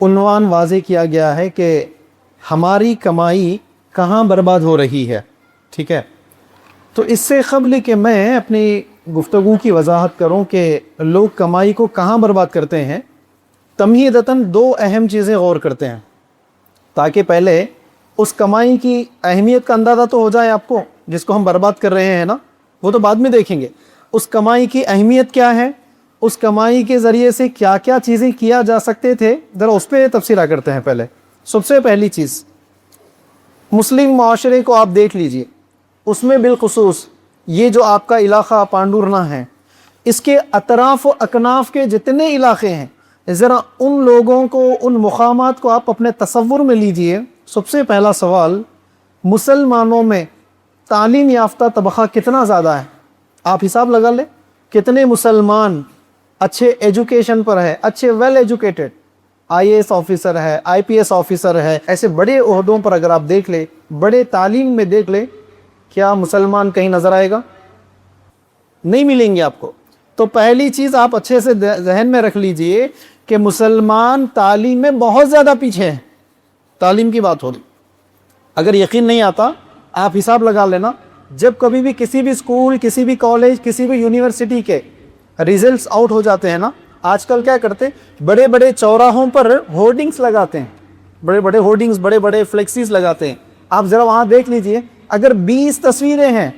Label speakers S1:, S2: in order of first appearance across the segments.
S1: عنوان واضح کیا گیا ہے کہ ہماری کمائی کہاں برباد ہو رہی ہے. ٹھیک ہے، تو اس سے قبل کہ میں اپنی گفتگو کی وضاحت کروں کہ لوگ کمائی کو کہاں برباد کرتے ہیں، تمہیدتاً دو اہم چیزیں غور کرتے ہیں تاکہ پہلے اس کمائی کی اہمیت کا اندازہ تو ہو جائے آپ کو. جس کو ہم برباد کر رہے ہیں نا، وہ تو بعد میں دیکھیں گے. اس کمائی کی اہمیت کیا ہے، اس کمائی کے ذریعے سے کیا کیا چیزیں کیا جا سکتے تھے، ذرا اس پہ تفصیلہ کرتے ہیں. پہلے سب سے پہلی چیز، مسلم معاشرے کو آپ دیکھ لیجئے، اس میں بالخصوص یہ جو آپ کا علاقہ پانڈورنا ہے، اس کے اطراف و اکناف کے جتنے علاقے ہیں، ذرا ان لوگوں کو، ان مقامات کو آپ اپنے تصور میں لیجئے. سب سے پہلا سوال، مسلمانوں میں تعلیم یافتہ طبقہ کتنا زیادہ ہے؟ آپ حساب لگا لیں کتنے مسلمان اچھے ایجوکیشن پر ہے، اچھے well educated, I A S officer ہے، آئی پی ایس آفیسر ہے، ایسے بڑے عہدوں پر اگر آپ دیکھ لیں، بڑے تعلیم میں دیکھ لیں، کیا مسلمان کہیں نظر آئے گا؟ نہیں ملیں گے آپ کو. تو پہلی چیز آپ اچھے سے ذہن میں رکھ لیجئے کہ مسلمان تعلیم میں بہت زیادہ پیچھے ہیں. تعلیم کی بات ہو رہی، اگر یقین نہیں آتا آپ حساب لگا لینا. جب کبھی بھی کسی بھی اسکول، کسی بھی کالج، کسی بھی یونیورسٹی کے ریزلٹس آؤٹ ہو جاتے ہیں نا، آج کل کیا کرتے، بڑے بڑے چوراہوں پر ہورڈنگز لگاتے ہیں، بڑے بڑے ہورڈنگز، بڑے بڑے فلیکسیز لگاتے ہیں. آپ ذرا وہاں دیکھ لیجئے، اگر 20 تصویریں ہیں،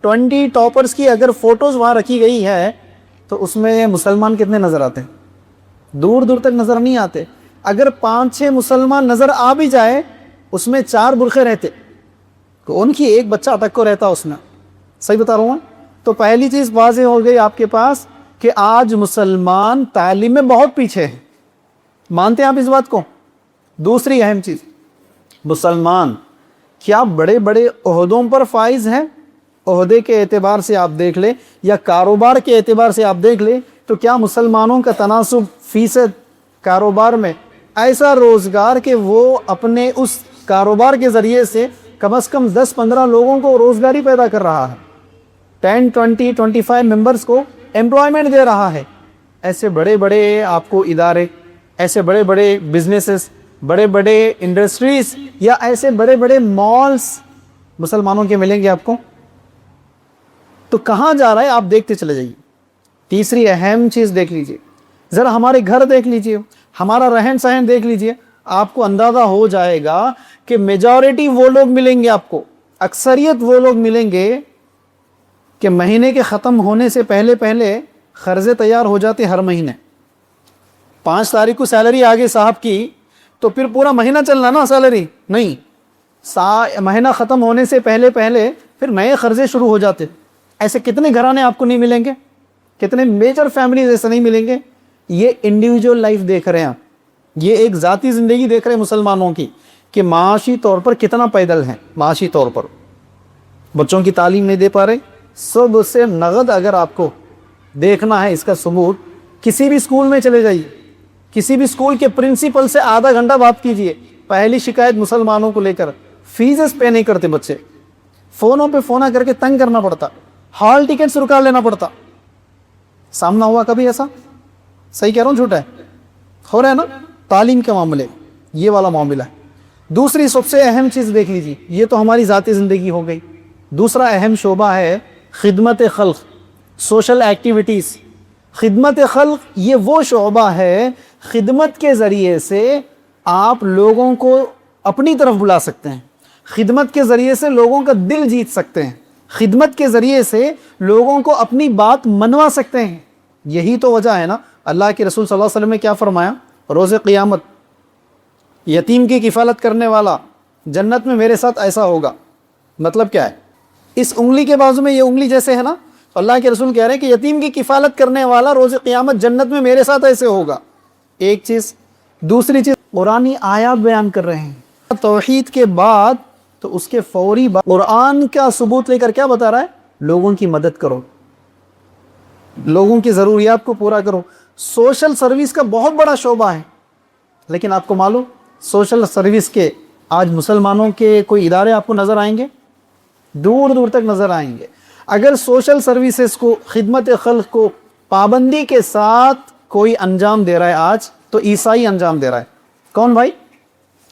S1: 20 ٹاپرز کی اگر فوٹوز وہاں رکھی گئی ہے، تو اس میں مسلمان کتنے نظر آتے ہیں؟ دور دور تک نظر نہیں آتے. اگر 5-6 مسلمان نظر آ بھی جائے، اس میں 4 برقعے رہتے، تو ان کی ایک بچہ تک کو رہتا اس میں. صحیح بتا رہا ہوں. تو پہلی چیز واضح ہو گئی آپ کے پاس کہ آج مسلمان تعلیم میں بہت پیچھے ہے. مانتے ہیں آپ اس بات کو؟ دوسری اہم چیز، مسلمان کیا بڑے بڑے عہدوں پر فائز ہیں؟ عہدے کے اعتبار سے آپ دیکھ لیں یا کاروبار کے اعتبار سے آپ دیکھ لیں، تو کیا مسلمانوں کا تناسب فیصد کاروبار میں ایسا روزگار کہ وہ اپنے اس کاروبار کے ذریعے سے کم از کم 10-15 لوگوں کو روزگاری پیدا کر رہا ہے، 10-20-25 ممبرز کو ایمپلائمنٹ دے رہا ہے؟ ایسے بڑے بڑے آپ کو ادارے، ایسے بڑے بڑے بزنسز، بڑے بڑے انڈسٹریز یا ایسے بڑے بڑے مالز مسلمانوں کے ملیں گے آپ کو؟ تو کہاں جا رہا ہے آپ دیکھتے چلے جائیے. تیسری اہم چیز دیکھ لیجئے، ذرا ہمارے گھر دیکھ لیجئے، ہمارا رہن سہن دیکھ لیجئے، آپ کو اندازہ ہو جائے گا کہ میجورٹی وہ لوگ ملیں گے آپ کو، اکثریت وہ لوگ ملیں گے کہ مہینے کے ختم ہونے سے پہلے پہلے قرضے تیار ہو جاتے. ہر مہینے 5 تاریخ کو سیلری آگے صاحب کی، تو پھر پورا مہینہ چلنا نا سیلری نہیں، مہینہ ختم ہونے سے پہلے پہلے پھر نئے قرضے شروع ہو جاتے. ایسے کتنے گھرانے آپ کو نہیں ملیں گے، کتنے میجر فیملیز ایسے نہیں ملیں گے. یہ انڈیویجول لائف دیکھ رہے ہیں آپ، یہ ایک ذاتی زندگی دیکھ رہے ہیں مسلمانوں کی کہ معاشی طور پر کتنا پیدل ہیں. معاشی طور پر بچوں کی تعلیم نہیں دے پا رہے. سب سے نقد اگر آپ کو دیکھنا ہے اس کا ثبوت، کسی بھی اسکول میں چلے جائیے، کسی بھی اسکول کے پرنسپل سے آدھا گھنٹہ بات کیجئے، پہلی شکایت مسلمانوں کو لے کر، فیسز پے نہیں کرتے بچے، فونوں پہ فونا کر کے تنگ کرنا پڑتا، ہال ٹکٹس رکا لینا پڑتا. سامنا ہوا کبھی ایسا؟ صحیح کہہ رہا ہوں جھوٹا ہے؟ ہو رہا ہے نا. تعلیم کے معاملے یہ والا معاملہ ہے. دوسری سب سے اہم چیز دیکھ لیجیے، یہ تو ہماری ذاتی زندگی ہو گئی. دوسرا اہم شعبہ ہے خدمت خلق، سوشل ایکٹیویٹیز. خدمت خلق یہ وہ شعبہ ہے، خدمت کے ذریعے سے آپ لوگوں کو اپنی طرف بلا سکتے ہیں، خدمت کے ذریعے سے لوگوں کا دل جیت سکتے ہیں، خدمت کے ذریعے سے لوگوں کو اپنی بات منوا سکتے ہیں. یہی تو وجہ ہے نا، اللہ کے رسول صلی اللہ علیہ وسلم نے کیا فرمایا؟ روز قیامت یتیم کی کفالت کرنے والا جنت میں میرے ساتھ ایسا ہوگا. مطلب کیا ہے؟ اس انگلی کے بازو میں یہ انگلی جیسے ہے نا، تو اللہ کے رسول کہہ رہے ہیں کہ یتیم کی کفالت کرنے والا روز قیامت جنت میں میرے ساتھ ایسے ہوگا. ایک چیز. دوسری چیز، قرآنی آیات بیان کر رہے ہیں توحید کے بعد، تو اس کے فوری بعد قرآن کا ثبوت لے کر کیا بتا رہا ہے؟ لوگوں کی مدد کرو، لوگوں کی ضروریات کو پورا کرو. سوشل سروس کا بہت بڑا شعبہ ہے، لیکن آپ کو معلوم سوشل سروس کے آج مسلمانوں کے کوئی ادارے آپ کو نظر آئیں گے؟ دور دور تک نظر آئیں گے. اگر سوشل سروسز کو، خدمت خلق کو پابندی کے ساتھ کوئی انجام دے رہا ہے آج، تو عیسائی انجام دے رہا ہے. کون بھائی؟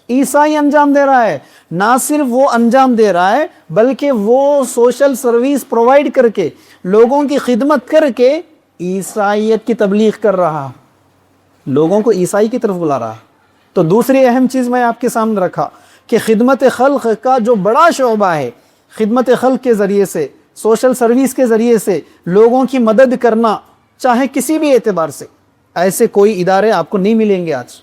S1: عیسائی انجام دے رہا ہے. نہ صرف وہ انجام دے رہا ہے بلکہ وہ سوشل سروس پرووائڈ کر کے, لوگوں کی خدمت کر کے عیسائیت کی تبلیغ کر رہا, لوگوں کو عیسائی کی طرف بلا رہا. تو دوسری اہم چیز میں آپ کے سامنے رکھا کہ خدمت خلق کا جو بڑا شعبہ ہے, خدمت خلق کے ذریعے سے, سوشل سروس کے ذریعے سے لوگوں کی مدد کرنا, چاہے کسی بھی اعتبار سے. ایسے کوئی ادارے آپ کو نہیں ملیں گے آج,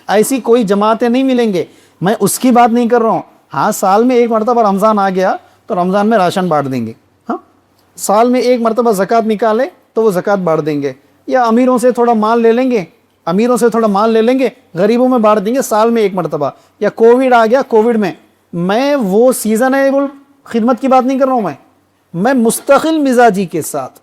S1: ایسی کوئی جماعتیں نہیں ملیں گے. میں اس کی بات نہیں کر رہا ہوں. ہاں سال میں ایک مرتبہ رمضان آ گیا تو رمضان میں راشن بانٹ دیں گے, ہاں سال میں ایک مرتبہ زکوٰۃ نکالے تو وہ زکوٰۃ بانٹ دیں گے, یا امیروں سے تھوڑا مال لے لیں گے, غریبوں میں بانٹ دیں گے سال میں ایک مرتبہ. یا کووڈ آ گیا, کووڈ میں وہ سیزنیبل خدمت کی بات نہیں کر رہا ہوں. میں مستقل مزاجی کے ساتھ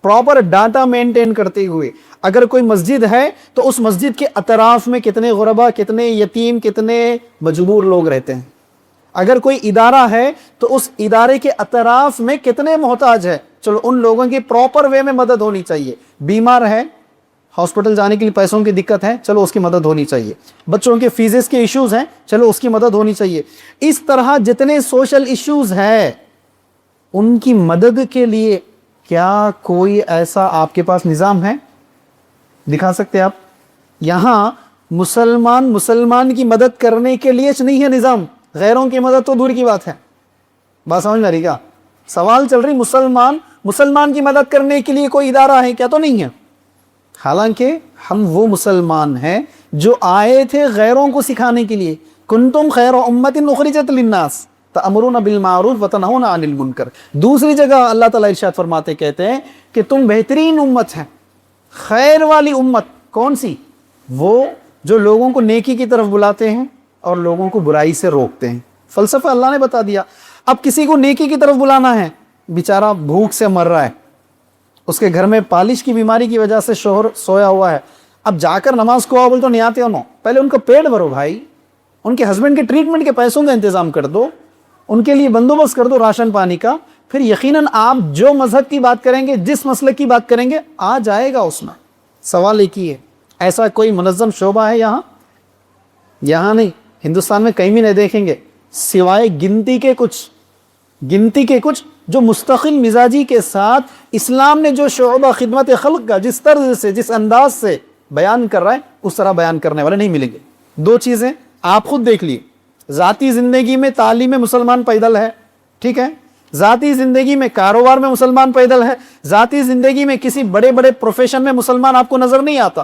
S1: پراپر ڈاٹا مینٹین کرتے ہوئے, اگر کوئی مسجد ہے تو اس مسجد کے اطراف میں کتنے غربا, کتنے یتیم, کتنے مجبور لوگ رہتے ہیں. اگر کوئی ادارہ ہے تو اس ادارے کے اطراف میں کتنے محتاج ہے, چلو ان لوگوں کی پراپر وے میں مدد ہونی چاہیے. بیمار ہے, ہاسپٹل جانے کے لیے پیسوں کی دقت ہے, چلو اس کی مدد ہونی چاہیے. بچوں کے فیسز کے ایشوز ہیں, چلو اس کی مدد ہونی چاہیے. اس طرح جتنے سوشل ایشوز ہیں ان کی مدد کے لیے کیا کوئی ایسا آپ کے پاس نظام ہے؟ دکھا سکتے آپ؟ یہاں مسلمان کی مدد کرنے کے لیے نہیں ہے نظام, غیروں کی مدد تو دور کی بات ہے. بات سمجھ میں آ رہی کیا؟ سوال چل رہی مسلمان کی مدد کرنے کے لیے کوئی ادارہ ہے کیا؟ تو نہیں ہے. حالانکہ ہم وہ مسلمان ہیں جو آئے تھے غیروں کو سکھانے کے لیے. کنتم خیر امت اخرجت للناس تأمرون بالمعروف وتنہون عن المنکر. دوسری جگہ اللہ تعالیٰ ارشاد فرماتے کہتے ہیں کہ تم بہترین امت ہیں, خیر والی امت. کون سی؟ وہ جو لوگوں کو نیکی کی طرف بلاتے ہیں اور لوگوں کو برائی سے روکتے ہیں. فلسفہ اللہ نے بتا دیا. اب کسی کو نیکی کی طرف بلانا ہے, بیچارہ بھوک سے مر رہا ہے, اس کے گھر میں پالش کی بیماری کی وجہ سے شوہر سویا ہوا ہے. اب جا کر نماز کو بول تو نہیں آتے انہوں, پہلے ان کا پیٹ بھرو بھائی, ان کے ہسبینڈ کے ٹریٹمنٹ کے پیسوں کا انتظام کر دو, ان کے لیے بندوبست کر دو راشن پانی کا. پھر یقیناً آپ جو مذہب کی بات کریں گے, جس مسلک کی بات کریں گے, آ جائے گا اس میں. سوال ایک ہی ہے, ایسا کوئی منظم شعبہ ہے یہاں نہیں, ہندوستان میں کہیں بھی نہیں دیکھیں گے سوائے گنتی کے کچھ جو مستقل مزاجی کے ساتھ اسلام نے جو شعبہ خدمت خلق کا جس طرز سے, جس انداز سے بیان کر رہا ہے اس طرح بیان کرنے والے نہیں ملیں گے. دو چیزیں آپ خود دیکھ لیے, ذاتی زندگی میں تعلیم میں مسلمان پیدل ہے, ٹھیک ہے, ذاتی زندگی میں کاروبار میں مسلمان پیدل ہے, ذاتی زندگی میں کسی بڑے بڑے پروفیشن میں مسلمان آپ کو نظر نہیں آتا,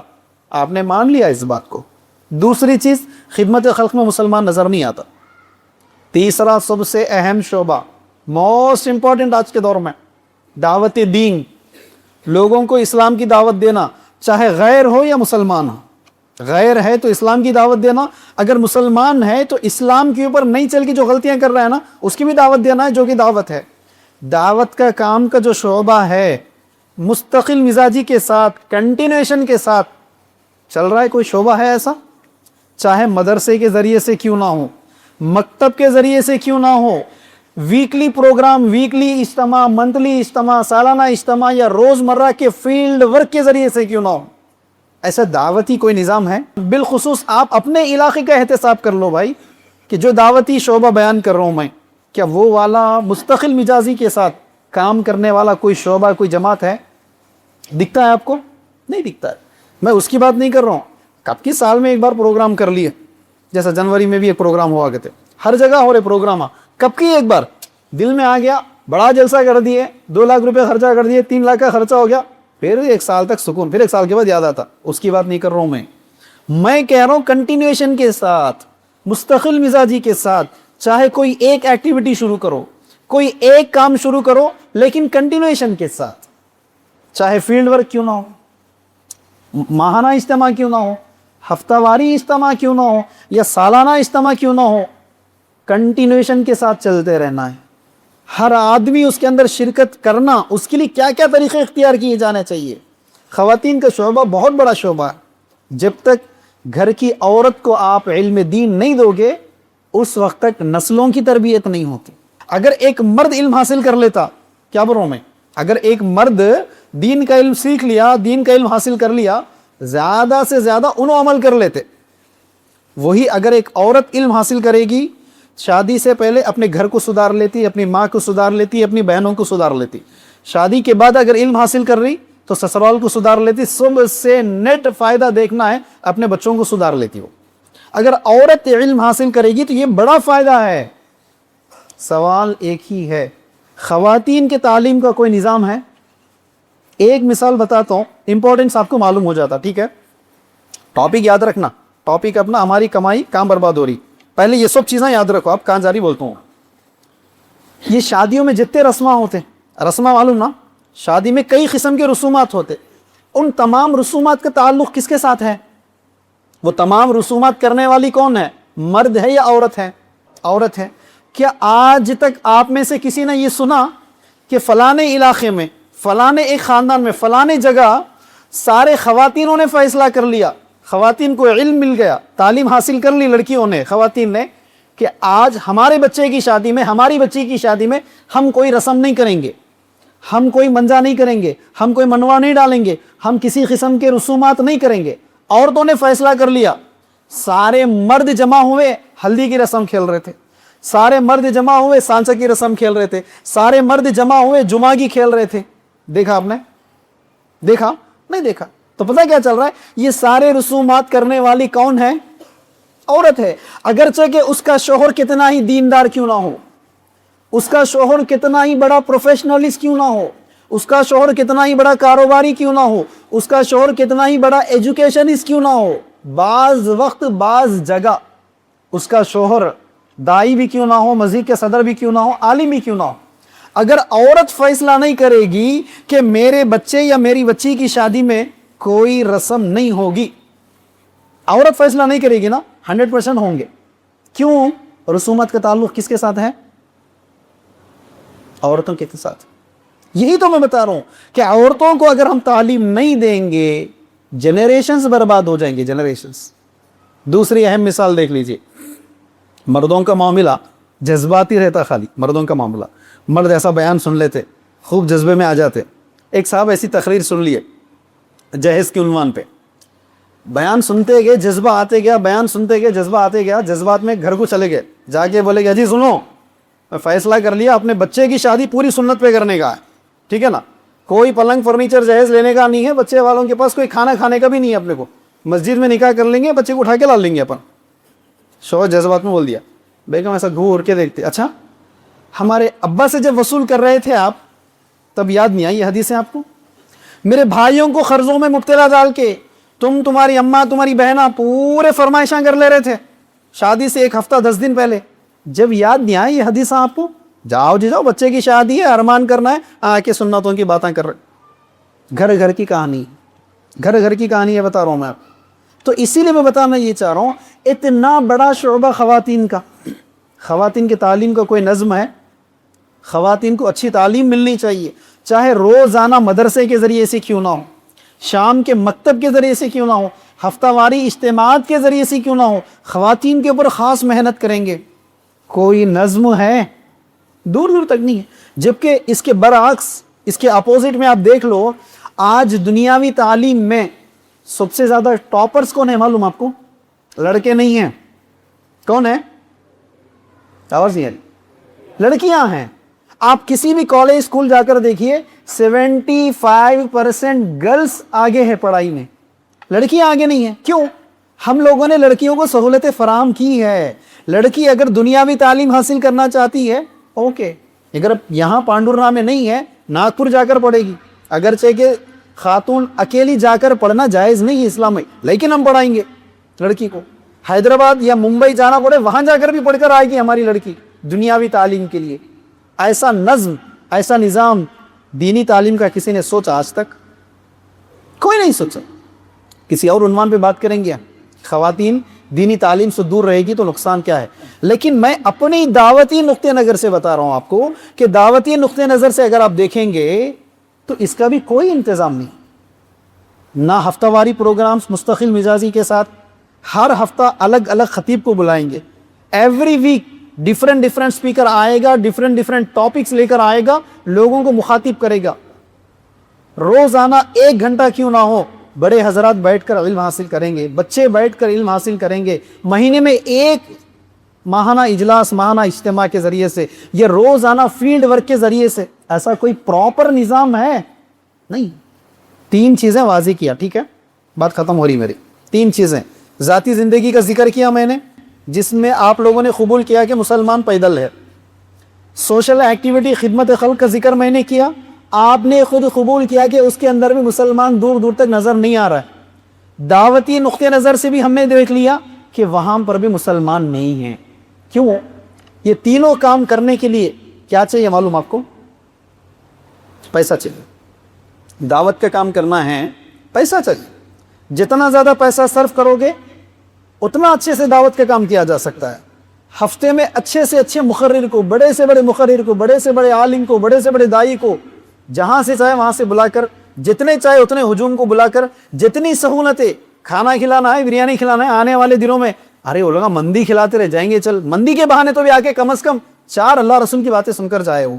S1: آپ نے مان لیا اس بات کو. دوسری چیز, خدمت خلق میں مسلمان نظر نہیں آتا. تیسرا سب سے اہم شعبہ, موسٹ امپورٹنٹ آج کے دور میں, دعوت دین, لوگوں کو اسلام کی دعوت دینا, چاہے غیر ہو یا مسلمان ہو. غیر ہے تو اسلام کی دعوت دینا, اگر مسلمان ہے تو اسلام کے اوپر نہیں چل کے جو غلطیاں کر رہا ہے نا اس کی بھی دعوت دینا ہے, جو کہ دعوت ہے. دعوت کا کام کا جو شعبہ ہے مستقل مزاجی کے ساتھ, کنٹینیوشن کے ساتھ چل رہا ہے. کوئی شعبہ ہے ایسا؟ چاہے مدرسے کے ذریعے سے کیوں نہ ہو, مکتب کے ذریعے سے کیوں نہ ہو, ویکلی پروگرام, ویکلی اجتماع, منتھلی اجتماع, سالانہ اجتماع, یا روزمرہ کے فیلڈ ورک کے ذریعے سے کیوں نہ ہو, ایسا دعوتی کوئی نظام ہے؟ بالخصوص آپ اپنے علاقے کا احتساب کر لو بھائی, کہ جو دعوتی شعبہ بیان کر رہا ہوں میں, کیا وہ والا مستقل مزاجی کے ساتھ کام کرنے والا کوئی شعبہ, کوئی جماعت ہے؟ دکھتا ہے آپ کو؟ نہیں دکھتا ہے. میں اس کی بات نہیں کر رہا ہوں, کب کی سال میں ایک بار پروگرام کر لیے, جیسا جنوری میں بھی ایک پروگرام ہوا کرتے, ہر جگہ ہو رہے پروگرام, کب کی ایک بار دل میں آ گیا, بڑا جلسہ کر دیے, 2 لاکھ روپے خرچہ کر دیے, 3 لاکھ کا خرچہ ہو گیا, پھر 1 سال تک سکون, پھر 1 سال کے بعد یاد آتا. اس کی بات نہیں کر رہا ہوں میں کہہ رہا ہوں کنٹینیوشن کے ساتھ, مستقل مزاجی کے ساتھ. چاہے کوئی ایک ایکٹیویٹی شروع کرو, کوئی ایک کام شروع کرو, لیکن کنٹینیوشن کے ساتھ. چاہے فیلڈ ورک کیوں نہ ہو, ماہانہ اجتماع کیوں نہ ہو, ہفتہ واری اجتماع کیوں نہ ہو, یا سالانہ اجتماع کیوں نہ ہو, کنٹینیوشن کے ساتھ چلتے رہنا ہے. ہر آدمی اس کے اندر شرکت کرنا, اس کے لیے کیا کیا طریقے اختیار کیے جانے چاہیے. خواتین کا شعبہ بہت بڑا شعبہ ہے. جب تک گھر کی عورت کو آپ علم دین نہیں دو گے اس وقت تک نسلوں کی تربیت نہیں ہوتی. اگر ایک مرد علم حاصل کر لیتا, کیا بروں میں, اگر ایک مرد دین کا علم سیکھ لیا, دین کا علم حاصل کر لیا, زیادہ سے زیادہ انہوں عمل کر لیتے. وہی اگر ایک عورت علم حاصل کرے گی، شادی سے پہلے اپنے گھر کو سدھار لیتی، اپنی ماں کو سدھار لیتی، اپنی بہنوں کو سدھار لیتی، شادی کے بعد اگر علم حاصل کر رہی تو سسرال کو سدھار لیتی، سب سے نیٹ فائدہ دیکھنا ہے اپنے بچوں کو سدھار لیتی ہو۔ اگر عورت علم حاصل کرے گی تو یہ بڑا فائدہ ہے۔ سوال ایک ہی ہے، خواتین کے تعلیم کا کوئی نظام ہے؟ ایک مثال بتاتا ہوں، امپورٹنس آپ کو معلوم ہو جاتا، ٹھیک ہے؟ ٹاپک یاد رکھنا، ٹاپک اپنا ہماری کمائی کہاں برباد ہو رہی، پہلے یہ سب چیزیں یاد رکھو، آپ کہاں جاری بولتا ہوں۔ یہ شادیوں میں جتنے رسماں ہوتے، رسماں معلوم نا، شادی میں کئی قسم کے رسومات ہوتے، ان تمام رسومات کا تعلق کس کے ساتھ ہے؟ وہ تمام رسومات کرنے والی کون ہے؟ مرد ہے یا عورت ہے؟ عورت ہے۔ کیا آج تک آپ میں سے کسی نے یہ سنا کہ فلانے علاقے میں، فلانے ایک خاندان میں، فلانے جگہ سارے خواتینوں نے فیصلہ کر لیا، خواتین کو علم مل گیا، تعلیم حاصل کر لی لڑکیوں نے، خواتین نے، کہ آج ہمارے بچے کی شادی میں، ہماری بچی کی شادی میں ہم کوئی رسم نہیں کریں گے، ہم کوئی منجا نہیں کریں گے، ہم کوئی منوا نہیں ڈالیں گے، ہم کسی قسم کے رسومات نہیں کریں گے؟ عورتوں نے فیصلہ کر لیا، سارے مرد جمع ہوئے ہلدی کی رسم کھیل رہے تھے، سارے مرد جمع ہوئے سانچہ کی رسم کھیل رہے تھے، سارے مرد جمع ہوئے جمعہ کی کھیل رہے تھے۔ دیکھا آپ نے؟ دیکھا نہیں دیکھا؟ تو پتہ کیا چل رہا ہے؟ یہ سارے رسومات کرنے والی کون ہے؟ عورت ہے۔ اگرچہ کہ اس کا شوہر کتنا ہی دیندار کیوں نہ ہو، اس کا شوہر کتنا ہی بڑا پروفیشنلسٹ کیوں نہ ہو، اس کا شوہر کتنا ہی بڑا کاروباری کیوں نہ ہو، اس کا شوہر کتنا ہی بڑا ایجوکیشنسٹ کیوں نہ ہو، بعض وقت بعض جگہ اس کا شوہر دائی بھی کیوں نہ ہو، مسجد کے صدر بھی کیوں نہ ہو، عالم بھی کیوں نہ ہو، اگر عورت فیصلہ نہیں کرے گی کہ میرے بچے یا میری بچی کی شادی میں کوئی رسم نہیں ہوگی، عورت فیصلہ نہیں کرے گی نا، 100% ہوں گے۔ کیوں؟ رسومات کا تعلق کس کے ساتھ ہے؟ عورتوں کے ساتھ۔ یہی تو میں بتا رہا ہوں کہ عورتوں کو اگر ہم تعلیم نہیں دیں گے، جنریشنز برباد ہو جائیں گے، جنریشنز۔ دوسری اہم مثال دیکھ لیجئے، مردوں کا معاملہ جذباتی رہتا، خالی مردوں کا معاملہ، مرد ایسا بیان سن لیتے، خوب جذبے میں آ جاتے۔ ایک صاحب ایسی تقریر سن لیے جہیز کے عنوان پہ، بیان سنتے گئے، جذبہ آتے گیا، بیان سنتے گئے، جذبہ آتے گیا، جذبات میں گھر کو چلے گئے، جا کے بولے گا جی سنو، میں فیصلہ کر لیا اپنے بچے کی شادی پوری سنت پہ کرنے کا ہے، ٹھیک ہے نا، کوئی پلنگ فرنیچر جہیز لینے کا نہیں ہے، بچے والوں کے پاس کوئی کھانا کھانے کا بھی نہیں ہے، اپنے کو مسجد میں نکاح کر لیں گے، بچے کو اٹھا کے لا لیں گے اپن۔ شوہر جذبات میں بول دیا، بیگم ایسا گھور کے دیکھتے، اچھا ہمارے ابا سے جب وصول کر رہے تھے آپ، تب یاد نہیں آئی یہ حدیث ہے آپ کو؟ میرے بھائیوں کو قرضوں میں مبتلا ڈال کے تمہاری اماں، تمہاری بہناں پورے فرمائشاں کر لے رہے تھے شادی سے 1 ہفتہ 10 دن پہلے، جب یاد نہیں آئی یہ حدیث آپ کو؟ جاؤ جی جاؤ، بچے کی شادی ہے، ارمان کرنا ہے، آ کے سنتوں کی باتیں کر رہے۔ گھر گھر کی کہانی، گھر گھر کی کہانی ہے، بتا رہا ہوں میں آپ کو۔ تو اسی لیے میں بتانا یہ چاہ رہا ہوں، اتنا بڑا شعبہ خواتین کا، خواتین کی تعلیم کا کوئی نظم ہے؟ خواتین کو اچھی تعلیم ملنی چاہیے، چاہے روزانہ مدرسے کے ذریعے سے کیوں نہ ہو، شام کے مکتب کے ذریعے سے کیوں نہ ہو، ہفتہ واری اجتماعات کے ذریعے سے کیوں نہ ہو، خواتین کے اوپر خاص محنت کریں گے۔ کوئی نظم ہے؟ دور دور تک نہیں ہے۔ جبکہ اس کے برعکس، اس کے اپوزٹ میں آپ دیکھ لو، آج دنیاوی تعلیم میں سب سے زیادہ ٹاپرز کون ہے معلوم آپ کو؟ لڑکے نہیں ہیں، کون ہے؟ لڑکیاں ہیں۔ آپ کسی بھی کالج اسکول جا کر دیکھیے، 75% گرلز آگے ہے پڑھائی میں، لڑکیاں آگے نہیں ہیں۔ کیوں؟ ہم لوگوں نے لڑکیوں کو سہولتیں فراہم کی ہے۔ لڑکی اگر دنیاوی تعلیم حاصل کرنا چاہتی ہے، اوکے، اگر یہاں پانڈورنا میں نہیں ہے، ناگپور جا کر پڑھے گی، اگرچہ کہ خاتون اکیلی جا کر پڑھنا جائز نہیں ہے اسلام میں، لیکن ہم پڑھائیں گے لڑکی کو۔ حیدرآباد یا ممبئی جانا پڑے، وہاں جا کر بھی پڑھ کر آئے گی ہماری لڑکی دنیاوی تعلیم کے لیے۔ ایسا نظم، ایسا نظام دینی تعلیم کا کسی نے سوچا آج تک؟ کوئی نہیں سوچا۔ کسی اور عنوان پہ بات کریں گے، خواتین دینی تعلیم سے دور رہے گی تو نقصان کیا ہے، لیکن میں اپنی دعوتی نقطہ نظر سے بتا رہا ہوں آپ کو کہ دعوتی نقطہ نظر سے اگر آپ دیکھیں گے تو اس کا بھی کوئی انتظام نہیں، نہ ہفتہ واری پروگرامز مستقل مزاجی کے ساتھ، ہر ہفتہ الگ الگ خطیب کو بلائیں گے، ایوری ویک ڈیفرنٹ اسپیکر آئے گا، ڈیفرنٹ ٹاپکس لے کر آئے گا، لوگوں کو مخاطب کرے گا۔ روزانہ 1 گھنٹہ کیوں نہ ہو بڑے حضرات بیٹھ کر علم حاصل کریں گے، بچے بیٹھ کر علم حاصل کریں گے، مہینے میں ایک ماہانہ اجلاس، ماہانہ اجتماع کے ذریعے سے، یہ روزانہ فیلڈ ورک کے ذریعے سے، ایسا کوئی پراپر نظام ہے نہیں۔ 3 چیزیں واضح کیا، ٹھیک ہے، بات ختم ہو رہی میری۔ 3 چیزیں، ذاتی زندگی کا ذکر کیا میں نے، جس میں آپ لوگوں نے قبول کیا کہ مسلمان پیدل ہے۔ سوشل ایکٹیویٹی، خدمت خلق کا ذکر میں نے کیا، آپ نے خود قبول کیا کہ اس کے اندر بھی مسلمان دور دور تک نظر نہیں آ رہا ہے۔ دعوتی نقطہ نظر سے بھی ہم نے دیکھ لیا کہ وہاں پر بھی مسلمان نہیں ہیں۔ کیوں؟ یہ تینوں کام کرنے کے لیے کیا چاہیے معلوم آپ کو؟ پیسہ چاہیے۔ دعوت کا کام کرنا ہے، پیسہ چاہیے۔ جتنا زیادہ پیسہ صرف کرو گے اتنا اچھے سے دعوت کا کام کیا جا سکتا ہے۔ ہفتے میں اچھے سے اچھے مقرر کو، بڑے سے بڑے مقرر کو، بڑے سے بڑے عالم کو، بڑے سے بڑے دائی کو، جہاں سے چاہے وہاں سے بلا کر، جتنے چاہے اتنے ہجوم کو بلا کر، جتنی سہولتیں، کھانا کھلانا ہے، بریانی کھلانا ہے، آنے والے دنوں میں ارے وہ لوگ مندی کھلاتے رہ جائیں گے، چل مندی کے بہانے تو بھی آ کے کم از کم 4 اللہ رسول کی باتیں سن کر جائے، وہ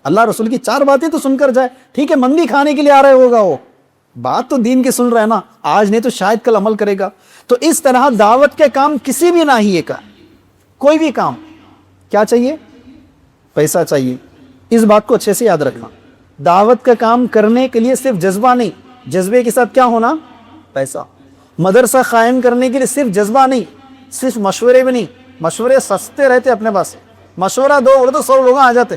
S1: اللہ رسول کی 4 باتیں تو سن کر جائے، ٹھیک ہے مندی کھانے کے لیے آ رہے ہوگا، وہ بات تو دین کے سن رہے ہیں نا، آج نہیں تو شاید کل عمل کرے گا۔ تو اس طرح دعوت کے کام کسی بھی ناحیے کا، کوئی بھی کام، کیا چاہیے؟ پیسہ چاہیے۔ اس بات کو اچھے سے یاد رکھنا، دعوت کا کام کرنے کے لیے صرف جذبہ نہیں، جذبے کے ساتھ کیا ہونا؟ پیسہ۔ مدرسہ قائم کرنے کے لیے صرف جذبہ نہیں، صرف مشورے بھی نہیں، مشورے سستے رہتے اپنے پاس، مشورہ دو بولے تو 100 لوگ آ جاتے،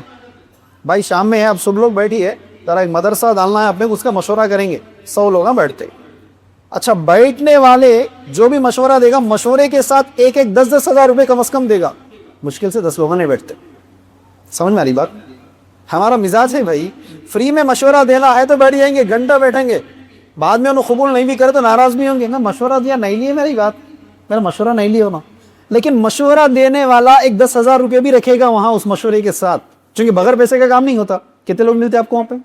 S1: بھائی شام میں ہے اب سب لوگ بیٹھی ہے، ذرا ایک مدرسہ ڈالنا ہے اپنے، اس کا مشورہ کریں گے، 100 لوگ بیٹھتے۔ اچھا بیٹھنے والے جو بھی مشورہ دے گا، مشورے کے ساتھ ایک 10-10 ہزار روپے کم از کم دے گا، مشکل سے 10 لوگ نہیں بیٹھتے۔ سمجھ میں آ رہی بات؟ ہمارا مزاج ہے بھائی، فری میں مشورہ دینا ہے تو بیٹھ جائیں گے، گھنٹہ بیٹھیں گے، بعد میں انہوں قبول نہیں بھی کرے تو ناراض بھی ہوں گے، مشورہ دیا نہیں لیے، میری بات، میرا مشورہ نہیں لیا ہونا، لیکن مشورہ دینے والا ایک 10,000 روپے بھی رکھے گا وہاں اس مشورے کے ساتھ، چونکہ بغیر پیسے کا کام نہیں ہوتا۔ کتنے لوگ ملتے آپ کو وہاں پہ؟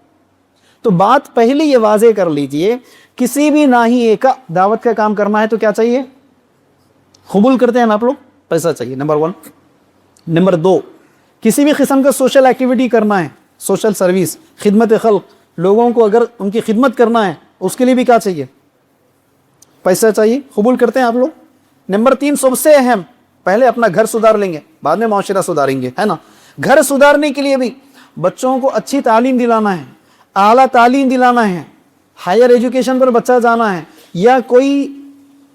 S1: تو بات پہلے یہ واضح کر لیجئے، کسی بھی ناحیے کا دعوت کا کام کرنا ہے تو کیا چاہیے؟ قبول کرتے ہیں نا آپ لوگ؟ پیسہ چاہیے، نمبر 1۔ نمبر 2، کسی بھی قسم کا سوشل ایکٹیویٹی کرنا ہے، سوشل سروس، خدمت خلق، لوگوں کو اگر ان کی خدمت کرنا ہے اس کے لیے بھی کیا چاہیے؟ پیسہ چاہیے۔ قبول کرتے ہیں آپ لوگ؟ نمبر 3 سب سے اہم، پہلے اپنا گھر سدھار لیں گے، بعد میں معاشرہ سدھاریں گے، ہے نا؟ گھر سدھارنے کے لیے بھی بچوں کو اچھی تعلیم دلانا ہے، اعلیٰ تعلیم دلانا ہے، ہائر ایجوکیشن پر بچہ جانا ہے، یا کوئی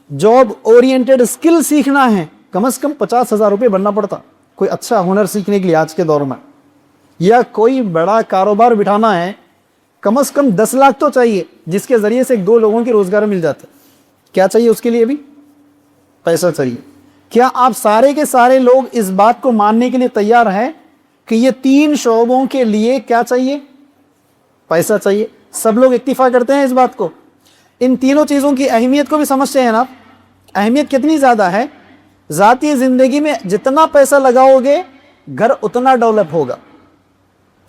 S1: جاب اورینٹڈ اسکل سیکھنا ہے، کم از کم 50,000 روپے بننا پڑتا کوئی اچھا ہنر سیکھنے کے لیے آج کے دور میں، یا کوئی بڑا کاروبار بٹھانا ہے، کم از کم 10 لاکھ تو چاہیے، جس کے ذریعے سے 1-2 لوگوں کی روزگار مل جاتا ہے۔ کیا چاہیے اس کے لیے بھی؟ پیسہ چاہیے۔ کیا آپ سارے کے سارے لوگ اس بات کو ماننے کے لیے تیار ہیں کہ یہ 3 شعبوں کے لیے کیا چاہیے؟ پیسہ چاہیے۔ سب لوگ اکتفا کرتے ہیں اس بات کو؟ ان تینوں چیزوں کی اہمیت کو بھی سمجھتے ہیں نا آپ؟ اہمیت کتنی زیادہ ہے؟ ذاتی زندگی میں جتنا پیسہ لگاؤ گے گھر اتنا ڈیولپ ہوگا،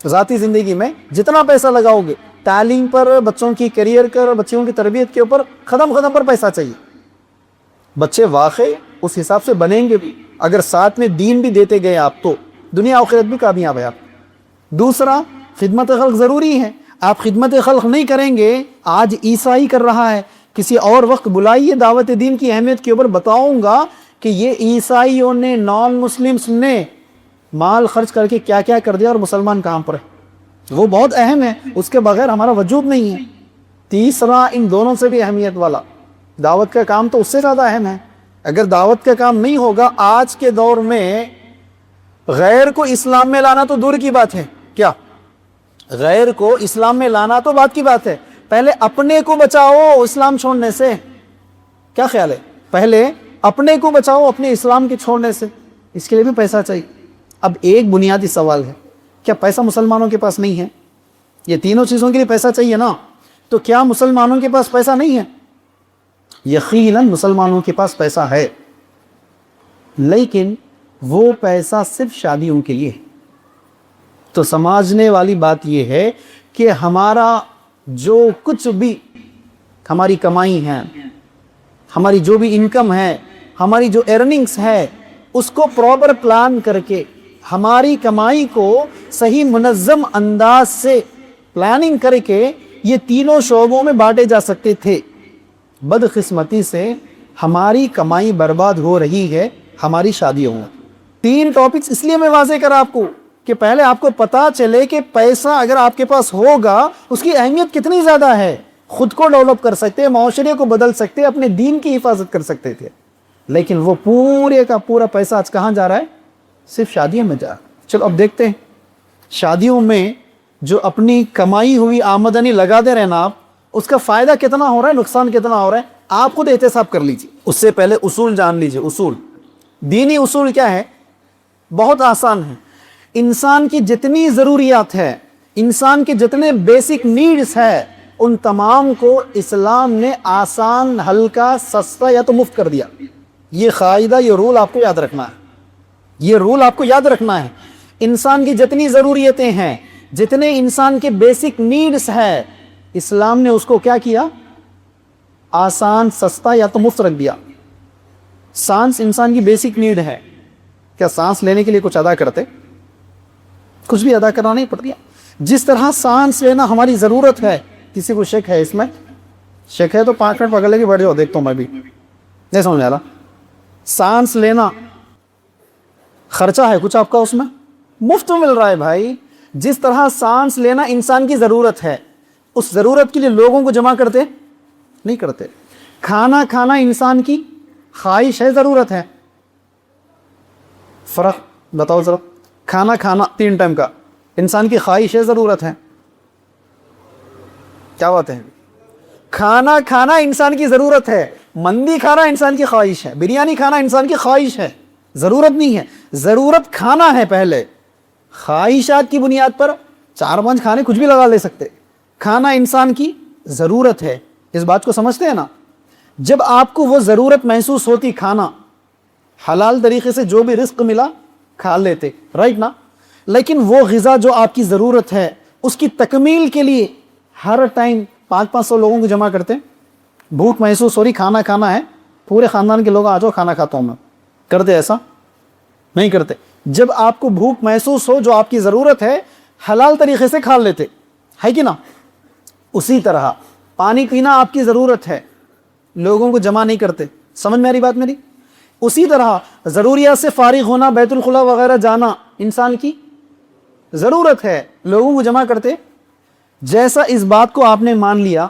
S1: ذاتی زندگی میں جتنا پیسہ لگاؤ گے، تعلیم پر، بچوں کی کیریئر پر، بچوں کی تربیت کے اوپر، قدم قدم پر پیسہ چاہیے۔ بچے واقعی اس حساب سے بنیں گے بھی، اگر ساتھ میں دین بھی دیتے گئے آپ تو دنیا آخرت بھی کامیاب ہے آپ۔ دوسرا، خدمت خلق ضروری ہے۔ آپ خدمت خلق نہیں کریں گے، آج عیسائی کر رہا ہے، کسی اور وقت بلائیے، دعوت دین کی اہمیت کے اوپر بتاؤں گا کہ یہ عیسائیوں نے، نان مسلمس نے مال خرچ کر کے کیا کیا کر دیا اور مسلمان کہاں پر ہے، وہ بہت اہم ہے، اس کے بغیر ہمارا وجود نہیں ہے۔ تیسرا، ان دونوں سے بھی اہمیت والا، دعوت کا کام تو اس سے زیادہ اہم ہے۔ اگر دعوت کا کام نہیں ہوگا، آج کے دور میں غیر کو اسلام میں لانا تو دور کی بات ہے، کیا غیر کو اسلام میں لانا تو بات کی بات ہے، پہلے اپنے کو بچاؤ اسلام چھوڑنے سے۔ کیا خیال ہے؟ پہلے اپنے کو بچاؤ اپنے اسلام کے چھوڑنے سے، اس کے لیے بھی پیسہ چاہیے۔ اب ایک بنیادی سوال ہے، کیا پیسہ مسلمانوں کے پاس نہیں ہے؟ یہ تینوں چیزوں کے لیے پیسہ چاہیے نا، تو کیا مسلمانوں کے پاس پیسہ نہیں ہے؟ یقیناً مسلمانوں کے پاس پیسہ ہے، لیکن وہ پیسہ صرف شادیوں کے لیے ہے۔ تو سمجھنے والی بات یہ ہے کہ ہمارا جو کچھ بھی ہماری کمائی ہے، ہماری جو بھی انکم ہے، ہماری جو ارننگز ہے، اس کو پراپر پلان کر کے ہماری کمائی کو صحیح منظم انداز سے پلاننگ کر کے یہ تینوں شعبوں میں بانٹے جا سکتے تھے۔ بدقسمتی سے ہماری کمائی برباد ہو رہی ہے ہماری شادیوں میں. 3 ٹاپکس اس لیے میں واضح کرا آپ کو کہ پہلے آپ کو پتا چلے کہ پیسہ اگر آپ کے پاس ہوگا اس کی اہمیت کتنی زیادہ ہے. خود کو ڈیولپ کر سکتے، معاشرے کو بدل سکتے، اپنے دین کی حفاظت کر سکتے تھے. لیکن وہ پورے کا پورا پیسہ آج کہاں جا رہا ہے؟ صرف شادیوں میں جا رہا ہے. چلو اب دیکھتے ہیں شادیوں میں جو اپنی کمائی ہوئی آمدنی لگا دے رہے نا آپ، اس کا فائدہ کتنا ہو رہا ہے، نقصان کتنا ہو رہا ہے، آپ خود احتساب کر لیجیے. اس سے پہلے اصول جان لیجیے. اصول، دینی اصول کیا ہے؟ بہت آسان ہے. انسان کی جتنی ضروریات ہے، انسان کے جتنے بیسک نیڈز ہے، ان تمام کو اسلام نے آسان، ہلکا، سستا یا تو مفت کر دیا. یہ قاعدہ، یہ رول آپ کو یاد رکھنا ہے. یہ رول آپ کو یاد رکھنا ہے. انسان کی جتنی ضروریتیں ہیں، جتنے انسان کے بیسک نیڈز ہے، اسلام نے اس کو کیا کیا؟ آسان، سستا یا تو مفت رکھ دیا. سانس انسان کی بیسک نیڈ ہے. کیا سانس لینے کے لیے کچھ ادا کرتے؟ کچھ بھی ادا کرنا نہیں پڑتی. جس طرح سانس لینا ہماری ضرورت ہے. کسی کو شک ہے اس میں؟ شک ہے تو 5 منٹ پکڑ لے کے بیٹھ جاؤ، دیکھتا ہوں میں بھی. نہیں سمجھ آ رہا؟ سانس لینا خرچہ ہے کچھ آپ کا، اس میں مفت مل رہا ہے بھائی. جس طرح سانس لینا انسان کی ضرورت ہے، اس ضرورت کے لیے لوگوں کو جمع کرتے نہیں کرتے. کھانا کھانا انسان کی خواہش ہے، ضرورت ہے. فرق بتاؤ ذرا. کھانا کھانا 3 ٹائم کا انسان کی خواہش ہے، ضرورت ہے. کیا بات ہے؟ کھانا کھانا انسان کی ضرورت ہے، مندی کھانا انسان کی خواہش ہے، بریانی کھانا انسان کی خواہش ہے، ضرورت نہیں ہے. ضرورت کھانا ہے پہلے. خواہشات کی بنیاد پر 4-5 کھانے کچھ بھی لگا لے سکتے. کھانا انسان کی ضرورت ہے. اس بات کو سمجھتے ہیں نا؟ جب آپ کو وہ ضرورت محسوس ہوتی، کھانا حلال طریقے سے جو بھی رزق ملا کھا لیتے، رائٹ نا؟ لیکن وہ غذا جو آپ کی ضرورت ہے، اس کی تکمیل کے لیے ہر ٹائم 500 لوگوں کو جمع کرتے. بھوک محسوس ہو رہی، کھانا کھانا ہے، پورے خاندان کے لوگ آ جاؤ کھانا کھاتا ہوں میں. کرتے ایسا؟ نہیں کرتے. جب آپ کو بھوک محسوس ہو، جو آپ کی ضرورت ہے، حلال طریقے سے کھا لیتے، ہے کہ نا؟ اسی طرح پانی پینا آپ کی ضرورت ہے، لوگوں کو جمع نہیں کرتے. سمجھ میں آ رہی بات میری؟ اسی طرح ضروریات سے فارغ ہونا، بیت الخلا وغیرہ جانا انسان کی ضرورت ہے، لوگوں کو جمع کرتے. جیسا اس بات کو آپ نے مان لیا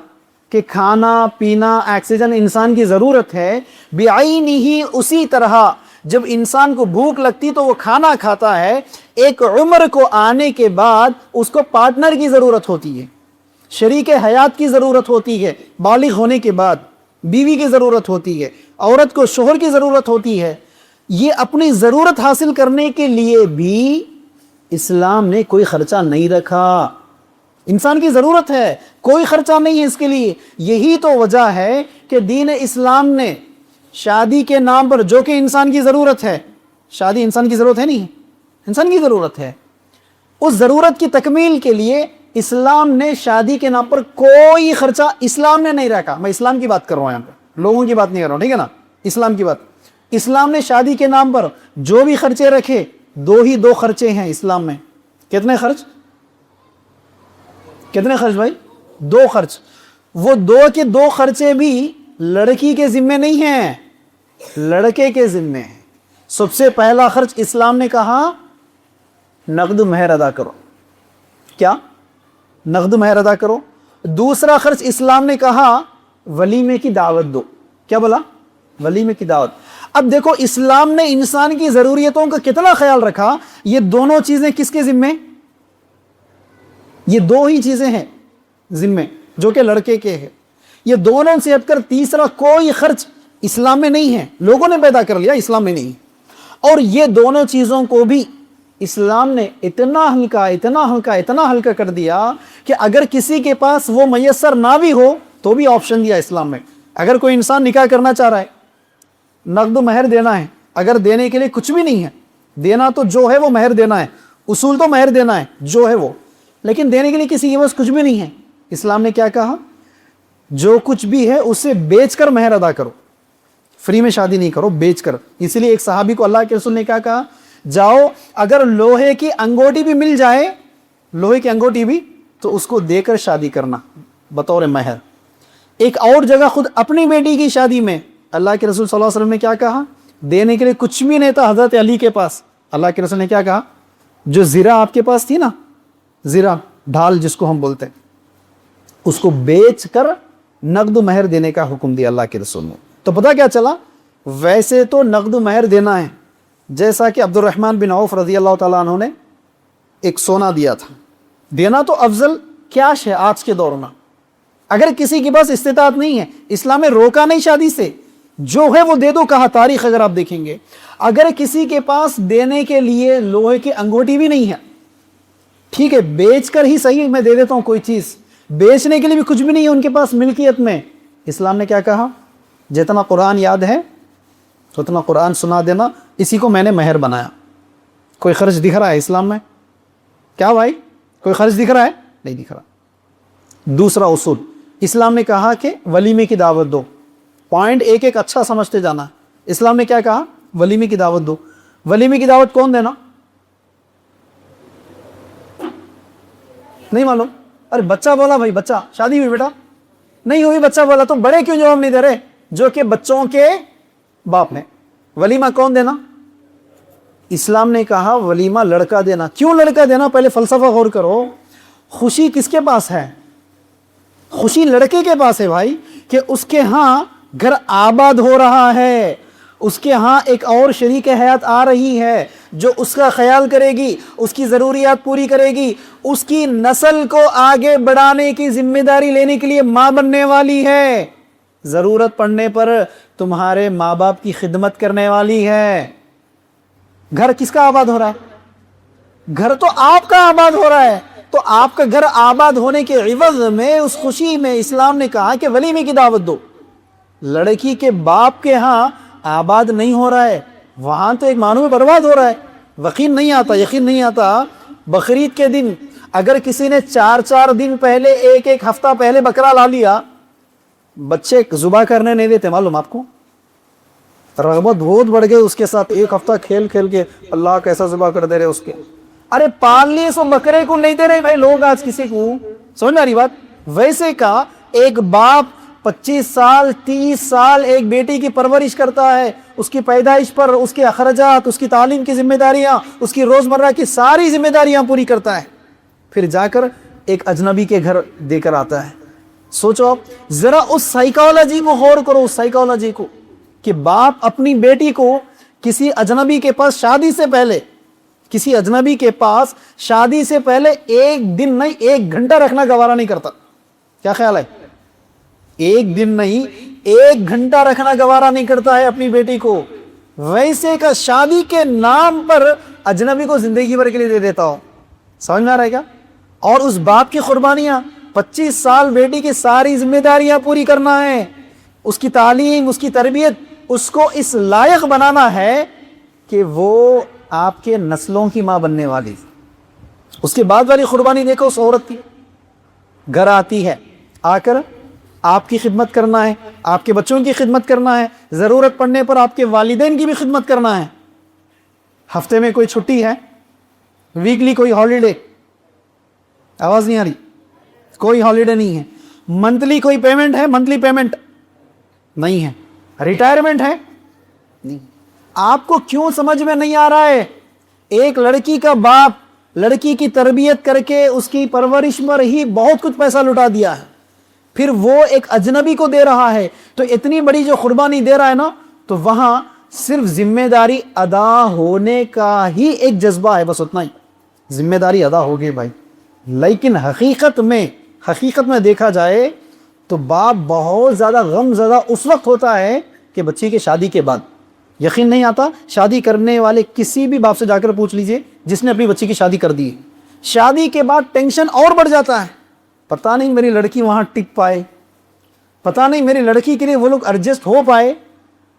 S1: کہ کھانا پینا آکسیجن انسان کی ضرورت ہے، بعینہ اسی طرح جب انسان کو بھوک لگتی تو وہ کھانا کھاتا ہے. ایک عمر کو آنے کے بعد اس کو پارٹنر کی ضرورت ہوتی ہے، شریک حیات کی ضرورت ہوتی ہے. بالغ ہونے کے بعد بیوی کی ضرورت ہوتی ہے، عورت کو شوہر کی ضرورت ہوتی ہے. یہ اپنی ضرورت حاصل کرنے کے لیے بھی اسلام نے کوئی خرچہ نہیں رکھا. انسان کی ضرورت ہے، کوئی خرچہ نہیں ہے اس کے لیے. یہی تو وجہ ہے کہ دین اسلام نے شادی کے نام پر، جو کہ انسان کی ضرورت ہے، شادی انسان کی ضرورت ہے نہیں، انسان کی ضرورت ہے، اس ضرورت کی تکمیل کے لیے اسلام نے شادی کے نام پر کوئی خرچہ اسلام نے نہیں رکھا. میں اسلام کی بات کر رہا ہوں یہاں پہ، لوگوں کی بات نہیں کر رہا ہوں، ٹھیک ہے نا؟ اسلام کی بات. اسلام نے شادی کے نام پر جو بھی خرچے رکھے، 2 خرچے ہیں اسلام میں. کتنے خرچ؟ کتنے خرچ بھائی؟ 2 خرچ. وہ 2 کے 2 خرچے بھی لڑکی کے ذمے نہیں ہیں، لڑکے کے ذمے ہیں. سب سے پہلا خرچ اسلام نے کہا نقد مہر ادا کرو. کیا؟ نقد مہر ادا کرو. دوسرا خرچ اسلام نے کہا ولیمے کی دعوت دو. کیا بولا؟ ولیمے کی دعوت. اب دیکھو اسلام نے انسان کی ضروریتوں کا کتنا خیال رکھا. یہ دونوں چیزیں کس کے ذمے؟ یہ 2 ہی چیزیں ہیں ذمے جو کہ لڑکے کے ہیں. یہ دونوں سے ہٹ کر تیسرا کوئی خرچ اسلام میں نہیں ہے. لوگوں نے پیدا کر لیا، اسلام میں نہیں. اور یہ دونوں چیزوں کو بھی اسلام نے اتنا ہلکا کر دیا کہ اگر کسی کے پاس وہ میسر نہ بھی ہو تو بھی آپشن دیا اسلام میں. اگر کوئی انسان نکاح کرنا چاہ رہا ہے، نقد مہر دینا ہے، اگر دینے کے لیے کچھ بھی نہیں ہے، دینا تو جو ہے وہ مہر دینا ہے، اصول تو مہر دینا ہے جو ہے وہ، لیکن دینے کے لیے کسی کے پاس کچھ بھی نہیں ہے، اسلام نے کیا کہا؟ جو کچھ بھی ہے اسے بیچ کر مہر ادا کرو. فری میں شادی نہیں کرو، بیچ کر. اسی لیے ایک صحابی کو اللہ کے رسول نے کیا کہا؟ جاؤ اگر لوہے کی انگوٹھی بھی مل جائے، لوہے کی انگوٹھی بھی، تو اس کو دے کر شادی کرنا بطور مہر. ایک اور جگہ خود اپنی بیٹی کی شادی میں اللہ کے رسول صلی اللہ علیہ وسلم نے کیا کہا؟ دینے کے لیے کچھ بھی نہیں تھا حضرت علی کے پاس، اللہ کے رسول نے کیا کہا؟ جو زرہ آپ کے پاس تھی نا، زرہ ڈھال جس کو ہم بولتے ہیں، اس کو بیچ کر نقد و مہر دینے کا حکم دیا اللہ کے رسول نے۔ تو پتہ کیا چلا؟ ویسے تو نقد و مہر دینا ہے، جیسا کہ عبد الرحمن بن عوف رضی اللہ تعالیٰ عنہ نے ایک سونا دیا تھا، دینا تو افضل کیش ہے آج کے دور میں۔ اگر کسی کے پاس استطاعت نہیں ہے، اسلام میں روکا نہیں شادی سے، جو ہے وہ دے دو کہا، تاریخ اگر آپ دیکھیں گے۔ اگر کسی کے پاس دینے کے لیے لوہے کی انگوٹھی بھی نہیں ہے، ٹھیک ہے، بیچ کر ہی صحیح میں دے دیتا ہوں کوئی چیز، بیچنے کے لیے بھی کچھ بھی نہیں ہے ان کے پاس ملکیت میں، اسلام نے کیا کہا؟ جتنا قرآن یاد ہے اتنا قرآن سنا دینا، اسی کو میں نے مہر بنایا۔ کوئی خرچ دکھ رہا ہے اسلام میں؟ کیا بھائی کوئی خرچ دکھ رہا ہے؟ نہیں دکھ رہا۔ دوسرا اصول اسلام نے کہا کہ ولیمے کی دعوت دو، پوائنٹ ایک ایک اچھا سمجھتے جانا۔ اسلام نے کیا کہا؟ ولیمے کی دعوت دو۔ ولیمے کی دعوت کون دینا؟ نہیں معلوم؟ ارے بچہ بولا بھائی، بچہ شادی ہوئی بیٹا؟ نہیں ہوئی، بچہ بولا تو بڑے کیوں جواب نہیں دے رہے جو کہ بچوں کے باپ نے؟ ولیمہ کون دینا؟ اسلام نے کہا ولیمہ لڑکا دینا۔ کیوں لڑکا دینا؟ پہلے فلسفہ غور کرو۔ خوشی کس کے پاس ہے؟ خوشی لڑکے کے پاس ہے بھائی، کہ اس کے ہاں گھر آباد ہو رہا ہے، اس کے ہاں ایک اور شریک حیات آ رہی ہے جو اس کا خیال کرے گی، اس کی ضروریات پوری کرے گی، اس کی نسل کو آگے بڑھانے کی ذمہ داری لینے کے لیے ماں بننے والی ہے، ضرورت پڑنے پر تمہارے ماں باپ کی خدمت کرنے والی ہے۔ گھر کس کا آباد ہو رہا ہے؟ گھر تو آپ کا آباد ہو رہا ہے۔ تو آپ کا گھر آباد ہونے کے عوض میں، اس خوشی میں اسلام نے کہا کہ ولیمے کی دعوت دو۔ لڑکی کے باپ کے ہاں آباد نہیں ہو رہا ہے، وہاں تو ایک معنی میں برباد ہو رہا ہے۔ یقین نہیں آتا بقرعید کے دن اگر کسی نے 4 دن پہلے، ایک ہفتہ پہلے بکرا لا لیا، بچے ذبح کرنے نہیں دیتے، معلوم آپ کو؟ رغبت بہت بڑھ گئی اس کے ساتھ، ایک ہفتہ کھیل کے اللہ کیسا ذبح کر دے رہے اس کے۔ ارے پال لیے سو بکرے کو نہیں دے رہے بھائی لوگ آج کسی کو، سمجھ میں آ رہی بات؟ ویسے کا ایک باپ 25 سال 30 سال ایک بیٹی کی پرورش کرتا ہے، اس کی پیدائش پر اس کے اخراجات، اس کی تعلیم کی ذمہ داریاں، اس کی روزمرہ کی ساری ذمہ داریاں پوری کرتا ہے، پھر جا کر ایک اجنبی کے گھر دے کر آتا ہے۔ سوچو آپ ذرا اس سائیکالوجی کو غور کرو، اس سائیکالوجی کو، کہ باپ اپنی بیٹی کو کسی اجنبی کے پاس شادی سے پہلے، کسی اجنبی کے پاس شادی سے پہلے ایک دن نہیں 1 گھنٹہ رکھنا گوارا نہیں کرتا۔ کیا خیال ہے؟ 1 دن نہیں 1 گھنٹہ رکھنا گوارا نہیں کرتا ہے اپنی بیٹی کو۔ ویسے کا شادی کے نام پر اجنبی کو زندگی بھر کے لیے دے دیتا ہو، سمجھ میں آ رہا ہے کیا؟ اور اس باپ کی قربانیاں 25 سال بیٹی کی ساری ذمہ داریاں پوری کرنا ہے، اس کی تعلیم، اس کی تربیت، اس کو اس لائق بنانا ہے کہ وہ آپ کے نسلوں کی ماں بننے والی۔ اس کے بعد والی قربانی دیکھو اس عورت کی، گھر آتی ہے، آ کر آپ کی خدمت کرنا ہے، آپ کے بچوں کی خدمت کرنا ہے، ضرورت پڑنے پر آپ کے والدین کی بھی خدمت کرنا ہے۔ ہفتے میں کوئی چھٹی ہے، ویکلی کوئی ہالیڈے، آواز نہیں آ رہی، کوئی ہالیڈے نہیں ہے۔ منتھلی کوئی پیمنٹ ہے، منتھلی پیمنٹ نہیں ہے۔ ریٹائرمنٹ ہے نہیں۔ آپ کو کیوں سمجھ میں نہیں آ رہا ہے؟ ایک لڑکی کا باپ لڑکی کی تربیت کر کے اس کی پرورش پر ہی بہت کچھ پیسہ لٹا دیا ہے، پھر وہ ایک اجنبی کو دے رہا ہے، تو اتنی بڑی جو قربانی دے رہا ہے نا، تو وہاں صرف ذمہ داری ادا ہونے کا ہی ایک جذبہ ہے، بس اتنا ہی، ذمہ داری ادا ہوگی بھائی۔ لیکن حقیقت میں دیکھا جائے تو باپ بہت زیادہ غم زدہ اس وقت ہوتا ہے کہ بچی کی شادی کے بعد۔ یقین نہیں آتا، شادی کرنے والے کسی بھی باپ سے جا کر پوچھ لیجئے جس نے اپنی بچی کی شادی کر دی ہے، شادی کے بعد ٹینشن اور بڑھ جاتا ہے، پتہ نہیں میری لڑکی وہاں ٹک پائے، پتہ نہیں میری لڑکی کے لیے وہ لوگ ایڈجسٹ ہو پائے۔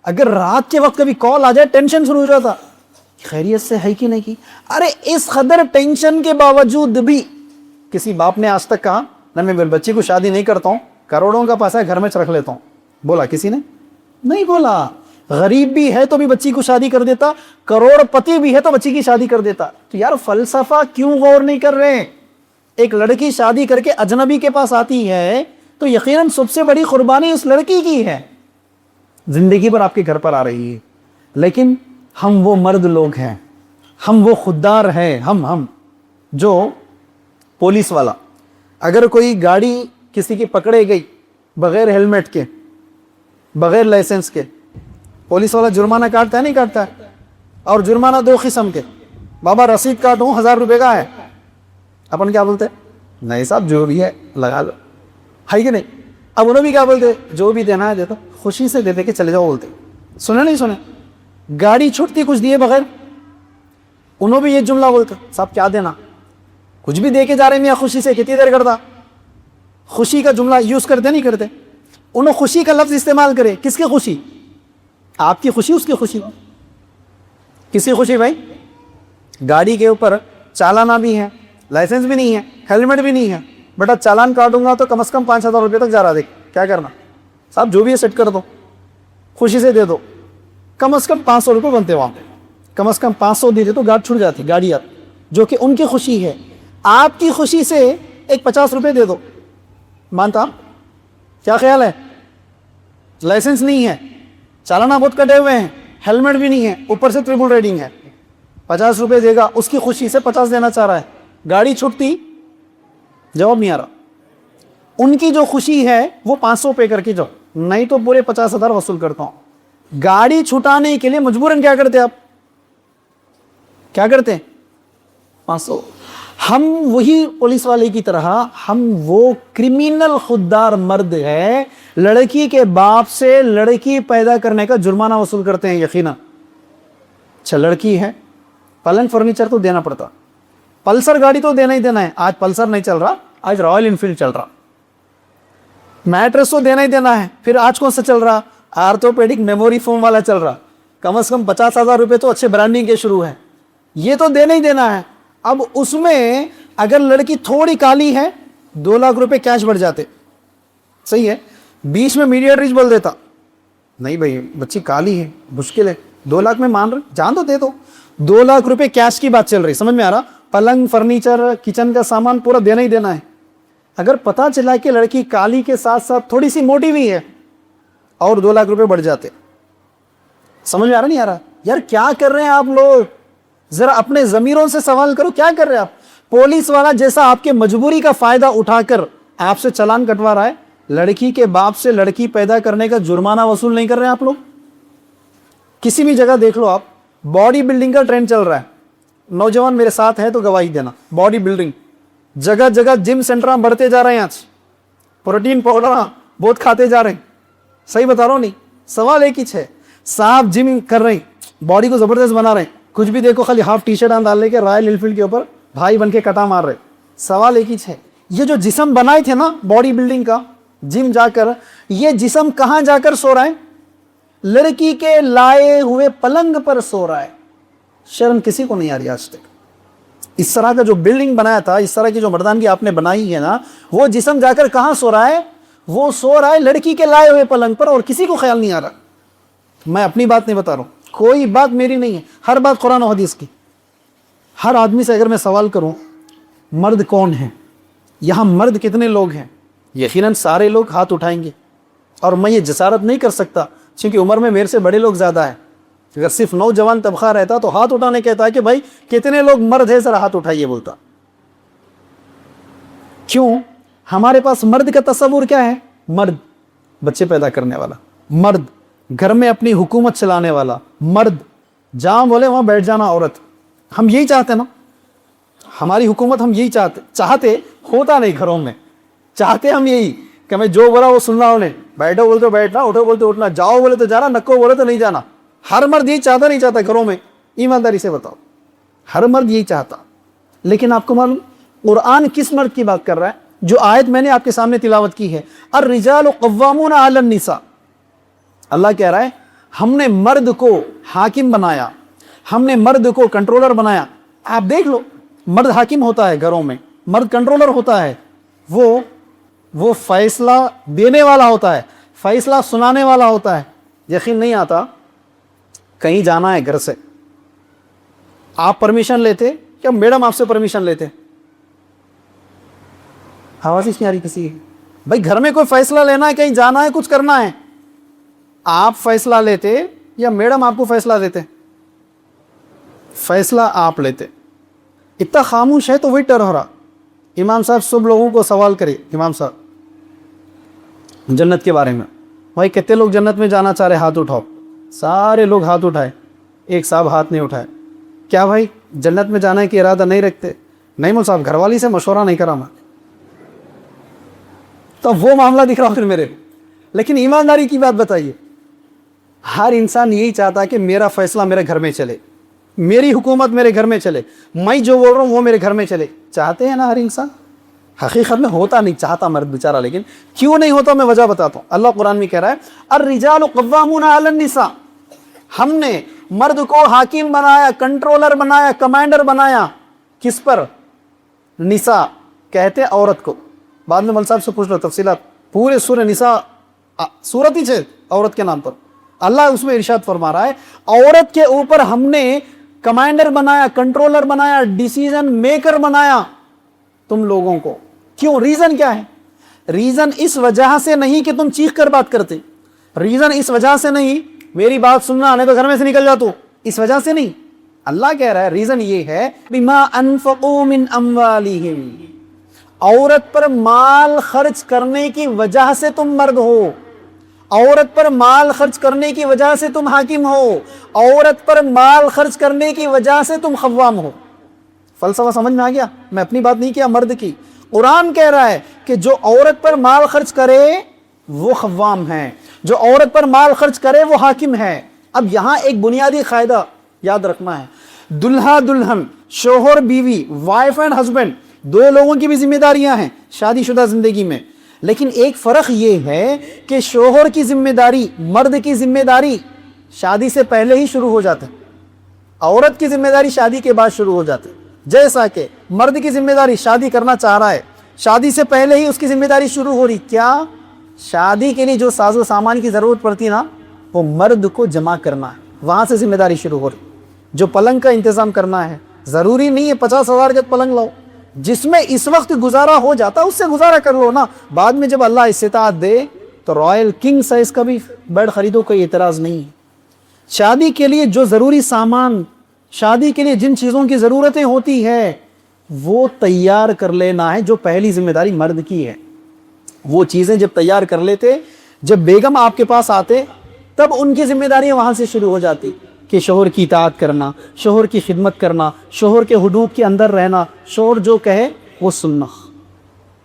S1: اگر رات کے وقت کبھی کال آ جائے ٹینشن شروع ہو جاتا، خیریت سے ہے کہ نہیں کی۔ ارے اس قدر ٹینشن کے باوجود بھی کسی باپ نے آج تک کہا نہ میں میری بچی کو شادی نہیں کرتا ہوں، کروڑوں کا پیسہ گھر میں رکھ لیتا ہوں؟ بولا کسی نے؟ نہیں بولا۔ غریب بھی ہے تو بھی بچی کو شادی کر دیتا، کروڑ پتی بھی ہے تو بچی کی شادی کر دیتا۔ تو یار فلسفہ کیوں غور نہیں کر رہے؟ ایک لڑکی شادی کر کے اجنبی کے پاس آتی ہے تو یقیناً سب سے بڑی قربانی اس لڑکی کی ہے، زندگی پر آپ کے گھر پر آ رہی ہے. لیکن ہم وہ مرد لوگ ہیں، ہم وہ خوددار ہیں، ہم جو پولیس والا، اگر کوئی گاڑی کسی کی پکڑے گئی بغیر ہیلمٹ کے، بغیر لائسنس کے، پولیس والا جرمانہ کاٹتا ہے نہیں کاٹتا ہے؟ اور جرمانہ دو قسم کے، بابا رسید کاٹوں 1000 روپے کا ہے، اپن کیا بولتے ہیں؟ نہیں صاحب جو بھی ہے لگا لو، ہے کہ نہیں؟ اب انہوں بھی کیا بولتے؟ جو بھی دینا ہے دیتا، خوشی سے دے دے کے چلے جاؤ بولتے. سنے نہیں سنے؟ گاڑی چھوٹتی کچھ دیے بغیر، انہوں بھی یہ جملہ بولتے، صاحب کیا دینا، کچھ بھی دے کے جا رہے میاں خوشی سے، کتنی دیر کرتا. خوشی کا جملہ یوز کرتے نہیں کرتے؟ انہوں خوشی کا لفظ استعمال کرے، کس کی خوشی؟ آپ کی خوشی، اس کی خوشی. کس کی خوشی بھائی؟ گاڑی کے اوپر چالانہ بھی ہے، لائسنس بھی نہیں ہے، ہیلمٹ بھی نہیں ہے، بیٹا چالان کاٹوں گا تو کم از کم 5000 روپے تک جا رہا، دیکھ کیا کرنا صاحب، جو بھی ہے سیٹ کر دو، خوشی سے دے دو. کم از کم 500 روپے بنتے وہاں پہ، کم از کم 500 دے دے تو گاڑی چھوٹ جاتی، گاڑیات جو کہ ان کی خوشی ہے. آپ کی خوشی سے ایک 50 روپے دے دو، مانتا؟ کیا خیال ہے؟ لائسنس نہیں ہے، چالانہ بہت کٹے ہوئے ہیں، ہیلمٹ بھی نہیں ہے، اوپر سے ٹریپل ریڈنگ ہے، 50 روپے دے گا، اس کی خوشی سے 50 دینا چاہ رہا ہے. گاڑی چھوٹتی؟ جواب نہیں آ رہا. ان کی جو خوشی ہے وہ 500 پے کر کے جاؤ، نہیں تو پورے 50,000 وصول کرتا ہوں. گاڑی چھٹانے کے لیے مجبوراً کیا کرتے آپ؟ کیا کرتے ہیں؟ 500. ہم وہی پولیس والے کی طرح، ہم وہ کرمینل خوددار مرد ہیں، لڑکی کے باپ سے لڑکی پیدا کرنے کا جرمانہ وصول کرتے ہیں. یقینا اچھا لڑکی ہے، پلنگ فرنیچر تو دینا پڑتا، پلسر گاڑی تو دینا ہی دینا ہے. آج پلسر نہیں چل رہا، آج رائل انفیلڈ چل رہا. میٹرس تو دینا ہی دینا ہے. پھر آج کون سا چل رہا؟ آرتھوپیڈک میموری فوم والا چل رہا، کم از کم 50,000 روپے تو اچھے برانڈنگ کے شروع ہے، یہ تو دینا ہی دینا ہے. اب اس میں اگر لڑکی تھوڑی کالی ہے 2 لاکھ روپے کیش بڑھ جاتے، صحیح ہے. بیچ میں میڈیاٹر بول دیتا، نہیں بھائی بچی کالی ہے مشکل ہے، 2 لاکھ میں مان رہے، جان تو دے دو. 2 لاکھ روپے کیش کی بات چل رہی، سمجھ میں آ رہا؟ پلنگ فرنیچر کچن کا سامان پورا دینا ہی دینا ہے. اگر پتا چلا کہ لڑکی کالی کے ساتھ ساتھ تھوڑی سی موٹی بھی ہے اور 2 لاکھ روپے بڑھ جاتے. سمجھ میں آ رہا نہیں آ رہا؟ یار کیا کر رہے ہیں آپ لوگ؟ ذرا اپنے ضمیروں سے سوال کرو، کیا کر رہے ہیں آپ؟ پولیس والا جیسا آپ کے مجبوری کا فائدہ اٹھا کر آپ سے چلان کٹوا رہا ہے، لڑکی کے باپ سے لڑکی پیدا کرنے کا جرمانہ وصول نہیں کر رہے ہیں آپ لوگ. کسی بھی جگہ دیکھ لو آپ، باڈی بلڈنگ کا ٹرینڈ چل رہا ہے. نوجوان میرے ساتھ ہے تو گواہی دینا، باڈی بلڈنگ جگہ جگہ جم سینٹر بڑھتے جا رہے ہیں. آج پروٹین پاؤڈر بہت کھاتے جا رہے ہیں. صحیح بتا رہا ہوں نہیں؟ سوال ایک ہی ہے، صاحب جم کر رہے ہیں، باڈی کو زبردست بنا رہے ہیں، کچھ بھی دیکھو خالی ہاف ٹی شرٹ ڈال لے کے رائل انفیلڈ کے اوپر بھائی بن کے کٹا مار رہے. سوال ایک ہی ہے، یہ جو جسم بنائے تھے نا باڈی بلڈنگ کا، جم جا کر، یہ جسم کہاں جا کر سو رہا ہے؟ لڑکی کے لائے ہوئے پلنگ پر سو رہا ہے. شرم کسی کو نہیں آ رہی آج تک؟ اس طرح کا جو بلڈنگ بنایا تھا، اس طرح کی جو مردانگی آپ نے بنائی ہے نا، وہ جسم جا کر کہاں سو رہا ہے؟ وہ سو رہا ہے لڑکی کے لائے ہوئے پلنگ پر، اور کسی کو خیال نہیں آ رہا. میں اپنی بات نہیں بتا رہا ہوں، کوئی بات میری نہیں ہے، ہر بات قرآن و حدیث کی. ہر آدمی سے اگر میں سوال کروں مرد کون ہے، یہاں مرد کتنے لوگ ہیں، یقیناً سارے لوگ ہاتھ اٹھائیں گے. اور میں یہ جسارت نہیں کر سکتا کیونکہ عمر میں میرے سے بڑے لوگ زیادہ ہیں. اگر صرف نوجوان طبقہ رہتا تو ہاتھ اٹھانے کہتا ہے کہ بھائی کتنے لوگ مرد ہیں، ذرا ہاتھ اٹھائیے بولتا. کیوں؟ ہمارے پاس مرد کا تصور کیا ہے؟ مرد بچے پیدا کرنے والا، مرد گھر میں اپنی حکومت چلانے والا، مرد جہاں بولے وہاں بیٹھ جانا عورت. ہم یہی چاہتے نا، ہماری حکومت ہم یہی چاہتے ہوتا نہیں گھروں میں، چاہتے ہم یہی کہ میں جو بولا وہ سننا انہیں، بیٹھو بولے تو بیٹھنا، اٹھو بولے تو اٹھنا، جاؤ بولے تو جانا، نکو بولے تو نہیں جانا. ہر مرد یہی چاہتا نہیں چاہتا گھروں میں؟ ایمانداری سے بتاؤ، ہر مرد یہی چاہتا. لیکن آپ کو معلوم قرآن کس مرد کی بات کر رہا ہے؟ جو آیت میں نے آپ کے سامنے تلاوت کی ہے، الرجال قوامون علی النساء. اللہ کہہ رہا ہے ہم نے مرد کو حاکم بنایا، ہم نے مرد کو کنٹرولر بنایا. آپ دیکھ لو، مرد حاکم ہوتا ہے گھروں میں، مرد کنٹرولر ہوتا ہے، وہ فیصلہ دینے والا ہوتا ہے، فیصلہ سنانے والا ہوتا ہے. یقین نہیں آتا، کہیں جانا ہے گھر سے، آپ پرمیشن لیتے یا میڈم آپ سے پرمیشن لیتے؟ آواز ہی نہیں آ رہی کسی کی؟ بھائی گھر میں کوئی فیصلہ لینا ہے, کہیں جانا ہے, کچھ کرنا ہے, آپ فیصلہ لیتے یا میڈم آپ کو فیصلہ دیتے؟ فیصلہ آپ لیتے. اتنا خاموش ہے تو وہی ٹر ہو رہا. امام صاحب سب لوگوں کو سوال کرے, امام صاحب جنت کے بارے میں, بھائی کتنے لوگ جنت میں جانا چاہ رہے, ہاتھ اٹھاؤ. سارے لوگ ہاتھ اٹھائے, ایک صاحب ہاتھ نہیں اٹھائے. کیا بھائی جنت میں جانے کی ارادہ نہیں رکھتے؟ نہیں مول صاحب, گھر والی سے مشورہ نہیں کرا میں. تو وہ معاملہ دکھ رہا پھر میرے. لیکن ایمانداری کی بات بتائیے, ہر انسان یہی چاہتا ہے کہ میرا فیصلہ میرے گھر میں چلے, میری حکومت میرے گھر میں چلے, میں جو بول رہا ہوں وہ میرے گھر میں چلے. چاہتے ہیں نا ہر انسان؟ حقیقت میں ہوتا نہیں چاہتا مرد بیچارہ, لیکن کیوں نہیں ہوتا میں وجہ بتاتا ہوں. اللہ قرآن میں کہہ رہا ہے الرجال قوامون علی النساء, ہم نے مرد کو حاکم بنایا, کنٹرولر بنایا, کمانڈر بنایا. کس پر؟ نساء کہتے عورت کو. بعد میں مول صاحب سے پوچھ لو تفصیلات. پورے سورہ نساء سورت ہی ہے عورت کے نام پر. اللہ اس میں ارشاد فرما رہا ہے عورت کے اوپر ہم نے کمانڈر بنایا, کنٹرولر بنایا, ڈیسیژن میکر بنایا تم لوگوں کو. کیوں؟ ریزن کیا ہے؟ ریزن اس وجہ سے نہیں کہ تم چیخ کر بات کرتے, ریزن اس وجہ سے نہیں میری بات سننا آنے تو گھر میں سے نکل جاتا, اس وجہ سے نہیں. اللہ کہہ رہا ہے ریزن یہ ہے بما انفقوا من اموالہم, عورت پر مال خرچ کرنے کی وجہ سے تم مرد ہو, عورت پر مال خرچ کرنے کی وجہ سے تم حاکم ہو, عورت پر مال خرچ کرنے کی وجہ سے تم خوام ہو. فلسفہ سمجھ میں آ گیا؟ میں اپنی بات نہیں کیا, مرد کی. قرآن کہہ رہا ہے کہ جو عورت پر مال خرچ کرے وہ خوام ہے, جو عورت پر مال خرچ کرے وہ حاکم ہے. اب یہاں ایک بنیادی قاعدہ یاد رکھنا ہے, دلہا دلہن, شوہر بیوی, وائف اینڈ ہسبینڈ, دو لوگوں کی بھی ذمہ داریاں ہیں شادی شدہ زندگی میں. لیکن ایک فرق یہ ہے کہ شوہر کی ذمہ داری, مرد کی ذمہ داری شادی سے پہلے ہی شروع ہو جاتا ہے, عورت کی ذمہ داری شادی کے بعد شروع ہو جاتا ہے. جیسا کہ مرد کی ذمہ داری شادی کرنا چاہ رہا ہے, شادی سے پہلے ہی اس کی ذمہ داری شروع ہو رہی. کیا؟ شادی کے لیے جو ساز و سامان کی ضرورت پڑتی نا وہ مرد کو جمع کرنا ہے, وہاں سے ذمہ داری شروع ہو رہی. جو پلنگ کا انتظام کرنا ہے, ضروری نہیں ہے 50,000 کا پلنگ لاؤ, جس میں اس وقت گزارا ہو جاتا اس سے گزارا کر لو نا. بعد میں جب اللہ استطاعت دے تو رائل کنگ سائز کا بھی بیڈ خریدو, کوئی اعتراض نہیں ہے. شادی کے لیے جو ضروری سامان, شادی کے لیے جن چیزوں کی ضرورتیں ہوتی ہے وہ تیار کر لینا ہے, جو پہلی ذمہ داری مرد کی ہے. وہ چیزیں جب تیار کر لیتے, جب بیگم آپ کے پاس آتے تب ان کی ذمہ داریاں وہاں سے شروع ہو جاتی کہ شوہر کی اطاعت کرنا, شوہر کی خدمت کرنا, شوہر کے حدود کے اندر رہنا, شوہر جو کہے وہ سننا.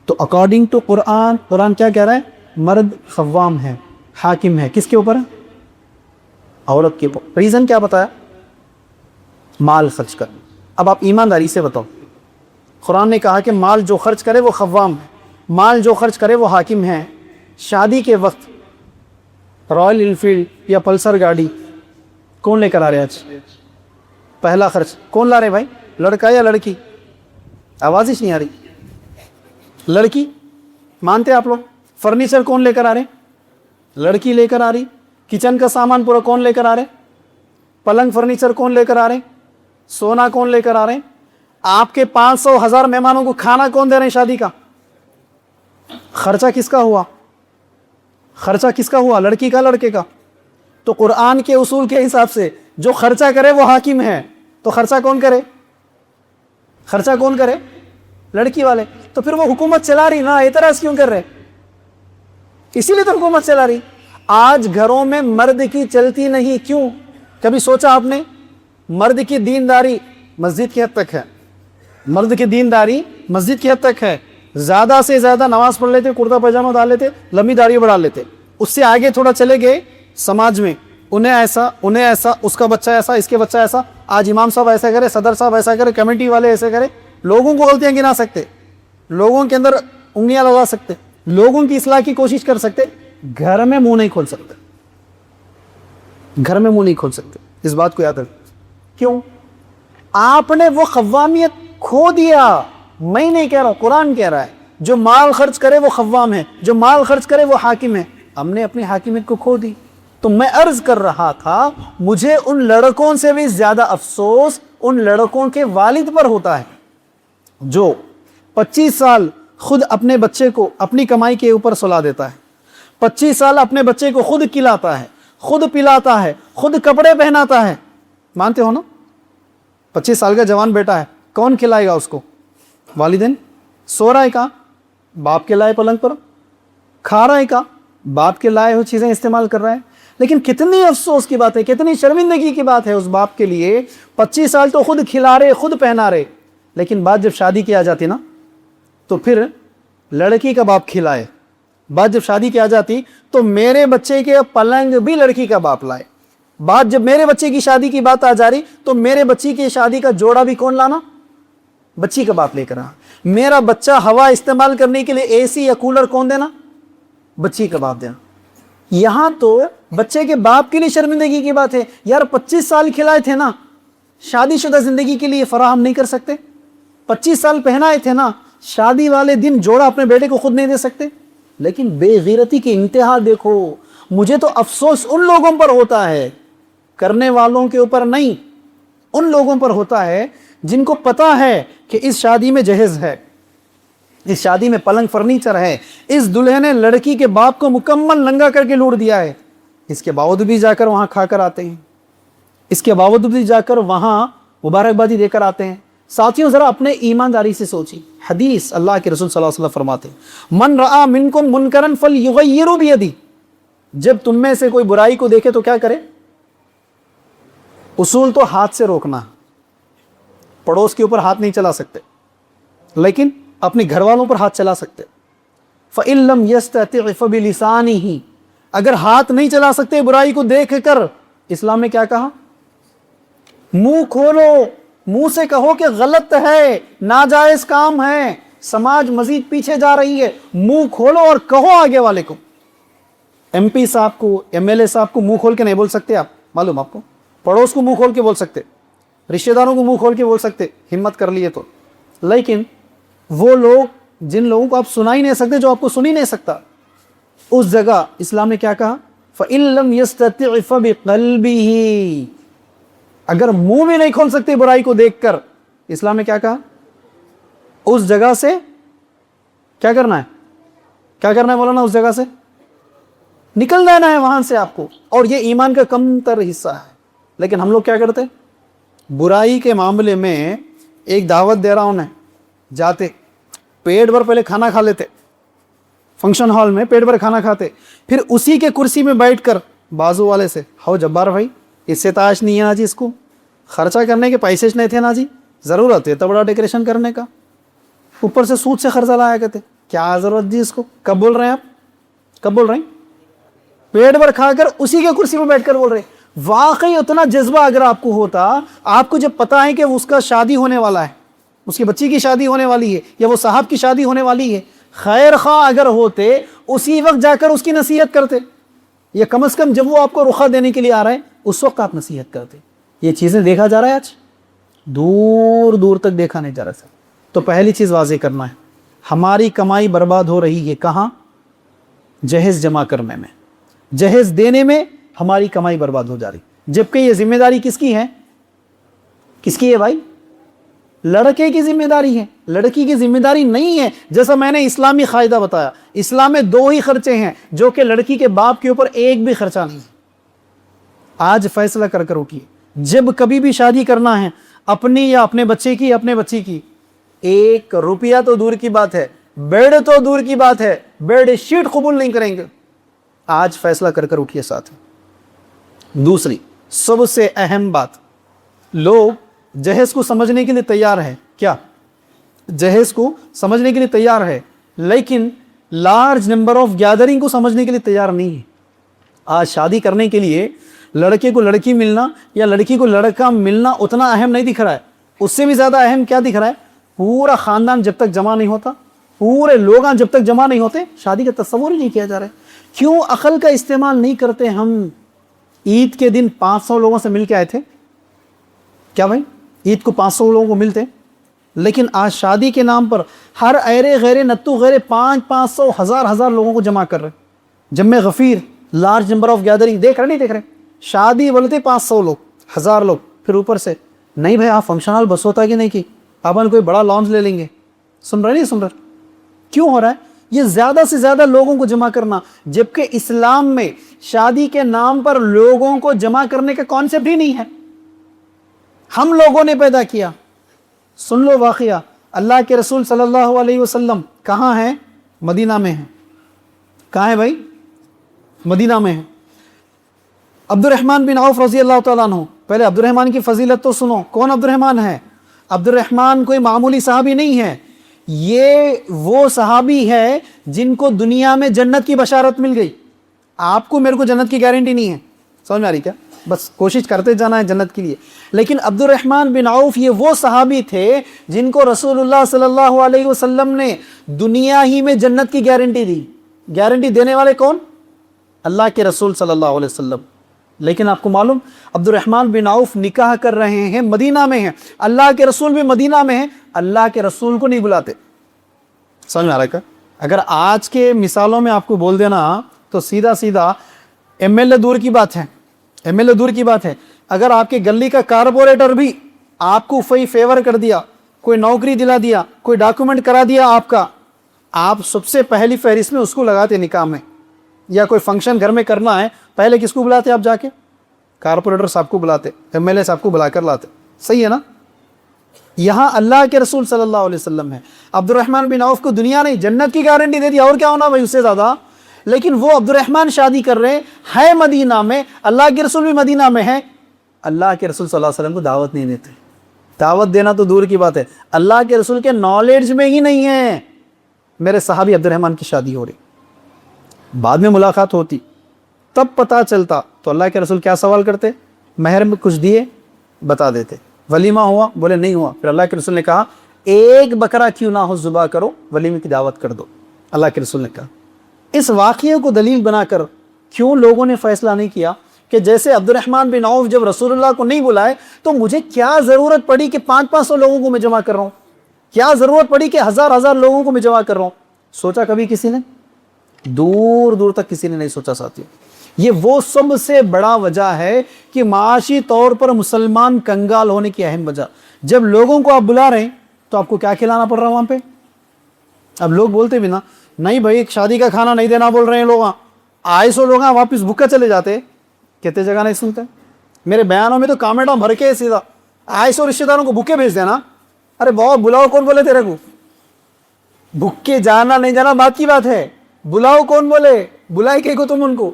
S1: تو اکارڈنگ ٹو قرآن, قرآن کیا کہہ رہا ہے؟ مرد خوام ہے, حاکم ہے. کس کے اوپر ہے؟ عورت کے اوپر. ریزن کیا بتایا؟ مال خرچ کرنا. اب آپ ایمانداری سے بتاؤ, قرآن نے کہا کہ مال جو خرچ کرے وہ خوام ہے, مال جو خرچ کرے وہ حاکم ہے. شادی کے وقت رائل انفیلڈ یا پلسر گاڑی کون لے کر آ رہے ہیں؟ آج پہلا خرچ کون لا رہے بھائی؟ لڑکا یا لڑکی؟ آواز ہی نہیں آ رہی. لڑکی مانتے آپ لوگ؟ فرنیچر کون لے کر آ رہے؟ لڑکی لے کر آ رہی. کچن کا سامان پورا کون لے کر آ رہے؟ پلنگ فرنیچر کون لے کر آ رہے؟ سونا کون لے کر آ رہے ہیں؟ آپ کے 500,000 مہمانوں کو کھانا کون دے رہے ہیں شادی کا؟ خرچہ کس کا ہوا؟ خرچہ کس کا ہوا؟ لڑکی کا, لڑکے کا؟ تو قرآن کے اصول کے حساب سے جو خرچہ کرے وہ حاکم ہے, تو خرچہ کون کرے؟ خرچہ کون کرے؟ لڑکی والے. تو پھر وہ حکومت چلا رہی نا, اعتراض کیوں کر رہے؟ اسی لیے تو حکومت چلا رہی. آج گھروں میں مرد کی چلتی نہیں, کیوں؟ کبھی سوچا آپ نے؟ مرد کی دینداری مسجد کی حد تک ہے, مرد کی دینداری مسجد کی حد تک ہے. زیادہ سے زیادہ نماز پڑھ لیتے, کرتا پاجامہ ڈال لیتے, لمبی داڑھی بڑھا لیتے. اس سے آگے تھوڑا چلے گئے سماج میں, انہیں ایسا, اس کا بچہ ایسا, اس کے بچہ ایسا. آج امام صاحب ایسا کرے, صدر صاحب ایسا کرے, کمیٹی والے ایسے کرے. لوگوں کو غلطیاں گنا سکتے, لوگوں کے اندر انگلیاں لگا سکتے, لوگوں کی اصلاح کی کوشش کر سکتے. گھر میں منہ نہیں کھول سکتے, گھر میں منہ نہیں کھول سکتے. اس بات کو یاد رکھ. کیوں؟ آپ نے وہ قوامیت کھو دیا. میں نہیں کہہ رہا ہوں, قرآن کہہ رہا ہے جو مال خرچ کرے وہ خوام ہے, جو مال خرچ کرے وہ حاکم ہے. ہم نے اپنی حاکمیت کو کھو دی. تو میں عرض کر رہا تھا مجھے ان لڑکوں سے بھی زیادہ افسوس ان لڑکوں کے والد پر ہوتا ہے جو 25 سال خود اپنے بچے کو اپنی کمائی کے اوپر سلا دیتا ہے، 25 سال اپنے بچے کو خود کھلاتا ہے، خود پلاتا ہے، خود کپڑے پہناتا ہے، مانتے ہو نا؟ 25 سال کا جوان بیٹا ہے، کون کھلائے گا اس کو؟ والدین۔ سو رہا ہے کہاں؟ باپ کے لائے پلنگ پر۔ کھا رہا ہے کہاں؟ باپ کے لائے ہوئی چیزیں استعمال کر رہا ہے۔ لیکن کتنی افسوس کی بات ہے، کتنی شرمندگی کی بات ہے اس باپ کے لیے، 25 سال تو خود کھلا رہے، خود پہنا رہے، لیکن بات جب شادی کی آ جاتی نا تو پھر لڑکی کا باپ کھلائے، بات جب شادی کی آ جاتی تو میرے بچے کے پلنگ بھی لڑکی کا باپ لائے، بات جب میرے بچے کی شادی کی بات آ جا رہی تو میرے بچی کی شادی کا جوڑا بھی کون لانا؟ بچی کا باپ لے کر آ۔ میرا بچہ ہوا استعمال کرنے کے لیے اے سی یا کولر کون دینا؟ بچی کا باپ دینا۔ یہاں تو بچے کے باپ کے لیے شرمندگی کی بات ہے، یار 25 سال کھلائے تھے نا، شادی شدہ زندگی کے لیے فراہم نہیں کر سکتے؟ 25 سال پہنائے تھے نا، شادی والے دن جوڑا اپنے بیٹے کو خود نہیں دے سکتے؟ لیکن بے غیرتی کی انتہا دیکھو۔ مجھے تو افسوس ان لوگوں پر ہوتا ہے، کرنے والوں کے اوپر نہیں، ان لوگوں پر ہوتا ہے جن کو پتا ہے کہ اس شادی میں جہیز ہے، اس شادی میں پلنگ فرنیچر ہے، اس دلہے نے لڑکی کے باپ کو مکمل ننگا کر کے لوٹ دیا ہے، اس کے باوجود بھی جا کر وہاں کھا کر آتے ہیں، اس کے باوجود بھی جا کر وہاں مبارکبادی دے کر آتے ہیں۔ ساتھیوں ذرا اپنے ایمانداری سے سوچی، حدیث اللہ کے رسول صلی اللہ علیہ وسلم فرماتے ہیں من رآ منکم منکرا فلیغیروا بیدی، جب تم میں سے کوئی برائی کو دیکھے تو کیا کرے؟ اصول تو ہاتھ سے روکنا، پڑوس کے اوپر ہاتھ نہیں چلا سکتے، لیکن اپنے گھر والوں پر ہاتھ چلا سکتے۔ فَإِن لَمْ يَسْتَطِعْ فَبِلِسَانِهِ، اگر ہاتھ نہیں چلا سکتے برائی کو دیکھ کر، اسلام میں کیا کہا؟ منہ کھولو، منہ سے کہو کہ غلط ہے، ناجائز کام ہے، سماج مزید پیچھے جا رہی ہے، منہ کھولو اور کہو آگے والے کو۔ ایم پی صاحب کو، ایم ایل اے صاحب کو منہ کھول کے نہیں بول سکتے آپ، معلوم آپ کو؟ پڑوس کو منہ کھول کے بول سکتے، رشتہ داروں کو منہ کھول کے بول سکتے، ہمت کر لیے تو۔ لیکن وہ لوگ جن لوگوں کو آپ سنا ہی نہیں سکتے، جو آپ کو سن ہی نہیں سکتا، اس جگہ اسلام نے کیا کہا؟ فَإِن لَمْ يَسْتَطِعْ فَبِقَلْبِهِ، اگر منہ بھی نہیں کھول سکتے برائی کو دیکھ کر، اسلام نے کیا کہا؟ اس جگہ سے کیا کرنا ہے؟ کیا کرنا ہے مولانا؟ اس جگہ سے نکل جانا ہے وہاں سے آپ کو، اور یہ ایمان کا کم تر حصہ ہے۔ لیکن ہم لوگ کیا کرتے؟ برائی کے معاملے میں ایک دعوت دے رہا ہوں، جاتے پیٹ بھر پہلے کھانا کھا لیتے، فنکشن ہال میں پیٹ بھر کھانا کھاتے، پھر اسی کے کرسی میں بیٹھ کر بازو والے سے، ہاؤ جبار بھائی اس سے تاش نہیں ہے نا جی، اس کو خرچہ کرنے کے پیسے نہیں تھے نا جی، ضرورت ہے تو بڑا ڈیکوریشن کرنے کا، اوپر سے سود سے خرچہ لایا کرتے، کیا ضرورت جی اس کو؟ کب بول رہے ہیں آپ؟ کب بول رہے ہیں؟ پیٹ بھر کھا کر اسی کے کرسی میں بیٹھ کر بول رہے ہیں۔ واقعی اتنا جذبہ اگر آپ کو ہوتا، آپ کو جب پتا ہے کہ اس کا شادی ہونے والا ہے، اس کی بچی کی شادی ہونے والی ہے، یا وہ صاحب کی شادی ہونے والی ہے، خیر خواہ اگر ہوتے اسی وقت جا کر اس کی نصیحت کرتے، یا کم از کم جب وہ آپ کو رخا دینے کے لیے آ رہا ہے اس وقت آپ نصیحت کرتے۔ یہ چیزیں دیکھا جا رہا ہے آج، دور دور تک دیکھا نہیں جا رہا سر۔ تو پہلی چیز واضح کرنا ہے، ہماری کمائی برباد ہو رہی ہے کہاں؟ جہیز جمع کرنے میں، جہیز دینے میں ہماری کمائی برباد ہو جا رہی، جبکہ یہ ذمہ داری کس کی ہے؟ کس کی ہے بھائی؟ لڑکے کی ذمہ داری ہے، لڑکی کی ذمہ داری نہیں ہے۔ جیسا میں نے اسلامی قاعدہ بتایا، اسلام میں 2 ہی خرچے ہیں جو کہ لڑکی کے باپ کے اوپر ایک بھی خرچہ نہیں ہے۔ آج فیصلہ کر کر اٹھیے، جب کبھی بھی شادی کرنا ہے، اپنی یا اپنے بچے کی، اپنے بچی کی، 1 روپیہ تو دور کی بات ہے، بیڈ تو دور کی بات ہے، بیڈ شیٹ قبول نہیں کریں گے۔ آج فیصلہ کر کر اٹھیے ساتھ۔ دوسری سب سے اہم بات، لوگ جہیز کو سمجھنے کے لیے تیار ہے، کیا جہیز کو سمجھنے کے لیے تیار ہے، لیکن لارج نمبر آف گیدرنگ کو سمجھنے کے لیے تیار نہیں ہے۔ آج شادی کرنے کے لیے لڑکے کو لڑکی ملنا یا لڑکی کو لڑکا ملنا اتنا اہم نہیں دکھ رہا ہے، اس سے بھی زیادہ اہم کیا دکھ رہا ہے؟ پورا خاندان جب تک جمع نہیں ہوتا، پورے لوگ جب تک جمع نہیں ہوتے، شادی کا تصور ہی نہیں کیا جا رہا ہے۔ کیوں عقل کا استعمال نہیں کرتے ہم؟ عید کے دن 500 لوگوں سے مل کے آئے تھے، کیا بھائی عید کو 500 لوگوں کو ملتے؟ لیکن آج شادی کے نام پر ہر ایرے غیرے نتو غیرے 500 1000 لوگوں کو جمع کر رہے، جمع غفیر، لارج نمبر آف گیدرنگ، دیکھ رہے نہیں دیکھ رہے؟ شادی بولتے 500 لوگ 1000 لوگ، پھر اوپر سے نہیں بھائی آپ فنکشن ہال بس ہوتا کہ نہیں، کہ اپن کوئی بڑا لانچ لے لیں گے، سن رہے نہیں سن رہے؟ کیوں ہو رہا ہے؟ یہ زیادہ سے زیادہ لوگوں کو جمع کرنا، جبکہ اسلام میں شادی کے نام پر لوگوں کو جمع کرنے کا کانسیپٹ ہی نہیں ہے، ہم لوگوں نے پیدا کیا۔ سن لو واقعہ، اللہ کے رسول صلی اللہ علیہ وسلم کہاں ہیں؟ مدینہ میں ہیں۔ کہاں ہیں بھائی؟ مدینہ میں ہیں۔ عبد الرحمن بن عوف رضی اللہ تعالیٰ عنہ، پہلے عبد الرحمن کی فضیلت تو سنو، کون عبد الرحمن ہے؟ عبد الرحمن کوئی معمولی صحابی نہیں ہے، یہ وہ صحابی ہے جن کو دنیا میں جنت کی بشارت مل گئی۔ آپ کو میرے کو جنت کی گارنٹی نہیں ہے، سمجھ میں آ رہی کیا؟ بس کوشش کرتے جانا ہے جنت کے لیے، لیکن عبد الرحمن بن عوف یہ وہ صحابی تھے جن کو رسول اللہ صلی اللہ علیہ وسلم نے دنیا ہی میں جنت کی گارنٹی دی۔ گارنٹی دینے والے کون؟ اللہ کے رسول صلی اللہ علیہ وسلم۔ لیکن آپ کو معلوم، عبد الرحمن بن عوف نکاح کر رہے ہیں، مدینہ میں ہیں، اللہ کے رسول بھی مدینہ میں ہیں، اللہ کے رسول کو نہیں بلاتے۔ سمجھ میں آ رہا ہے؟ اگر آج کے مثالوں میں آپ کو بول دینا تو سیدھا سیدھا ایم ایل اے دور کی بات ہے، ایم ایل اے دور کی بات ہے، اگر آپ کے گلی کا کارپوریٹر بھی آپ کو فیور کر دیا، کوئی نوکری دلا دیا، کوئی ڈاکومنٹ کرا دیا آپ کا، آپ سب سے پہلی فہرست میں اس کو لگاتے نکاح میں، یا کوئی فنکشن گھر میں کرنا ہے پہلے کس کو بلاتے؟ آپ جا کے کارپوریٹر صاحب کو بلاتے، ایم ایل اے صاحب کو بلا کر لاتے۔ صحیح ہے نا؟ یہاں اللہ کے رسول صلی اللہ علیہ وسلم ہے، عبد الرحمن بن عوف کو دنیا نہیں جنت کی گارنٹی دے دی، اور کیا ہونا بھائی اس سے زیادہ؟ لیکن وہ عبد الرحمن شادی کر رہے ہیں مدینہ میں، اللہ کے رسول بھی مدینہ میں ہے، اللہ کے رسول صلی اللہ علیہ وسلم کو دعوت نہیں دیتے۔ دعوت دینا تو دور کی بات ہے، اللہ کے رسول کے نالج میں ہی نہیں ہے۔ میرے صحابی عبد الرحمن کی شادی ہو رہی، بعد میں ملاقات ہوتی، تب پتہ چلتا تو اللہ کے رسول کیا سوال کرتے؟ مہر میں کچھ دیے؟ بتا دیتے۔ ولیمہ ہوا؟ بولے نہیں ہوا۔ پھر اللہ کے رسول نے کہا ایک بکرا کیوں نہ ہو ذبح کرو، ولیمے کی دعوت کر دو۔ اللہ کے رسول نے کہا۔ اس واقعے کو دلیل بنا کر کیوں لوگوں نے فیصلہ نہیں کیا کہ جیسے عبد الرحمن بن عوف جب رسول اللہ کو نہیں بلائے تو مجھے کیا ضرورت پڑی کہ 500 لوگوں کو میں جمع کر رہا ہوں، کیا ضرورت پڑی کہ ہزار لوگوں کو میں جمع کر رہا ہوں؟ سوچا کبھی کسی نے؟ دور دور تک کسی نے نہیں سوچا ساتھیوں۔ یہ وہ سب سے بڑا وجہ ہے کہ معاشی طور پر مسلمان کنگال ہونے کی اہم وجہ۔ جب لوگوں کو آپ بلا رہے ہیں تو آپ کو کیا کھلانا پڑ رہا ہے وہاں پہ؟ اب لوگ بولتے بھی نا نہیں بھائی شادی کا کھانا نہیں دینا بول رہے ہیں لوگ، آئے سو لوگ واپس بھوکا چلے جاتے، کہتے جگہ نہیں سنتے۔ میرے بیانوں میں تو کامنٹوں بھر کے سیدھا آئے سو رشتے داروں کو بھوکے بھیج دینا۔ ارے بہت بلاؤ کون بولے تیرے کو؟ بھوکے جانا نہیں جانا بات کی بات ہے، بلاؤ کون بولے؟ بلائے کہ کو تم ان کو؟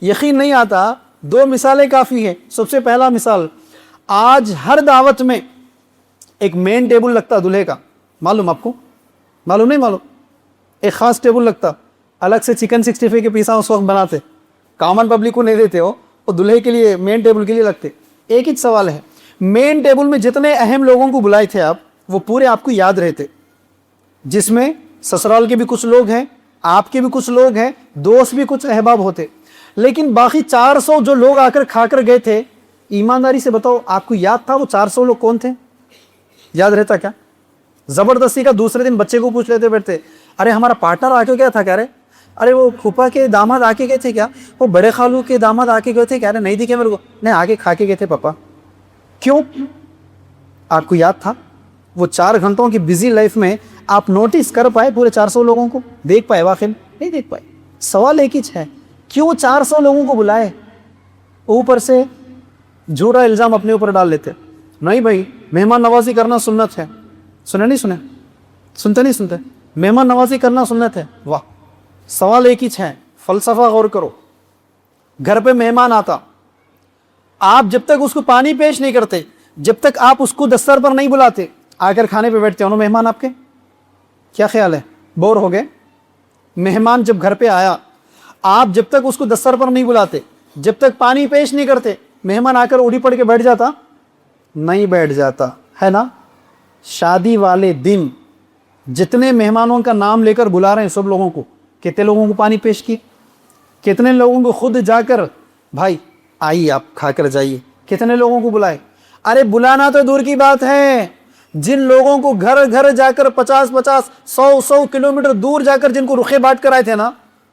S1: یقین نہیں آتا؟ دو مثالیں کافی ہیں۔ سب سے پہلا مثال، آج ہر دعوت میں ایک مین ٹیبل لگتا دلہے کا، معلوم آپ کو؟ معلوم نہیں معلوم؟ ایک خاص ٹیبل لگتا، الگ سے چکن 65 کے پیسہ اس وقت بناتے، کامن پبلک کو نہیں دیتے ہو، وہ دلہے کے لیے مین ٹیبل کے لیے لگتے۔ ایک ہی سوال ہے، مین ٹیبل میں جتنے اہم لوگوں کو بلائے تھے آپ، وہ پورے آپ کو یاد رہتے، جس میں سسرال کے بھی کچھ لوگ ہیں، آپ کے بھی کچھ لوگ ہیں، دوست بھی کچھ احباب ہوتے، لیکن باقی 400 جو لوگ آ کر کھا کر گئے تھے، ایمانداری سے بتاؤ آپ کو یاد تھا وہ 400 لوگ کون تھے؟ یاد رہتا کیا؟ زبردستی کا دوسرے دن بچے کو پوچھ لیتے بیٹھتے، ارے ہمارا پارٹنر آ کے گیا تھا کیا؟ ارے وہ پھوپھا کے داماد آ کے گئے تھے کیا؟ وہ بڑے خالو کے داماد آ کے گئے تھے کیا؟ نہیں دکھے میرے کو، نہیں آگے کھا کے گئے تھے پاپا۔ کیوں؟ آپ کو یاد تھا؟ وہ 4 گھنٹوں کی بزی لائف میں آپ نوٹس کر پائے پورے 400 لوگوں کو؟ دیکھ پائے؟ واقعی نہیں دیکھ پائے۔ سوال ایک ہی ہے، کیوں 400 لوگوں کو بلائے؟ اوپر سے جھوٹا الزام اپنے اوپر ڈال لیتے، نہیں بھائی مہمان نوازی کرنا سنت ہے۔ سنے نہیں سنے؟ سنتے نہیں سنتے؟ مہمان نوازی کرنا سنت ہے، واہ! سوال ایک ہی ہے، فلسفہ غور کرو۔ گھر پہ مہمان آتا، آپ جب تک اس کو پانی پیش نہیں کرتے، جب تک آپ اس کو دستر پر نہیں بلاتے، آ کر کھانے پہ بیٹھتے ہو مہمان آپ کے، کیا خیال ہے؟ بور ہو گئے؟ مہمان جب گھر پہ آیا، آپ جب تک اس کو دستر پر نہیں بلاتے، جب تک پانی پیش نہیں کرتے، مہمان آ کر اوڑی پڑ کے بیٹھ جاتا؟ نہیں بیٹھ جاتا ہے نا؟ شادی والے دن جتنے مہمانوں کا نام لے کر بلا رہے ہیں سب لوگوں کو، کتنے لوگوں کو پانی پیش کی؟ کتنے لوگوں کو خود جا کر بھائی آئیے آپ کھا کر جائیے؟ کتنے لوگوں کو بلائے؟ ارے بلانا تو دور کی بات ہے، جن لوگوں کو گھر گھر جا کر 50 100 کلومیٹر دور جا کر جن کو رخے بانٹ کر آئے تھے نا،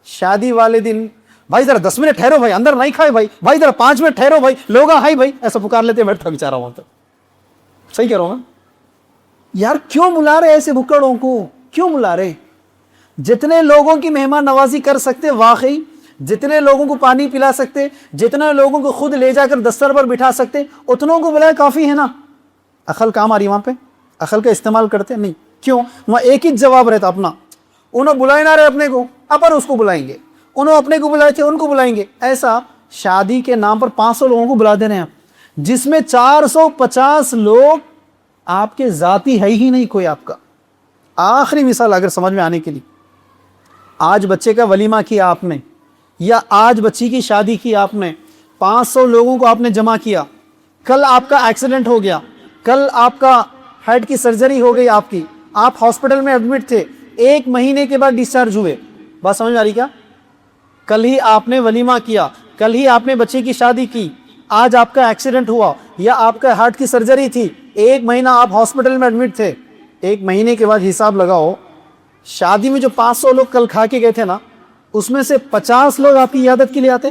S1: شادی والے دن بھائی ذرا 10 منٹ ٹھہرو بھائی، اندر نہیں کھائے بھائی ذرا 5 منٹ ٹھہرو بھائی، لوگ ہائی بھائی ایسا پکار لیتے بیٹھتا بیچارہ وہاں تک۔ صحیح کہہ رہا ہوں نا یار؟ کیوں بلا رہے ایسے بھکڑوں کو؟ کیوں بلا رہے؟ جتنے لوگوں کی مہمان نوازی کر سکتے واقعی، جتنے لوگوں کو پانی پلا سکتے، جتنے لوگوں کو خود لے جا کر دستر پر بٹھا سکتے، اتنوں کو بلائے کافی ہے نا۔ عقل کام آ رہی وہاں پہ، عقل کا استعمال کرتے نہیں، کیوں؟ وہاں ایک ہی جواب رہتا اپنا، انہوں بلائے نہ رہے اپنے کو، اپن اس کو بلائیں گے، انہوں اپنے کو بلائے تھے ان کو بلائیں گے۔ ایسا شادی کے نام پر 500 لوگوں کو بلا دے رہے ہیں آپ، جس میں 450 لوگ آپ کے ذاتی ہے ہی نہیں کوئی آپ کا۔ آخری مثال اگر سمجھ میں آنے کے لیے، آج بچے کا ولیمہ کیا آپ نے، یا آج بچی کی شادی کی آپ نے، 500 لوگوں کو آپ نے جمع کیا، کل آپ کا ایکسیڈنٹ ہو گیا، کل آپ کا ہارٹ کی سرجری ہو گئی، آپ کی، آپ ہاسپٹل میں ایڈمٹ تھے، 1 مہینے کے بعد ڈسچارج ہوئے، بات سمجھ میں آ رہی کیا؟ کل ہی آپ نے ولیمہ کیا، کل ہی آپ نے بچے کی شادی کی، آج آپ کا ایکسیڈنٹ ہوا یا آپ کا ہارٹ کی سرجری تھی، 1 مہینہ آپ ہاسپٹل میں ایڈمٹ تھے، 1 مہینے کے بعد حساب لگاؤ، شادی میں جو 500 لوگ کل کھا کے گئے تھے نا، اس میں سے 50 لوگ آپ کی عیادت کے لیے آتے؟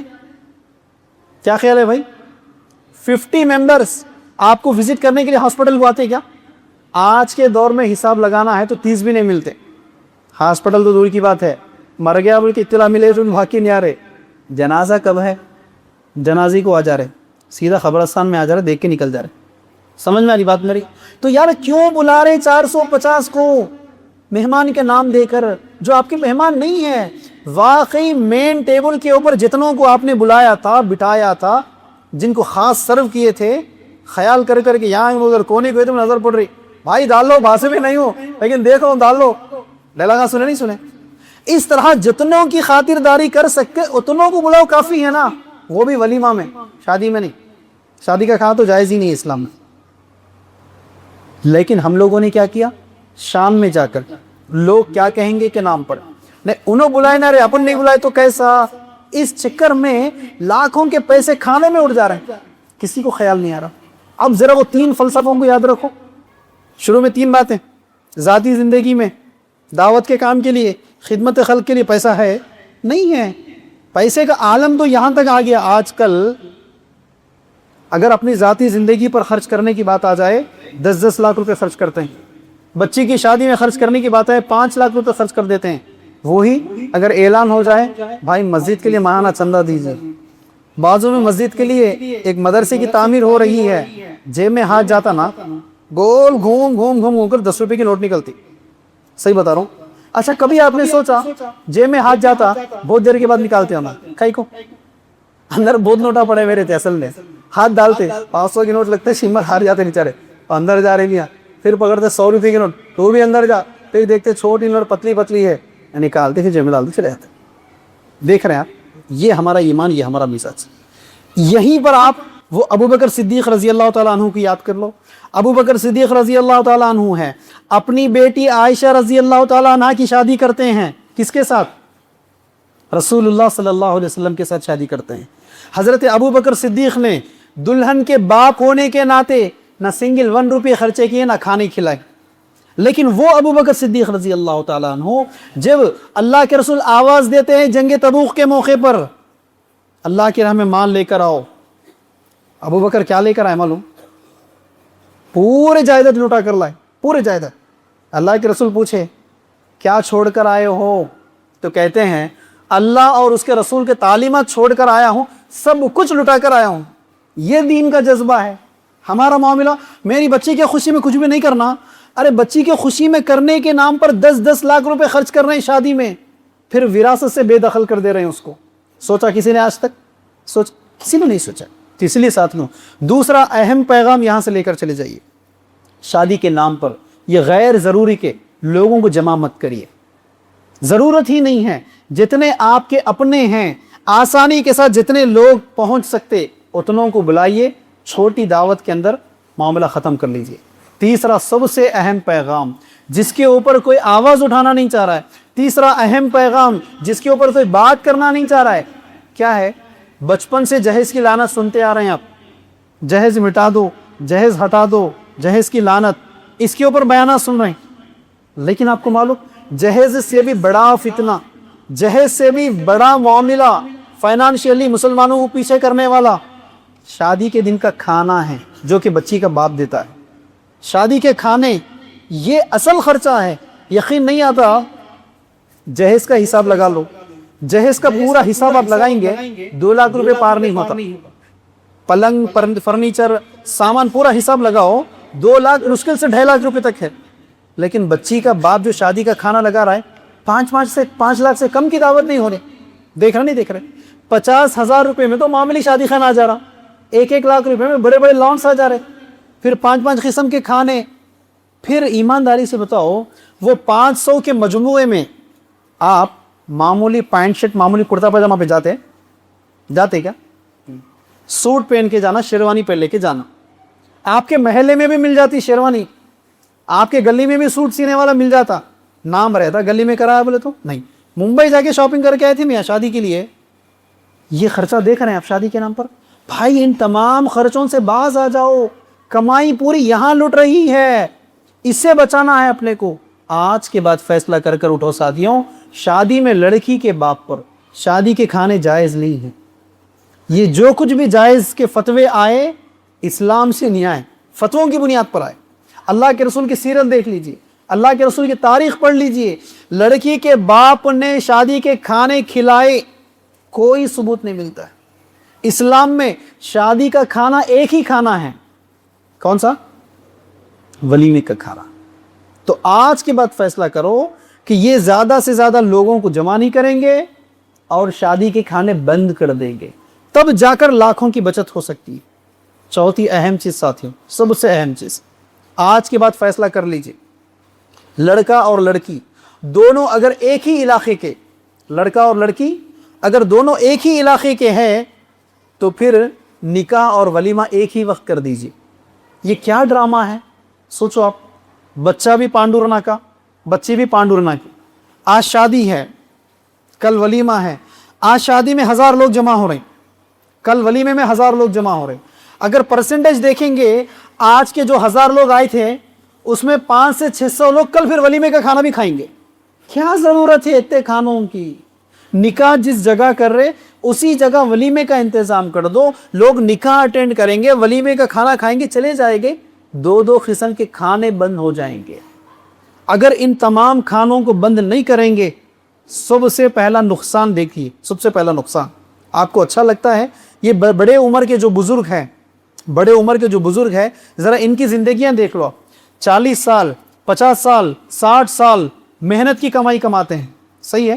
S1: کیا خیال ہے بھائی؟ 50 ممبرز آپ کو وزٹ کرنے کے لیے ہاسپٹل کو آتے کیا؟ آج کے دور میں حساب لگانا ہے تو 30 بھی نہیں ملتے، ہاسپٹل تو دور کی بات ہے، مر گیا بول کے اطلاع ملے تو بھاگ کے نہیں آ رہے، جنازہ کب ہے جنازی کو آ جا رہے، سیدھا قبرستان میں آ جا رہے، دیکھ کے نکل جا رہے۔ سمجھ میں آ رہی بات میری؟ تو یار کیوں بلا رہے 450 کو مہمان کے نام دے کر جو آپ کے مہمان نہیں ہے؟ واقعی مین ٹیبل کے اوپر جتنوں کو آپ نے بلایا تھا، بٹھایا تھا، جن کو خاص سرو کیے تھے، خیال کر کر کے یہاں ادھر کونے کو تم نظر پڑ رہی، بھائی ڈال لو، بھاسے بھی نہیں ہو لیکن دیکھو ڈال لو، لگا سنے نہیں سنے؟ اس طرح جتنوں کی خاطرداری کر سکتے اتنوں کو بلاؤ، کافی ہے نا، وہ بھی ولیمہ میں، شادی میں نہیں۔ شادی کا کھانا تو جائز ہی نہیں ہے اسلام میں۔ لیکن ہم لوگوں نے کیا کیا؟ شام میں جا کر لوگ کیا کہیں گے کے نام پر، نہیں انہوں بلائے نہ رہے، اپن نہیں بلائے تو کیسا؟ اس چکر میں لاکھوں کے پیسے کھانے میں اڑ جا رہے ہیں، کسی کو خیال نہیں آ رہا۔ اب ذرا وہ 3 فلسفوں کو یاد رکھو، شروع میں 3 باتیں، ذاتی زندگی میں دعوت کے کام کے لیے، خدمت خلق کے لیے پیسہ ہے نہیں ہے، پیسے کا عالم تو یہاں تک آ گیا آج کل، اگر اپنی ذاتی زندگی پر خرچ کرنے کی بات آ جائے 10-10 لاکھ روپے خرچ کرتے ہیں، بچی کی شادی میں خرچ کرنے کی بات ہے 5 لاکھ روپے خرچ کر دیتے ہیں، وہی اگر اعلان ہو جائے بھائی مسجد کے لیے ماہانہ چندہ دیجیے، بازو میں مسجد کے لیے ایک مدرسے کی تعمیر ہو رہی ہے، جیب میں ہاتھ جاتا نا، گول گھوم کر 10 روپے کی نوٹ نکلتی، صحیح بتا رہا ہوں۔ اچھا کبھی آپ نے سوچا جیب میں ہاتھ جاتا بہت دیر کے بعد نکالتے ہونا، کئی کو اندر بہت نوٹا پڑے میرے تھے، اصل میں ہاتھ ڈالتے 500 کی نوٹ لگتے، شمر ہار جاتے نیچارے، اندر جا رہے نہیں، پھر پکڑتے 100 روپے کی نوٹ، تو بھی اندر جا، پھر دیکھتے چھوٹی نوٹ پتلی ہے، نکالتے پھر جیب میں ڈالتے چلے جاتے۔ دیکھ رہے ہیں آپ، یہ ہمارا ایمان، یہ ہمارا مزاج۔ یہیں پر آپ وہ ابو بکر صدیق رضی اللہ تعالیٰ عنہ کی یاد کر لو۔ ابو بکر صدیق رضی اللہ تعالیٰ عنہ ہے، اپنی بیٹی عائشہ رضی اللہ تعالیٰ عنہ کی شادی کرتے ہیں، کس کے ساتھ؟ رسول اللہ صلی اللہ علیہ وسلم کے ساتھ شادی کرتے ہیں۔ حضرت ابو بکر صدیق نے دلہن کے باپ ہونے کے ناطے نہ سنگل 1 روپے خرچے کیے، نہ کھانے کھلائے، لیکن وہ ابو بکر صدیق رضی اللہ تعالیٰ عنہ جب اللہ کے رسول آواز دیتے ہیں جنگ تبوک کے موقع پر اللہ کی راہ میں مال لے کر آؤ، ابو بکر کیا لے کر آئے معلوم؟ پورے جائیداد لوٹا کر لائے، پورے جائیداد۔ اللہ کے رسول پوچھے کیا چھوڑ کر آئے ہو؟ تو کہتے ہیں اللہ اور اس کے رسول کے تعلیمات چھوڑ کر آیا ہوں، سب کچھ لٹا کر آیا ہوں۔ یہ دین کا جذبہ ہے ہمارا معاملہ۔ میری بچی کی خوشی میں کچھ بھی نہیں کرنا، ارے بچی کی خوشی میں کرنے کے نام پر 10-10 لاکھ روپے خرچ کر رہے ہیں شادی میں، پھر وراثت سے بے دخل کر دے رہے ہیں اس کو۔ سوچا کسی نے آج تک؟ کسی نے نہیں سوچا۔ تو اس لیے ساتھیوں، دوسرا اہم پیغام یہاں سے لے کر چلے جائیے، شادی کے نام پر یہ غیر ضروری کے لوگوں کو جمع مت کریے، ضرورت ہی نہیں ہے۔ جتنے آپ کے اپنے ہیں، آسانی کے ساتھ جتنے لوگ پہنچ سکتے اتنوں کو بلائیے، چھوٹی دعوت کے اندر معاملہ ختم کر لیجئے۔ تیسرا سب سے اہم پیغام جس کے اوپر کوئی آواز اٹھانا نہیں چاہ رہا ہے، تیسرا اہم پیغام جس کے اوپر کوئی بات کرنا نہیں چاہ رہا ہے، کیا ہے؟ بچپن سے جہیز کی لعنت سنتے آ رہے ہیں آپ، جہیز مٹا دو، جہیز ہٹا دو، جہیز کی لعنت، اس کے اوپر بیانات سن رہے ہیں۔ لیکن آپ کو معلوم جہیز سے بھی بڑا فتنہ، جہیز سے بھی بڑا معاملہ فائنانشیلی مسلمانوں کو پیچھے کرنے والا شادی کے دن کا کھانا ہے جو کہ بچی کا باپ دیتا ہے۔ شادی کے کھانے یہ اصل خرچہ ہے۔ یقین نہیں آتا جہیز کا حساب لگا لو، جہیز کا پورا حساب آپ لگائیں گے 2 لاکھ روپے پار نہیں ہوتا. پلنگ، فرنیچر، سامان پورا حساب لگاؤ 2 لاکھ، مشکل سے 2.5 لاکھ روپے تک ہے. لیکن بچی کا باپ جو شادی کا کھانا لگا رہا ہے 5 لاکھ سے کم کی دعوت نہیں ہو رہی. دیکھ رہے 50,000 روپے میں تو معمولی شادی خانہ آ جا رہا، 1 لاکھ روپے میں بڑے بڑے لانس آ جا رہے، پھر 5 قسم کے کھانے. پھر ایمانداری سے بتاؤ وہ 500 کے مجموعے میں آپ معمولی پینٹ شرٹ، معمولی کرتا پاجامہ پہ جاتے کیا؟ سوٹ پہن کے جانا، شیروانی پہن لے کے جانا. آپ کے محلے میں بھی مل جاتی شیروانی، آپ کے گلی میں بھی سوٹ سینے والا مل جاتا، نام رہتا گلی میں کرایا بولے تو نہیں. ممبئی جا کے شاپنگ کر کے آئے تھے میاں شادی کے لیے. یہ خرچہ دیکھ رہے ہیں آپ شادی کے نام پر. بھائی ان تمام خرچوں سے باز آ جاؤ، کمائی پوری یہاں لٹ رہی ہے، اس سے بچانا ہے اپنے کو. آج کے بعد فیصلہ کر کر اٹھو ساتھیوں، شادی میں لڑکی کے باپ پر شادی کے کھانے جائز نہیں ہیں. یہ جو کچھ بھی جائز کے فتوے آئے اسلام سے نہیں آئے، فتووں کی بنیاد پر آئے. اللہ کے رسول کی سیرت دیکھ لیجئے، اللہ کے رسول کی تاریخ پڑھ لیجئے. لڑکی کے باپ نے شادی کے کھانے کھلائے، کوئی ثبوت نہیں ملتا ہے. اسلام میں شادی کا کھانا ایک ہی کھانا ہے، کون سا؟ ولیمے کا کھانا. تو آج کے بعد فیصلہ کرو کہ یہ زیادہ سے زیادہ لوگوں کو جمع نہیں کریں گے اور شادی کے کھانے بند کر دیں گے، تب جا کر لاکھوں کی بچت ہو سکتی ہے. چوتھی اہم چیز ساتھیوں، سب سے اہم چیز، آج کے بعد فیصلہ کر لیجئے، لڑکا اور لڑکی دونوں اگر ایک ہی علاقے کے، لڑکا اور لڑکی اگر دونوں ایک ہی علاقے کے ہیں تو پھر نکاح اور ولیمہ ایک ہی وقت کر دیجئے. یہ کیا ڈرامہ ہے؟ سوچو آپ، بچہ بھی پانڈورنا کا، بچی بھی پانڈورنا کی. آج شادی ہے، کل ولیمہ ہے. آج شادی میں 1000 لوگ جمع ہو رہے ہیں، کل ولیمے میں 1000 لوگ جمع ہو رہے ہیں. اگر پرسنٹیج دیکھیں گے آج کے جو 1000 لوگ آئے تھے اس میں 500 سے 600 لوگ کل پھر ولیمے کا کھانا بھی کھائیں گے. کیا ضرورت ہے اتنے کھانوں کی؟ نکاح جس جگہ کر رہے اسی جگہ ولیمے کا انتظام کر دو. لوگ نکاح اٹینڈ کریں گے، ولیمے کا کھانا کھائیں گے، چلے جائیں گے، 2 قسم کے کھانے بند ہو جائیں گے. اگر ان تمام کھانوں کو بند نہیں کریں گے، سب سے پہلا نقصان دیکھیے، سب سے پہلا نقصان آپ کو اچھا لگتا ہے؟ یہ بڑے عمر کے جو بزرگ ہیں، ذرا ان کی زندگیاں دیکھ لو. 40 سال، 50 سال، 60 سال محنت کی کمائی کماتے ہیں، صحیح ہے؟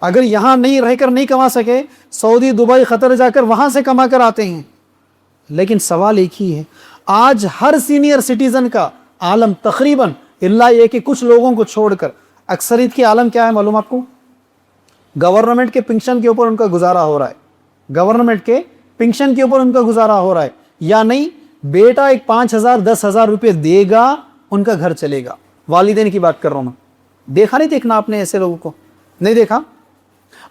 S1: اگر یہاں نہیں رہ کر نہیں کما سکے، سعودی، دبئی، قطر جا کر وہاں سے کما کر آتے ہیں. لیکن سوال ایک ہی ہے، آج ہر سینئر سٹیزن کا عالم تقریباً اللہ یہ کہ کچھ لوگوں کو چھوڑ کر اکثریت کی عالم کیا ہے معلوم آپ کو؟ گورنمنٹ کے پنشن کے اوپر ان کا گزارا ہو رہا ہے. گورنمنٹ کے پنشن کے اوپر ان کا گزارا ہو رہا ہے، یا نہیں بیٹا ایک 5,000 10,000 روپے دے گا ان کا گھر چلے گا. والدین کی بات کر رہا ہوں میں. دیکھا نہیں دیکھنا آپ نے ایسے لوگوں کو؟ نہیں دیکھا؟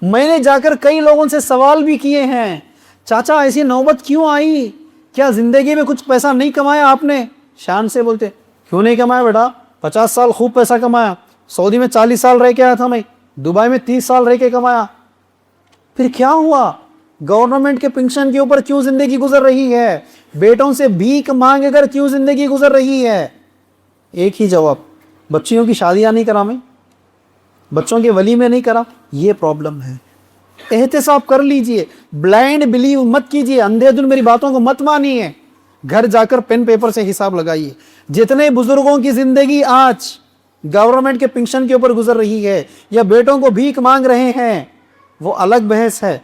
S1: میں نے جا کر کئی لوگوں سے سوال بھی کیے ہیں، چاچا ایسی نوبت کیوں آئی؟ کیا زندگی میں کچھ پیسہ نہیں کمایا آپ نے؟ شان سے بولتے کیوں نہیں کمایا بیٹا؟ 50 سال خوب پیسہ کمایا، سعودی میں 40 سال رہ کے آیا تھا میں، دبئی میں 30 سال رہ کے کمایا. پھر کیا ہوا؟ گورنمنٹ کے پنشن کے اوپر کیوں زندگی گزر رہی ہے؟ بیٹوں سے بھیک مانگ کر کیوں زندگی گزر رہی ہے؟ ایک ہی جواب، بچیوں کی شادیاں نہیں کرا میں، بچوں کے ولیمے نہیں کرا. یہ پرابلم ہے. احتساب کر لیجئے، بلائنڈ بلیو مت کیجئے، اندھے دل میری باتوں کو مت مانیے. گھر جا کر پین پیپر سے حساب لگائیے. جتنے بزرگوں کی زندگی آج گورنمنٹ کے پنشن کے اوپر گزر رہی ہے یا بیٹوں کو بھیک مانگ رہے ہیں، وہ الگ بحث ہے.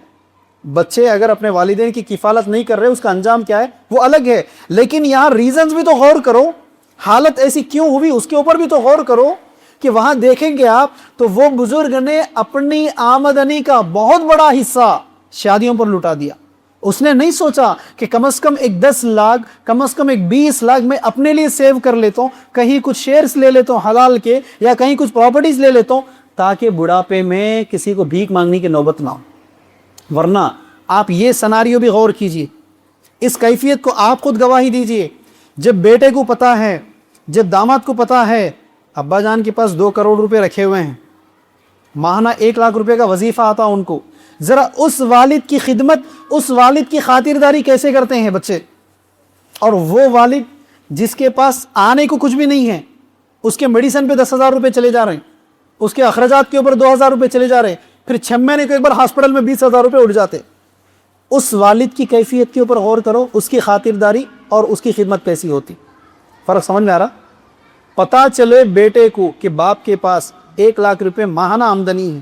S1: بچے اگر اپنے والدین کی کفالت نہیں کر رہے اس کا انجام کیا ہے وہ الگ ہے. لیکن یہاں ریزنز بھی تو غور کرو، حالت ایسی کیوں ہوئی اس کے اوپر بھی تو غور کرو. کہ وہاں دیکھیں گے آپ تو وہ بزرگ نے اپنی آمدنی کا بہت بڑا حصہ شادیوں پر لٹا دیا. اس نے نہیں سوچا کہ کم از کم ایک 10 لاکھ، کم از کم ایک 20 لاکھ میں اپنے لیے سیو کر لیتا ہوں، کہیں کچھ شیئرز لے لیتا ہوں حلال کے، یا کہیں کچھ پراپرٹیز لے لیتا ہوں تاکہ بڑھاپے میں کسی کو بھیک مانگنے کی نوبت نہ ہو. ورنہ آپ یہ سناریو بھی غور کیجئے، اس کیفیت کو آپ خود گواہی دیجئے. جب بیٹے کو پتا ہے، جب داماد کو پتا ہے ابا جان کے پاس 2 کروڑ روپے رکھے ہوئے ہیں، ماہانہ 1 لاکھ روپے کا وظیفہ آتا ان کو، ذرا اس والد کی خدمت، اس والد کی خاطرداری کیسے کرتے ہیں بچے. اور وہ والد جس کے پاس آنے کو کچھ بھی نہیں ہے، اس کے میڈیسن پہ 10,000 روپے چلے جا رہے ہیں، اس کے اخراجات کے اوپر 2,000 روپے چلے جا رہے ہیں، پھر 6 مہینے کو ایک بار ہاسپٹل میں 20,000 روپے اٹھ جاتے. اس والد کی کیفیت کے اوپر غور کرو، اس کی خاطرداری اور اس کی خدمت کیسی ہوتی. فرق سمجھ میں آ رہا؟ پتا چلے بیٹے کو کہ باپ کے پاس 1 لاکھ روپے ماہانہ آمدنی ہے،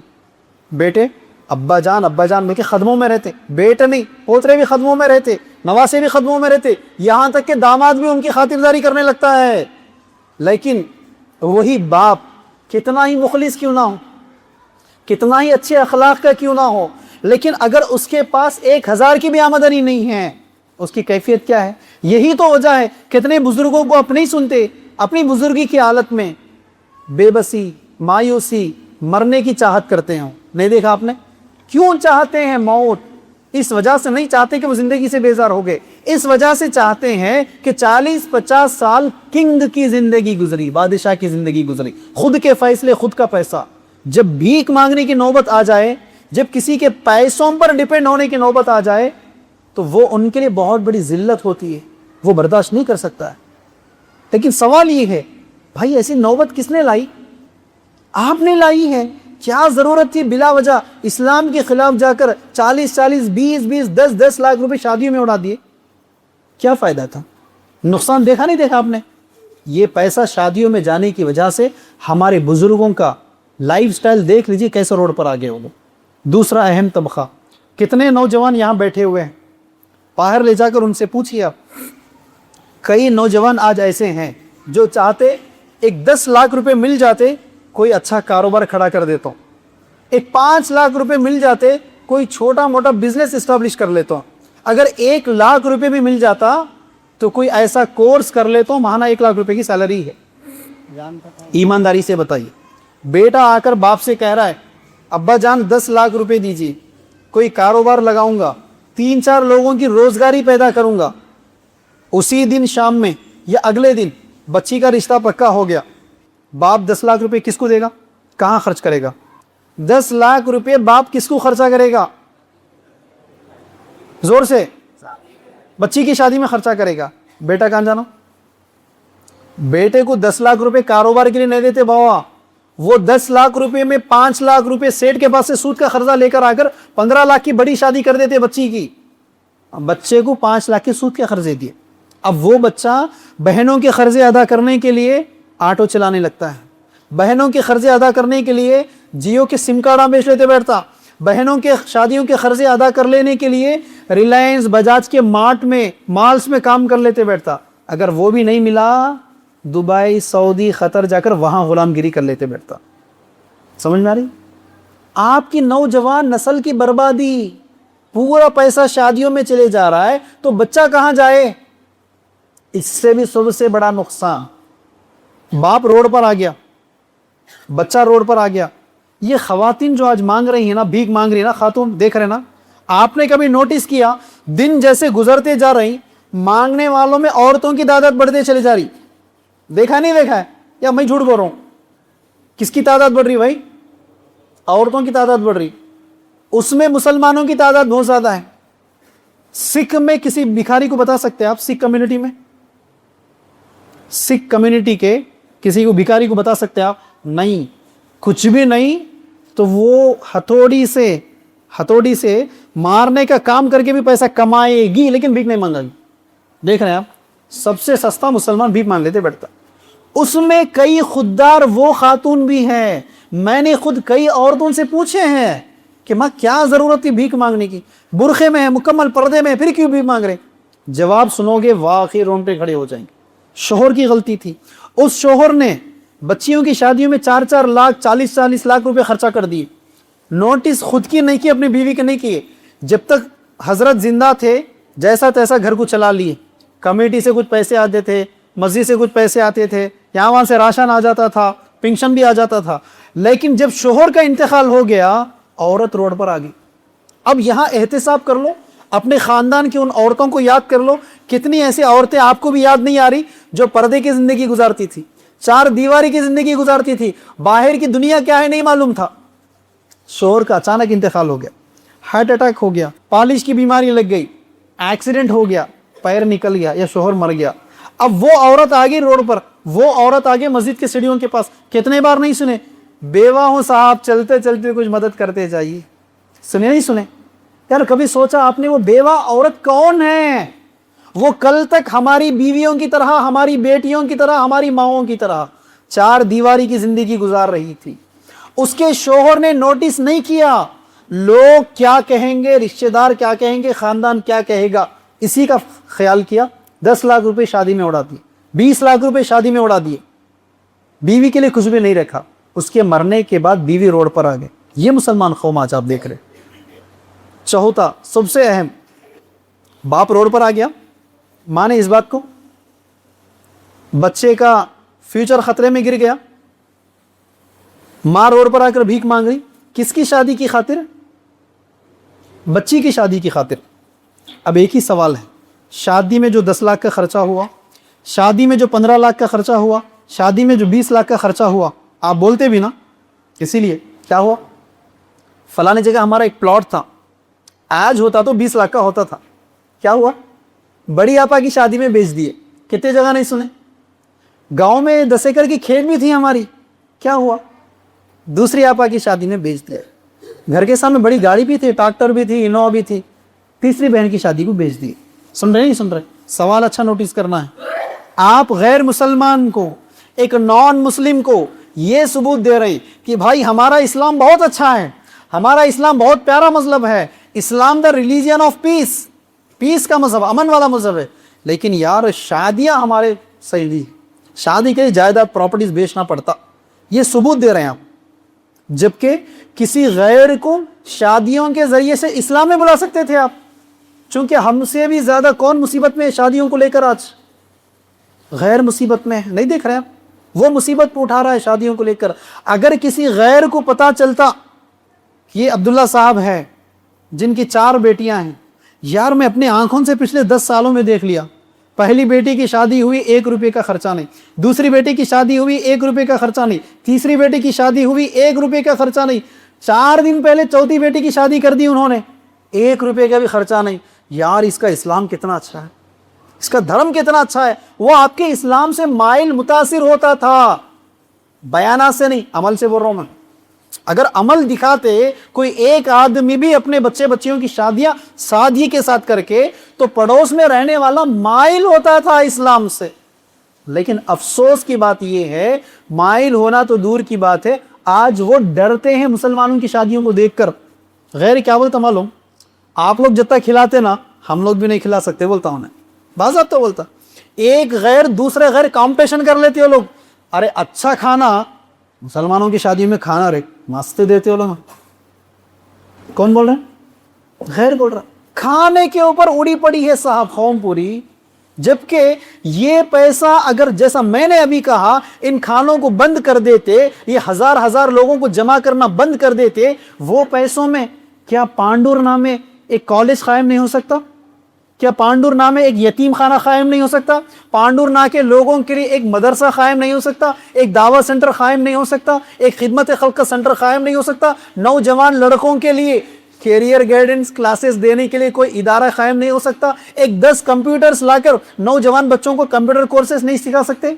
S1: بیٹے ابا جان میں کے خدموں میں رہتے، بیٹے نہیں پوترے بھی خدموں میں رہتے، نواسے بھی خدموں میں رہتے، یہاں تک کہ داماد بھی ان کی خاطرداری کرنے لگتا ہے. لیکن وہی باپ کتنا ہی مخلص کیوں نہ ہو، کتنا ہی اچھے اخلاق کا کیوں نہ ہو، لیکن اگر اس کے پاس 1,000 کی بھی آمدنی نہیں ہے، اس کی کیفیت کیا ہے؟ یہی تو وجہ ہے کتنے بزرگوں کو اپنے ہی سنتے، اپنی بزرگی کی حالت میں بے بسی، مایوسی، مرنے کی چاہت کرتے ہیں. نہیں دیکھا آپ نے؟ کیوں چاہتے ہیں موت؟ اس وجہ سے نہیں چاہتے کہ وہ زندگی سے بیزار ہو گئے، اس وجہ سے چاہتے ہیں کہ 40-50 سال کنگ کی زندگی گزری، بادشاہ کی زندگی گزری، خود کے فیصلے، خود کا پیسہ. جب بھیک مانگنے کی نوبت آ جائے، جب کسی کے پیسوں پر ڈیپینڈ ہونے کی نوبت آ جائے، تو وہ ان کے لیے بہت بڑی ذلت ہوتی ہے، وہ برداشت نہیں کر سکتا ہے. لیکن سوال یہ ہے بھائی ایسی نوبت کس نے لائی؟ آپ نے لائی ہے. کیا ضرورت تھی بلا وجہ اسلام کے خلاف جا کر 40-40 20-20 10-10 لاکھ روپے شادیوں میں اڑا دیے؟ کیا فائدہ تھا؟ نقصان دیکھا نہیں دیکھا آپ نے؟ یہ پیسہ شادیوں میں جانے کی وجہ سے ہمارے بزرگوں کا لائف سٹائل دیکھ لیجئے کیسے روڈ پر آگے ہوگا. دوسرا اہم طبقہ، کتنے نوجوان یہاں بیٹھے ہوئے ہیں، باہر لے جا کر ان سے پوچھئے آپ. کئی نوجوان آج ایسے ہیں جو چاہتے ایک 10 لاکھ روپے مل جاتے کوئی اچھا کاروبار کھڑا کر دیتا ہوں، ایک 5 لاکھ روپے مل جاتے کوئی چھوٹا موٹا بزنس اسٹیبلش کر لیتا ہوں، اگر 1 لاکھ روپے بھی مل جاتا تو کوئی ایسا کورس کر لیتا ہوں، ماہانہ 1 لاکھ روپے کی سیلری ہے. ایمانداری سے بتائیے، بیٹا آ کر باپ سے کہہ رہا ہے ابا جان 10 لاکھ روپے دیجیے، کوئی کاروبار لگاؤں گا، 3-4 لوگوں کی روزگاری پیدا کروں گا. اسی دن شام میں یا اگلے دن بچی کا رشتہ پکا ہو گیا، باپ 10 لاکھ روپے کس کو دے گا؟ کہاں خرچ کرے گا؟ 10 لاکھ روپے باپ کس کو خرچہ کرے گا؟ زور سے، بچی کی شادی میں خرچہ کرے گا. بیٹا کہاں جانا؟ بیٹے کو 10 لاکھ روپے کاروبار کے لیے نہیں دیتے بابا، وہ 10 لاکھ روپے میں 5 لاکھ روپے سیٹ کے پاس سے سود کا قرضہ لے کر آ کر 15 لاکھ کی بڑی شادی کر دیتے بچی کی. بچے کو 5 لاکھ کے سود کے قرضے دیے. اب وہ بچہ بہنوں کے قرضے ادا کرنے کے لیے آٹو چلانے لگتا ہے، بہنوں کے قرضے ادا کرنے کے لیے جیو کے سم کارڈ بیچ لیتے بیٹھتا، بہنوں کے شادیوں کے قرضے ادا کر لینے کے لیے ریلائنس بجاج کے مارٹ میں مالز میں کام کر لیتے بیٹھتا. اگر وہ بھی نہیں ملا دبئی، سعودی، قطر جا کر وہاں غلام گیری کر لیتے بیٹھتا. سمجھ میں آ رہی؟ آپ کی نوجوان نسل کی بربادی، پورا پیسہ شادیوں میں چلے جا رہا ہے تو بچہ کہاں جائے؟ اس سے بھی سب سے بڑا نقصان، باپ روڈ پر آ گیا، بچہ روڈ پر آ گیا. یہ خواتین جو آج مانگ رہی ہیں نا، بھیک مانگ رہی ہیں نا، خاتون دیکھ رہے نا، آپ نے کبھی نوٹس کیا دن جیسے گزرتے جا رہی مانگنے والوں میں عورتوں کی تعداد بڑھتے چلے جا رہی؟ دیکھا نہیں دیکھا ہے؟ یا میں جھوٹ بول رہا ہوں؟ کس کی تعداد بڑھ رہی بھائی؟ عورتوں کی تعداد بڑھ رہی. اس میں مسلمانوں کی تعداد بہت زیادہ ہے. سکھ میں کسی بھکاری کو بتا سکتے ہیں آپ؟ سکھ کمیونٹی میں، سکھ کمیونٹی کے کسی کو بھکاری کو بتا سکتے ہیں آپ؟ نہیں. کچھ بھی نہیں تو وہ ہتھوڑی سے مارنے کا کام کر کے بھی پیسہ کمائے گی لیکن بھیک نہیں مانگے گی. دیکھ رہے ہیں آپ، سب سے سستا مسلمان بھیک مانگ لیتے بیٹھتا. اس میں کئی خوددار وہ خاتون بھی ہیں، میں نے خود کئی عورتوں سے پوچھے ہیں کہ ماں کیا ضرورت تھی بھیک مانگنے کی، برقعے میں ہے، مکمل پردے میں، پھر کیوں بھیک مانگ رہے؟ جواب سنو گے واقعی رونگٹے کھڑے ہو جائیں گے. شوہر کی غلطی تھی. اس شوہر نے بچیوں کی شادیوں میں 4-4 لاکھ 40-40 لاکھ روپے خرچہ کر دیے. نوٹس خود کی نہیں کی، اپنی بیوی کے نہیں کیے. جب تک حضرت زندہ تھے جیسا تیسا گھر کو چلا لیے. کمیٹی سے کچھ پیسے آتے تھے، مسجد سے کچھ پیسے آتے تھے، یہاں وہاں سے راشن آ جاتا تھا، پینشن بھی آ جاتا تھا. لیکن جب شوہر کا انتقال ہو گیا عورت روڈ پر آ گئی. اب یہاں احتساب کر لو، اپنے خاندان کی ان عورتوں کو یاد کر لو. کتنی ایسی عورتیں آپ کو بھی یاد نہیں آ رہی جو پردے کی زندگی گزارتی تھی، 4 دیواری کی زندگی گزارتی تھی، باہر کی دنیا کیا ہے نہیں معلوم تھا. شوہر کا اچانک انتقال ہو گیا، ہارٹ اٹیک ہو گیا، پالش کی بیماری لگ گئی، ایکسیڈنٹ ہو گیا، پیر نکل گیا یا شوہر مر گیا. اب وہ عورت آ گئی روڈ پر، وہ عورت آ گئی مسجد کے سیڑھیوں کے پاس. کتنے بار نہیں سنے بیوہ ہوں صاحب, چلتے چلتے کچھ مدد کرتے جائیے. سنے نہیں سنے یار, کبھی سوچا آپ نے وہ بیوہ عورت کون ہے؟ وہ کل تک ہماری بیویوں کی طرح, ہماری بیٹیوں کی طرح, ہماری ماؤں کی طرح چار دیواری کی زندگی گزار رہی تھی. اس کے شوہر نے نوٹس نہیں کیا لوگ کیا کہیں گے, رشتہ دار کیا کہیں گے, خاندان کیا کہے گا, اسی کا خیال کیا. 10 لاکھ روپے شادی میں اڑا دیے, 20 لاکھ روپے شادی میں اڑا دیے, بیوی کے لیے کچھ بھی نہیں رکھا. اس کے مرنے کے بعد بیوی روڈ پر آ گئے. یہ مسلمان قوم آج آپ دیکھ رہے. چوتھا سب سے اہم, باپ روڈ پر آ گیا, ماں نے اس بات کو, بچے کا فیوچر خطرے میں گر گیا, ماں روڈ پر آ کر بھیک مانگ رہی. کس کی شادی کی خاطر؟ بچی کی شادی کی خاطر. اب ایک ہی سوال ہے, شادی میں جو 10 لاکھ کا خرچہ ہوا, شادی میں جو 15 لاکھ کا خرچہ ہوا, شادی میں جو 20 لاکھ کا خرچہ ہوا, آپ بولتے بھی نا, اسی لیے کیا ہوا, فلاں جگہ ہمارا ایک پلاٹ تھا, آج ہوتا تو 20 لاکھ کا ہوتا تھا, کیا ہوا, بڑی آپا کی شادی میں بیچ دیے. کتنے جگہ نہیں سنے. گاؤں میں 10 ایکڑ کی کھیت بھی تھی ہماری, کیا ہوا, دوسری آپا کی شادی میں بیچ دیا. گھر کے سامنے بڑی گاڑی بھی تھی, ٹریکٹر بھی تھی, انووا بھی تھی, تیسری بہن کی شادی کو بیچ دی. سن رہے نہیں سن رہے؟ سوال اچھا نوٹس کرنا ہے. آپ غیر مسلمان کو, ایک نان مسلم کو یہ ثبوت دے رہے کہ بھائی ہمارا اسلام بہت اچھا ہے, ہمارا اسلام بہت پیارا مذہب ہے, اسلام دا ریلیجن آف پیس, پیس کا مذہب, امن والا مذہب ہے. لیکن یار شادیاں ہمارے صحیح نہیں, شادی کے لیے جائیداد پراپرٹیز بیچنا پڑتا. یہ ثبوت دے رہے ہیں آپ, جبکہ کسی غیر کو شادیوں کے ذریعے سے اسلام میں بلا سکتے تھے آپ. چونکہ ہم سے بھی زیادہ کون مصیبت میں ہے شادیوں کو لے کر آج؟ غیر مصیبت میں ہے. نہیں دیکھ رہے آپ, وہ مصیبت پہ اٹھا رہا ہے شادیوں کو لے کر. اگر کسی غیر کو پتا چلتا کہ یہ عبداللہ صاحب ہے جن کی 4 بیٹیاں ہیں, یار میں اپنے آنکھوں سے پچھلے 10 سالوں میں دیکھ لیا, پہلی بیٹی کی شادی ہوئی 1 روپے کا خرچہ نہیں, دوسری بیٹی کی شادی ہوئی 1 روپے کا خرچہ نہیں, تیسری بیٹی کی شادی ہوئی 1 روپے کا خرچہ نہیں, 4 دن پہلے چوتھی بیٹی کی شادی کر دی انہوں نے, 1 روپے کا بھی خرچہ نہیں. یار اس کا اسلام کتنا اچھا ہے, اس کا دھرم کتنا اچھا ہے. وہ آپ کے اسلام سے مائل متاثر ہوتا تھا, بیانات سے نہیں, عمل سے بول رہا ہوں میں. اگر عمل دکھاتے کوئی ایک آدمی بھی اپنے بچے بچیوں کی شادیاں سادگی کے ساتھ کر کے, تو پڑوس میں رہنے والا مائل ہوتا تھا اسلام سے. لیکن افسوس کی بات یہ ہے, مائل ہونا تو دور کی بات ہے, آج وہ ڈرتے ہیں مسلمانوں کی شادیوں کو دیکھ کر. غیر کیا بولتا معلوم, آپ لوگ جتنا کھلاتے نا ہم لوگ بھی نہیں کھلا سکتے, بولتا ہوں میں باضابطہ بولتا. ایک غیر دوسرے غیر کمپٹیشن کر لیتے ہو لوگ. ارے اچھا کھانا مسلمانوں کی شادیوں میں کھانا رے مست دیتے ہو لوگ. کون بول رہے ہیں؟ غیر بول رہا. کھانے کے اوپر اڑی پڑی ہے صاحب قوم پوری. جبکہ یہ پیسہ اگر جیسا میں نے ابھی کہا ان کھانوں کو بند کر دیتے, یہ ہزار لوگوں کو جمع کرنا بند کر دیتے, وہ پیسوں میں کیا پانڈور نامے ایک کالج قائم نہیں ہو سکتا؟ کیا پانڈور نامے ایک یتیم خانہ قائم نہیں ہو سکتا؟ پانڈور نا کے لوگوں کے لیے ایک مدرسہ قائم نہیں ہو سکتا؟ ایک دعوت سینٹر قائم نہیں ہو سکتا؟ ایک خدمت خلق کا سینٹر قائم نہیں ہو سکتا؟ نوجوان لڑکوں کے لیے کیریئر گائیڈنس کلاسز دینے کے لیے کوئی ادارہ قائم نہیں ہو سکتا؟ ایک 10 کمپیوٹرز لا کر نوجوان بچوں کو کمپیوٹر کورسز نہیں سکھا سکتے؟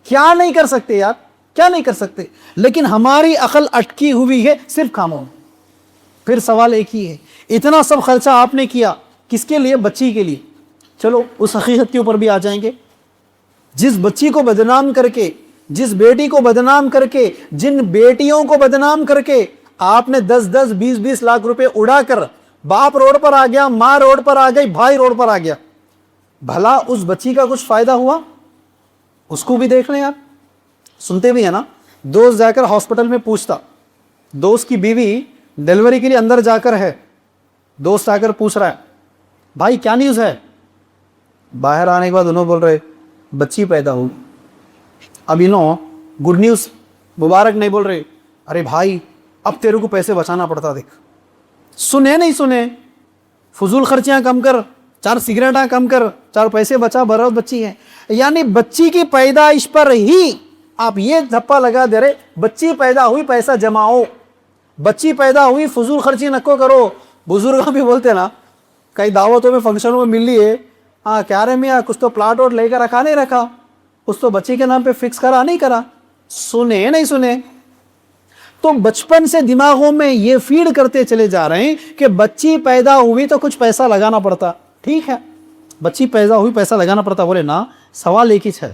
S1: کیا نہیں کر سکتے یار, کیا نہیں کر سکتے؟ لیکن ہماری عقل اٹکی ہوئی ہے صرف کاموں میں. پھر سوال ایک ہی ہے, اتنا سب خرچہ آپ نے کیا کس کے لیے؟ بچی کے لیے. چلو اس حقیقت کے اوپر بھی آ جائیں گے. جس بچی کو بدنام کر کے, جس بیٹی کو بدنام کر کے, جن بیٹیوں کو بدنام کر کے آپ نے 10 20 لاکھ روپے اڑا کر, باپ روڈ پر آ گیا, ماں روڈ پر آ گئی, بھائی روڈ پر آ گیا, بھلا اس بچی کا کچھ فائدہ ہوا؟ اس کو بھی دیکھ لیں آپ. سنتے بھی ہیں نا, دوست جا کر ہاسپٹل میں پوچھتا, دوست کی بیوی ڈیلیوری کے لیے اندر جا کر ہے, دوست آ کر پوچھ رہا ہے بھائی کیا نیوز ہے؟ باہر آنے کے بعد انہوں بول رہے بچی پیدا ہوئی. اب انہوں گڈ نیوز مبارک نہیں بول رہے, ارے بھائی اب تیرے کو پیسے بچانا پڑتا, دیکھ سنے نہیں سنے, فضول خرچیاں کم کر, 4 سگریٹاں کم کر, 4 پیسے بچا, برات بچی ہے. یعنی بچی کی پیدائش پر ہی آپ یہ دھپا لگا دے رہے, بچی پیدا ہوئی پیسہ جماؤ, بچی پیدا ہوئی فضول خرچی نکو کرو. بزرگاں بھی بولتے نا, کئی دعوتوں میں فنکشنوں میں مل لیے, ہاں کیا رہے میاں کچھ تو پلاٹ ووٹ لے کر رکھا نہیں رکھا, کچھ تو بچی کے نام پہ فکس کرا نہیں کرا. سنے نہیں سنے, تو بچپن سے دماغوں میں یہ فیڈ کرتے چلے جا رہے ہیں کہ بچی پیدا ہوئی تو کچھ پیسہ لگانا پڑتا. ٹھیک ہے, بچی پیدا ہوئی پیسہ لگانا پڑتا. بولے نا, سوال ایک ہی ہے.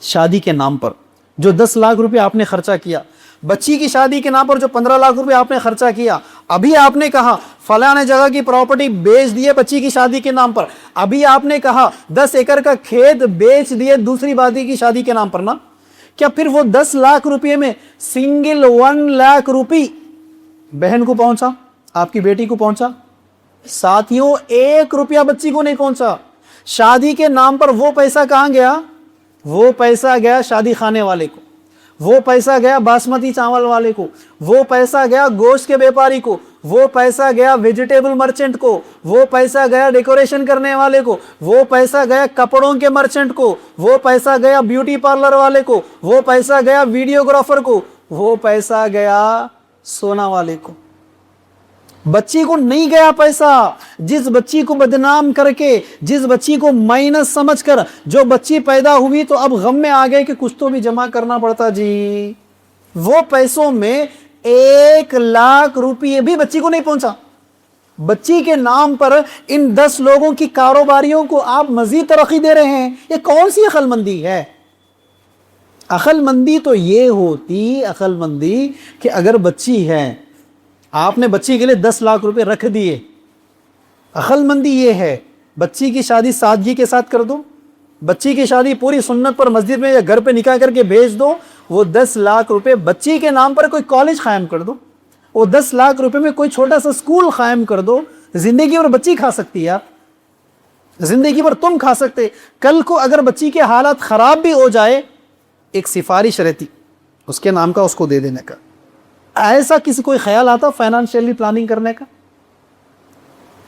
S1: شادی کے نام پر جو 10 لاکھ روپے آپ نے خرچہ کیا, بچی کی شادی کے نام پر جو 15 لاکھ روپے آپ نے خرچہ کیا, ابھی آپ نے کہا فلاں جگہ کی پراپرٹی بیچ دیے بچی کی شادی کے نام پر, ابھی آپ نے کہا 10 ایکڑ کا کھیت بیچ دیے دوسری بادی کی شادی کے نام پر نا, کیا پھر وہ 10 لاکھ روپے میں سنگل 1 لاکھ روپی بہن کو پہنچا, آپ کی بیٹی کو پہنچا؟ ساتھیوں, 1 روپیہ بچی کو نہیں پہنچا. شادی کے نام پر وہ پیسہ کہاں گیا؟ وہ پیسہ گیا شادی خانے والے کو, وہ پیسہ گیا باسمتی چاول والے کو, وہ پیسہ گیا گوشت کے بیپاری کو, وہ پیسہ گیا ویجیٹیبل مرچنٹ کو, وہ پیسہ گیا ڈیکوریشن کرنے والے کو, وہ پیسہ گیا کپڑوں کے مرچنٹ کو, وہ پیسہ گیا بیوٹی پارلر والے کو, وہ پیسہ گیا ویڈیوگرافر کو, وہ پیسہ گیا سونا والے کو. بچی کو نہیں گیا پیسہ. جس بچی کو بدنام کر کے, جس بچی کو مائنس سمجھ کر جو بچی پیدا ہوئی تو اب غم میں آ گئے کہ کچھ تو بھی جمع کرنا پڑتا جی, وہ پیسوں میں 1 لاکھ روپے بھی بچی کو نہیں پہنچا. بچی کے نام پر ان 10 لوگوں کی کاروباریوں کو آپ مزید ترقی دے رہے ہیں. یہ کون سی عقل مندی ہے؟ عقل مندی تو یہ ہوتی, عقل مندی کہ اگر بچی ہے, آپ نے بچی کے لیے 10 لاکھ روپے رکھ دیے, عقل مندی یہ ہے بچی کی شادی سادگی کے ساتھ کر دو, بچی کی شادی پوری سنت پر مسجد میں یا گھر پہ نکاح کر کے بھیج دو. وہ 10 لاکھ روپے بچی کے نام پر کوئی کالج قائم کر دو, وہ 10 لاکھ روپے میں کوئی چھوٹا سا اسکول قائم کر دو. زندگی بھر بچی کھا سکتی ہے, زندگی بھر تم کھا سکتے. کل کو اگر بچی کے حالات خراب بھی ہو جائے, ایک سفارش رہتی اس کے نام کا اس کو دے دینے کا. ایسا کسی کوئی خیال آتا فائنانشیلی پلاننگ کرنے کا؟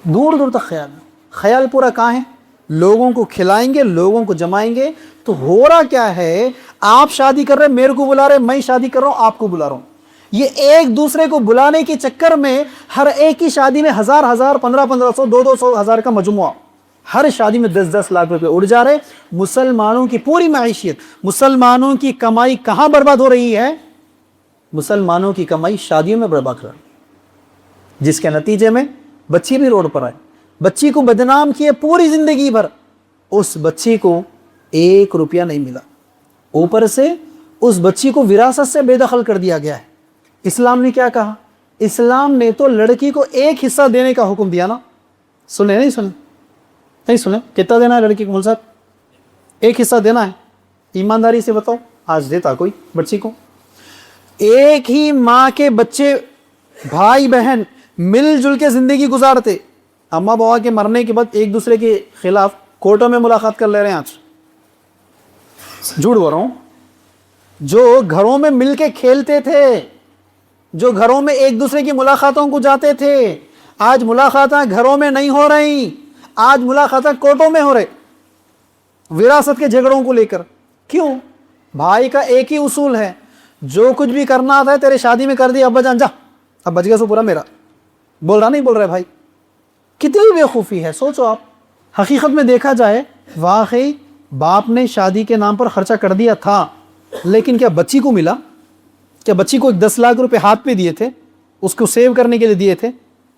S1: دور دور تک خیال. خیال پورا کہاں ہے؟ لوگوں کو کھلائیں گے, لوگوں کو جمائیں گے. تو ہو رہا کیا ہے, آپ شادی کر رہے میرے کو بلا رہے, میں شادی کر رہا ہوں آپ کو بلا رہا ہوں. یہ ایک دوسرے کو بلانے کے چکر میں ہر ایک کی شادی میں 1000 1500 200 1000 کا مجموعہ, ہر شادی میں 10 لاکھ روپے اڑ جا رہے. مسلمانوں کی پوری معیشت, مسلمانوں کی کمائی کہاں برباد ہو رہی ہے؟ مسلمانوں کی کمائی شادیوں میں برباد کر, جس کے نتیجے میں بچی بھی روڈ پر آئے, بچی کو بدنام کیے پوری زندگی بھر, اس بچی کو 1 روپیہ نہیں ملا, اوپر سے اس بچی کو وراثت سے بے دخل کر دیا گیا ہے. اسلام نے کیا کہا؟ اسلام نے تو لڑکی کو 1 حصہ دینے کا حکم دیا نا. سنے نہیں سنے؟ نہیں سنے. کتنا دینا ہے لڑکی کو مول صاحب؟ 1 حصہ دینا ہے. ایمانداری سے بتاؤ, آج دیتا کوئی بچی کو؟ ایک ہی ماں کے بچے بھائی بہن مل جل کے زندگی گزارتے, اماں بابا کے مرنے کے بعد ایک دوسرے کے خلاف کورٹوں میں ملاقات کر لے رہے ہیں. آج جھوٹ بول رہا ہوں. جو گھروں میں مل کے کھیلتے تھے, جو گھروں میں ایک دوسرے کی ملاقاتوں کو جاتے تھے, آج ملاقاتیں گھروں میں نہیں ہو رہی, آج ملاقاتیں کورٹوں میں ہو رہے, وراثت کے جھگڑوں کو لے کر. کیوں؟ بھائی کا ایک ہی اصول ہے, جو کچھ بھی کرنا آتا ہے تیرے شادی میں کر دیا, ابا جان جا, اب بچ گیا سو پورا میرا. بول رہا نہیں بول رہے بھائی؟ کتنی بے خوفی ہے, سوچو آپ. حقیقت میں دیکھا جائے واقعی باپ نے شادی کے نام پر خرچہ کر دیا تھا, لیکن کیا بچی کو ملا؟ کیا بچی کو 10 لاکھ روپے ہاتھ پہ دیے تھے, اس کو سیو کرنے کے لیے دیے تھے؟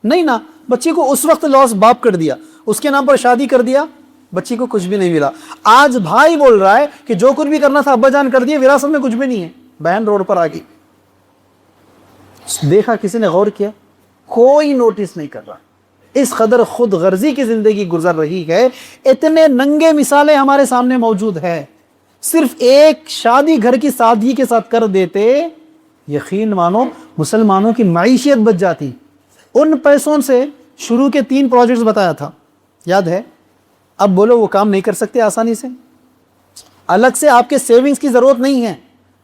S1: نہیں نا. بچی کو اس وقت لاس باپ کر دیا, اس کے نام پر شادی کر دیا, بچی کو کچھ بھی نہیں ملا. آج بھائی بول رہا ہے کہ جو کچھ بھی کرنا تھا ابا جان کر دیے, وراثت میں کچھ بھی نہیں ہے. بہن روڈ پر آ گئی. دیکھا کسی نے غور کیا؟ کوئی نوٹس نہیں کر رہا. اس قدر خود غرضی کی زندگی گزر رہی ہے. اتنے ننگے مثالیں ہمارے سامنے موجود ہے. صرف ایک شادی گھر کی سادگی کے ساتھ کر دیتے, یقین مانو مسلمانوں کی معیشت بچ جاتی. ان پیسوں سے شروع کے 3 پروجیکٹس بتایا تھا, یاد ہے؟ اب بولو وہ کام نہیں کر سکتے آسانی سے؟ الگ سے آپ کے سیونگز کی ضرورت نہیں ہے.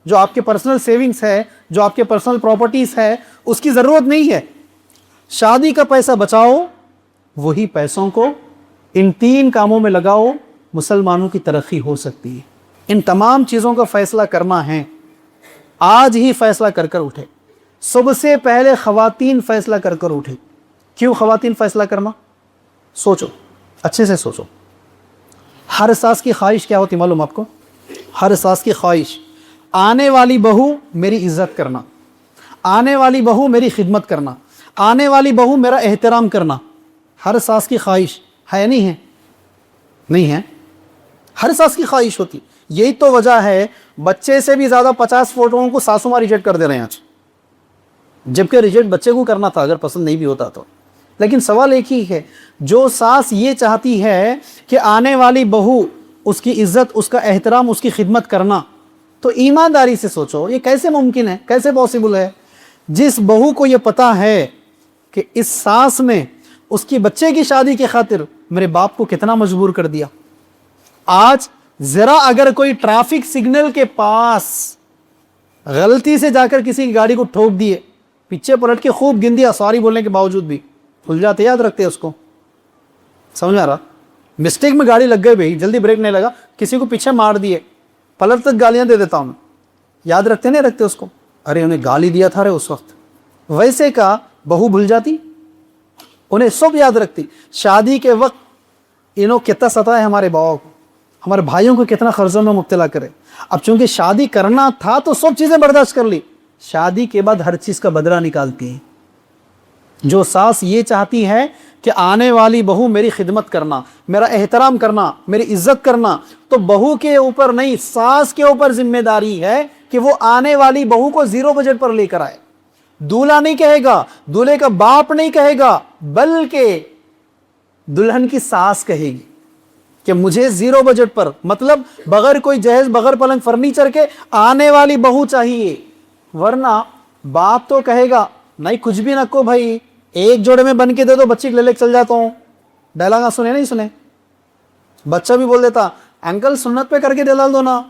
S1: جو آپ کے پرسنل سیونگز ہے, جو آپ کے پرسنل پراپرٹیز ہے, اس کی ضرورت نہیں ہے. شادی کا پیسہ بچاؤ, وہی پیسوں کو ان 3 کاموں میں لگاؤ, مسلمانوں کی ترقی ہو سکتی ہے. ان تمام چیزوں کا فیصلہ کرنا ہے, آج ہی فیصلہ کر کر اٹھے. سب سے پہلے خواتین فیصلہ کر کر اٹھے. کیوں خواتین فیصلہ کرنا؟ سوچو, اچھے سے سوچو. ہر ساس کی خواہش کیا ہوتی معلوم آپ کو؟ ہر ساس کی خواہش, آنے والی بہو میری عزت کرنا, آنے والی بہو میری خدمت کرنا، آنے والی بہو میرا احترام کرنا، ہر ساس کی خواہش ہے نہیں ہے؟ نہیں ہے، ہر ساس کی خواہش ہوتی. یہی تو وجہ ہے بچے سے بھی زیادہ 50 فوٹوؤں کو ساسو ماں ریجیکٹ کر دے رہے ہیں آج، جبکہ ریجیکٹ بچے کو کرنا تھا اگر پسند نہیں بھی ہوتا تو. لیکن سوال ایک ہی ہے، جو ساس یہ چاہتی ہے کہ آنے والی بہو اس کی عزت، اس کا احترام، اس کی خدمت کرنا، تو ایمانداری سے سوچو یہ کیسے ممکن ہے، کیسے پاسبل ہے؟ جس بہو کو یہ پتا ہے کہ اس ساس نے اس کی بچے کی شادی کی خاطر میرے باپ کو کتنا مجبور کر دیا. آج ذرا اگر کوئی ٹریفک سگنل کے پاس غلطی سے جا کر کسی کی گاڑی کو ٹھوک دیے، پیچھے پلٹ کے خوب گن دیا سوری بولنے کے باوجود بھی، بھول جاتے، یاد رکھتے اس کو. سمجھ آ رہا؟ مسٹیک میں گاڑی لگ گئی بھائی، جلدی بریک نہیں لگا، کسی کو پیچھے مار دیے، پلٹ تک گالیاں دے دیتا ہوں، یاد رکھتے نہیں رکھتے اس کو؟ ارے انہیں گالی دیا تھا رے اس وقت. ویسے کا بہو بھول جاتی، انہیں سب یاد رکھتی. شادی کے وقت انہوں کتنا ستایا ہمارے باؤں کو، ہمارے بھائیوں کو کتنا قرضوں میں مبتلا کرے. اب چونکہ شادی کرنا تھا تو سب چیزیں برداشت کر لی، شادی کے بعد ہر چیز کا بدلہ نکالتی ہیں. جو ساس یہ چاہتی ہے کہ آنے والی بہو میری خدمت کرنا، میرا احترام کرنا، میری عزت کرنا، تو بہو کے اوپر نہیں، ساس کے اوپر ذمہ داری ہے کہ وہ آنے والی بہو کو 0 بجٹ پر لے کر آئے. دولہا نہیں کہے گا، دولہے کا باپ نہیں کہے گا، بلکہ دلہن کی ساس کہے گی کہ مجھے 0 بجٹ پر، مطلب بغیر کوئی جہیز، بغیر پلنگ فرنیچر کے آنے والی بہو چاہیے. ورنہ باپ تو کہے گا نہیں کچھ بھی نہ کو بھائی، ایک جوڑے میں بن کے دے دو، بچی لے لے چل جاتا ہوں. ڈائلاگ سنے نہیں سنے؟ بچہ بھی بول دیتا انکل سنت پہ کر کے دلال دو نا.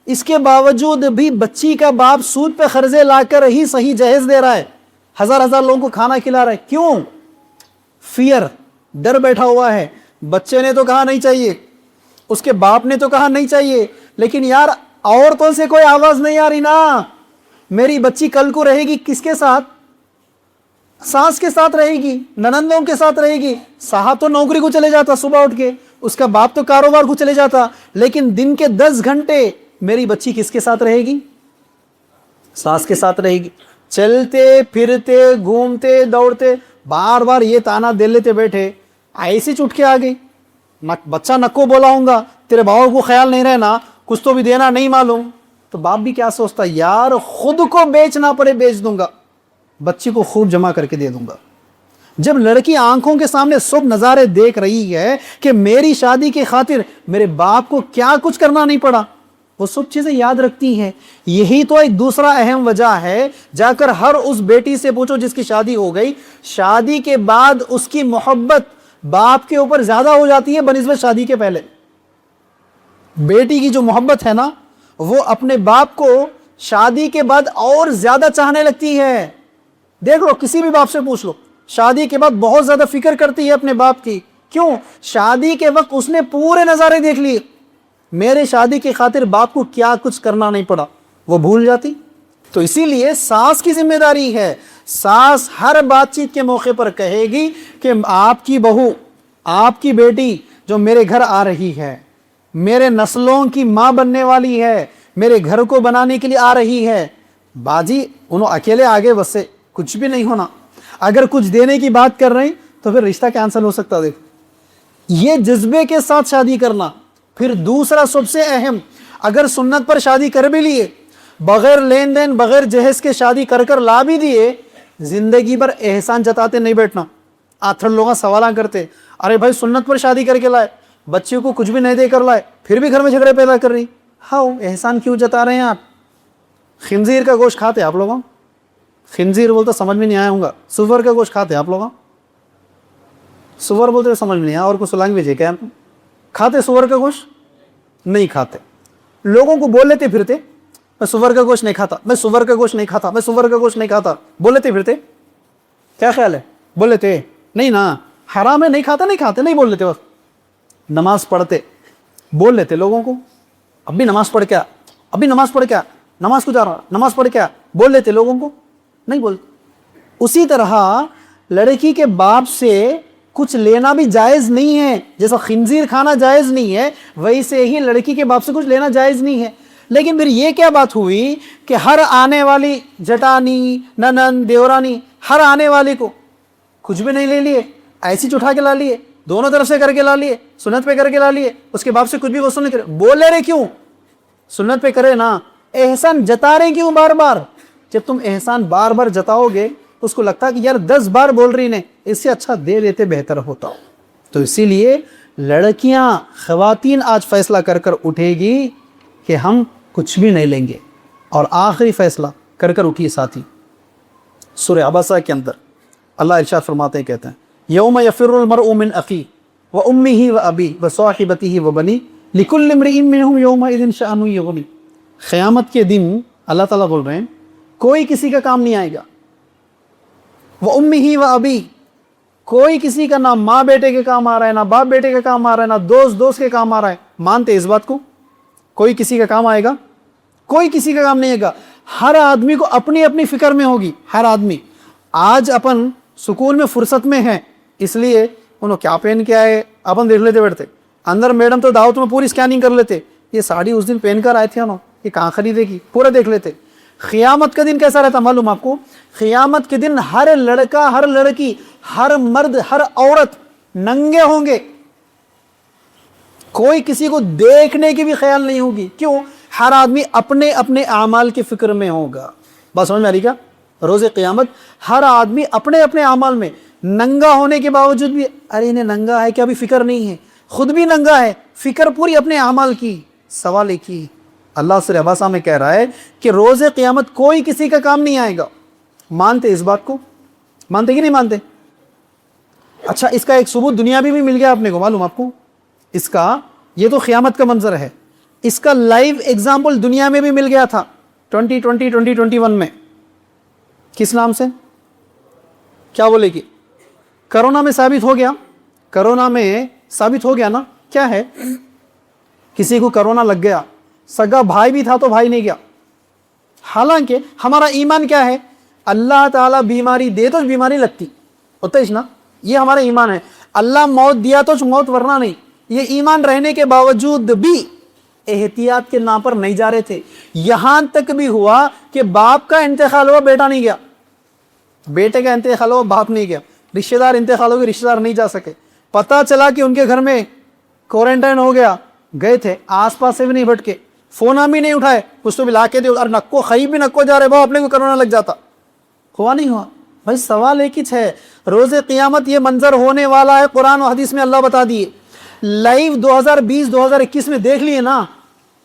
S1: اس کے باوجود بھی بچی کا باپ سود پہ قرضے لا کر ہی صحیح جہیز دے رہا ہے، ہزار لوگوں کو کھانا کھلا رہا ہے. کیوں؟ فیئر، ڈر بیٹھا ہوا ہے. بچے نے تو کہا نہیں چاہیے، اس کے باپ نے تو کہا نہیں چاہیے، لیکن یار عورتوں سے کوئی آواز نہیں آ رہی نا. میری بچی کل کو رہے گی کس کے ساتھ؟ ساس کے ساتھ رہے گی، ننندوں کے ساتھ رہے گی. صاحب تو نوکری کو چلے جاتا صبح اٹھ کے، اس کا باپ تو کاروبار کو چلے جاتا، لیکن دن کے 10 گھنٹے میری بچی کس کے ساتھ رہے گی؟ ساس کے ساتھ رہے گی. چلتے پھرتے گھومتے دوڑتے بار بار یہ تانا دے لیتے بیٹھے، ایسی چٹ کے آ گئی، بچہ نکو بولا ہوں گا، تیرے باؤ کو خیال نہیں رہنا، کچھ تو بھی دینا نہیں معلوم. تو باپ بھی کیا سوچتا، یار خود کو بیچنا پڑے بیچ دوں گا، بچی کو خوب جمع کر کے دے دوں گا. جب لڑکی آنکھوں کے سامنے سب نظارے دیکھ رہی ہے کہ میری شادی کی خاطر میرے باپ کو کیا کچھ کرنا نہیں پڑا، وہ سب چیزیں یاد رکھتی ہیں. یہی تو ایک دوسرا اہم وجہ ہے. جا کر ہر اس بیٹی سے پوچھو جس کی شادی ہو گئی، شادی کے بعد اس کی محبت باپ کے اوپر زیادہ ہو جاتی ہے بنسبت شادی کے پہلے. بیٹی کی جو محبت ہے نا، وہ اپنے باپ کو شادی کے بعد اور زیادہ چاہنے لگتی ہے. دیکھ لو، کسی بھی باپ سے پوچھ لو، شادی کے بعد بہت زیادہ فکر کرتی ہے اپنے باپ کی. کیوں؟ شادی کے وقت اس نے پورے نظارے دیکھ لیے، میرے شادی کی خاطر باپ کو کیا کچھ کرنا نہیں پڑا، وہ بھول جاتی. تو اسی لیے ساس کی ذمہ داری ہے، ساس ہر بات چیت کے موقع پر کہے گی کہ آپ کی بہو، آپ کی بیٹی جو میرے گھر آ رہی ہے، میرے نسلوں کی ماں بننے والی ہے، میرے گھر کو بنانے کے لیے آ رہی ہے. باجی انہوں اکیلے آگے بس سے کچھ بھی نہیں ہونا. اگر کچھ دینے کی بات کر رہے ہیں تو پھر رشتہ کینسل ہو سکتا. دیکھو، یہ جذبے کے ساتھ شادی کرنا. پھر دوسرا سب سے اہم، اگر سنت پر شادی کر بھی لیے، بغیر لین دین، بغیر جہیز کے شادی کر کر لا بھی دیے، زندگی بھر احسان جتاتے نہیں بیٹھنا. آتھر لوگ سوالاں کرتے، ارے بھائی سنت پر شادی کر کے لائے، بچے کو کچھ بھی نہیں دے کر لائے، پھر بھی گھر میں جھگڑے پیدا کر رہی. ہاں، احسان کیوں جتا رہے ہیں آپ؟ خنزیر کا گوشت کھاتے آپ لوگوں؟ خنزیر بولتے سمجھ میں نہیں آیا ہوں گا. سور کا گوشت کھاتے آپ لوگوں؟ سور بولتے سمجھ میں نہیں آیا، اور کچھ لینگویج ہے کیا؟ کھاتے سور کا گوشت؟ نہیں کھاتے. لوگوں کو بول لیتے پھرتے میں سور کا گوشت نہیں کھاتا، میں سور کا گوشت نہیں کھاتا، میں سور کا گوشت نہیں کھاتا، بول لیتے پھرتے. کیا خیال ہے؟ بول لیتے نہیں نا، حرام ہے، نہیں کھاتا، نہیں کھاتے، نہیں بول لیتے. بس نماز پڑھتے بول لیتے لوگوں کو، اب بھی نماز پڑھ کیا، اب بھی نماز پڑھ کیا، نماز کو جا رہا، نماز پڑھ کیا، بول لیتے لوگوں کو، نہیں بولتے. اسی طرح لڑکی کے باپ سے کچھ لینا بھی جائز نہیں ہے. جیسا خنزیر کھانا جائز نہیں ہے، ویسے ہی لڑکی کے باپ سے کچھ لینا جائز نہیں ہے. لیکن پھر یہ کیا بات ہوئی کہ ہر آنے والی جٹانی ننن دیورانی ہر آنے والی کو کچھ بھی نہیں لے لیے، ایسی اٹھا کے لا لیے، دونوں طرف سے کر کے لا لیے، سنت پہ کر کے لا لیے، اس کے باپ سے کچھ بھی وصول نہیں کرے، بول رہے کیوں؟ سنت پہ کرے نا، احسان جتا رہے کیوں بار بار؟ جب تم احسان بار بار جتاؤ گے اس کو لگتا کہ یار 10 بار بول رہی نے، اس سے اچھا دے دیتے بہتر ہوتا. تو اسی لیے لڑکیاں خواتین آج فیصلہ کر کر اٹھے گی کہ ہم کچھ بھی نہیں لیں گے، اور آخری فیصلہ کر کر اٹھی ساتھی. سورہ عبسہ کے اندر اللہ ارشاد فرماتے ہیں، کہتے ہیں یوم یفر المرء من اخیہ وامہ وابیہ وصاحبتہ وبنیہ لکل امرئ منہم یومئذ شأن یغنیہ. قیامت کے دن اللہ تعالیٰ بول رہے ہیں کوئی کسی کا کام نہیں آئے گا. وامہ وابیہ، کوئی کسی کا نہ ماں بیٹے کے کام آ رہا ہے، نہ باپ بیٹے کے کام آ رہا ہے، نہ دوست دوست کے کام آ رہا ہے. مانتے اس بات کو؟ کوئی کسی کا کام آئے گا؟ کوئی کسی کا کام نہیں آئے گا. ہر آدمی کو اپنی اپنی فکر میں ہوگی. ہر آدمی آج اپن سکون میں فرصت میں ہیں، اس لیے انہوں کیا پہن کے آئے اپن دیکھ لیتے بیٹھتے. اندر میڈم تو دعوت میں پوری اسکیننگ کر لیتے، یہ ساڑی اس دن پہن کر آئے تھے انہوں، یہ کہاں خریدے گی، پورا دیکھ لیتے. قیامت کا دن کیسا رہتا معلوم آپ کو؟ قیامت کے دن ہر لڑکا، ہر لڑکی، ہر مرد، ہر عورت ننگے ہوں گے. کوئی کسی کو دیکھنے کی بھی خیال نہیں ہوگی. کیوں؟ ہر آدمی اپنے اپنے اعمال کی فکر میں ہوگا. بات سمجھ میں آ رہی کیا؟ روز قیامت ہر آدمی اپنے اپنے اعمال میں، ننگا ہونے کے باوجود بھی ارے انہیں ننگا ہے کیا بھی فکر نہیں ہے، خود بھی ننگا ہے، فکر پوری اپنے اعمال کی. سوال ایک ہی، اللہ سورہ عبسہ میں کہہ رہا ہے کہ روز قیامت کوئی کسی کا کام نہیں آئے گا. مانتے اس بات کو؟ مانتے کہ نہیں مانتے؟ اچھا، اس کا ایک ثبوت دنیا میں بھی مل گیا اپنے کو، معلوم آپ کو؟ اس کا، یہ تو قیامت کا منظر ہے، اس کا لائیو ایگزامپل دنیا میں بھی مل گیا تھا 2021 میں. کس نام سے؟ کیا بولے گی؟ کرونا میں ثابت ہو گیا. کرونا میں ثابت ہو گیا نا. کیا ہے؟ کسی کو کرونا لگ گیا، سگا بھائی بھی تھا تو بھائی نہیں گیا. حالانکہ ہمارا ایمان کیا ہے؟ اللہ تعالیٰ بیماری دے تو بیماری لگتی ہوتا ہے نا، یہ ہمارا ایمان ہے. اللہ موت دیا تو موت ورنہ نہیں. یہ ایمان رہنے کے باوجود بھی احتیاط کے نام پر نہیں جا رہے تھے. یہاں تک بھی ہوا کہ باپ کا انتقال ہوا بیٹا نہیں گیا، بیٹے کا انتقال ہوا باپ نہیں گیا، رشتہ دار انتقال ہو گئے رشتہ دار نہیں جا سکے. پتہ چلا کہ ان کے گھر میں کوارنٹائن ہو گیا، گئے تھے آس پاس سے بھی نہیں بھٹکے، فون ہم بھی نہیں اٹھائے، کچھ تو بھی لا کے دے اور نکو خی بھی نکو جا رہے بھاؤ اپنے کو کرونا لگ جاتا. ہوا نہیں ہوا؟ بھائی سوال ایک ہی ہے، روز قیامت یہ منظر ہونے والا ہے. قرآن و حدیث میں اللہ بتا دیے. لائیو 2020-2021 میں دیکھ لیے نا،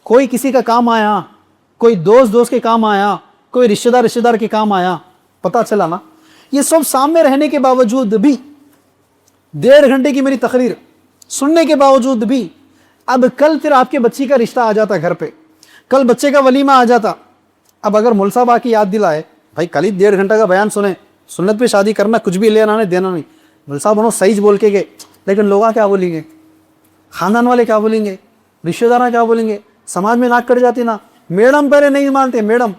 S1: کوئی کسی کا کام آیا، کوئی دوست کے کام آیا، کوئی رشتہ دار کے کام آیا. پتہ چلا نا. یہ سب سامنے رہنے کے باوجود بھی، 1.5 گھنٹے کی میری تقریر سننے کے باوجود بھی، اب کل پھر آپ کے بچی کا رشتہ آ جاتا گھر پہ، کل بچے کا ولیمہ آ جاتا. اب اگر مول صاحب آ کے یاد دلائے بھائی کل ہی 1.5 گھنٹہ کا بیان سنیں، سنت پہ شادی کرنا، کچھ بھی لینا نہیں دینا نہیں، مول صاحب انہوں صحیح بول کے گئے، لیکن لوگ کیا بولیں گے؟ خاندان والے کیا بولیں گے؟ رشتہ دار کیا بولیں گے؟ سماج میں ناک کٹ جاتی نا. میڈم پہلے نہیں مانتے، میڈم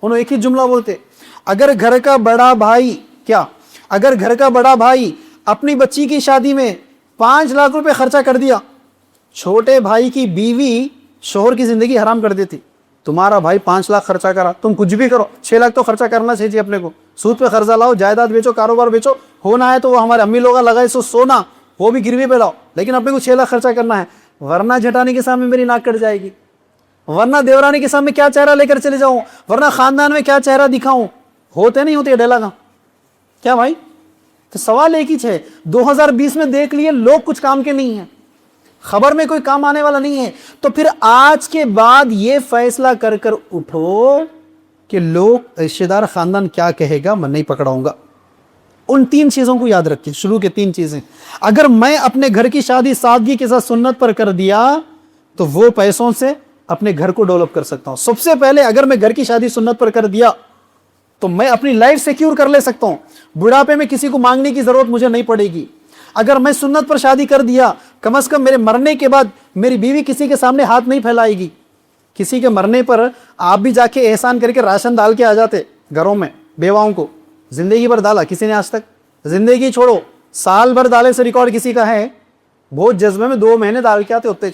S1: انہوں ایک ہی جملہ بولتے، اگر گھر کا بڑا بھائی اگر گھر کا بڑا بھائی اپنی بچی کی شادی میں 5 لاکھ روپے خرچہ کر دیا، چھوٹے بھائی کی بیوی شوہر کی زندگی حرام کر دیتی. تمہارا بھائی 5 لاکھ خرچہ کرا، تم کچھ بھی کرو، 6 لاکھ تو خرچہ کرنا چاہیے اپنے کو. سود پہ قرضہ لاؤ، جائیداد بیچو، کاروبار بیچو، ہونا ہے تو وہ ہمارے امی لوگ لگائے سو سونا وہ بھی گروی پہ لاؤ، لیکن اپنے کو 6 لاکھ خرچہ کرنا ہے، ورنہ جھٹانے کے سامنے میری ناک کٹ جائے گی، ورنہ دیورانی کے سامنے کیا چہرہ لے کر چلے جاؤں، ورنہ خاندان میں کیا چہرہ دکھاؤں. ہوتے نہیں ہوتے ڈیلا کا کیا بھائی؟ تو سوال ایک ہی ہے، 2020 میں دیکھ لیے لوگ کچھ کام کے نہیں ہیں، خبر میں کوئی کام آنے والا نہیں ہے. تو پھر آج کے بعد یہ فیصلہ کر کر اٹھو کہ لوگ رشتہ دار خاندان کیا کہے گا، میں نہیں پکڑاؤں گا. ان 3 چیزوں کو یاد رکھیں، شروع کے 3 چیزیں. اگر میں اپنے گھر کی شادی سادگی کے ساتھ سنت پر کر دیا تو وہ پیسوں سے اپنے گھر کو ڈیولپ کر سکتا ہوں. سب سے پہلے اگر میں گھر کی شادی سنت پر کر دیا تو میں اپنی لائف سیکیور کر لے سکتا ہوں، بڑھاپے میں کسی کو مانگنے کی ضرورت مجھے نہیں پڑے گی. اگر میں سنت پر شادی کر دیا، کم از کم میرے مرنے کے بعد میری بیوی کسی کے سامنے ہاتھ نہیں پھیلائے گی. کسی کے مرنے پر آپ بھی جا کے احسان کر کے راشن ڈال کے آ جاتے گھروں میں، بیواؤں کو زندگی بھر ڈالا کسی نے آج تک؟ زندگی چھوڑو، سال بھر ڈالے سے ریکارڈ کسی کا ہے؟ بہت جذبے میں 2 مہینے ڈال کے آتے ہوتے.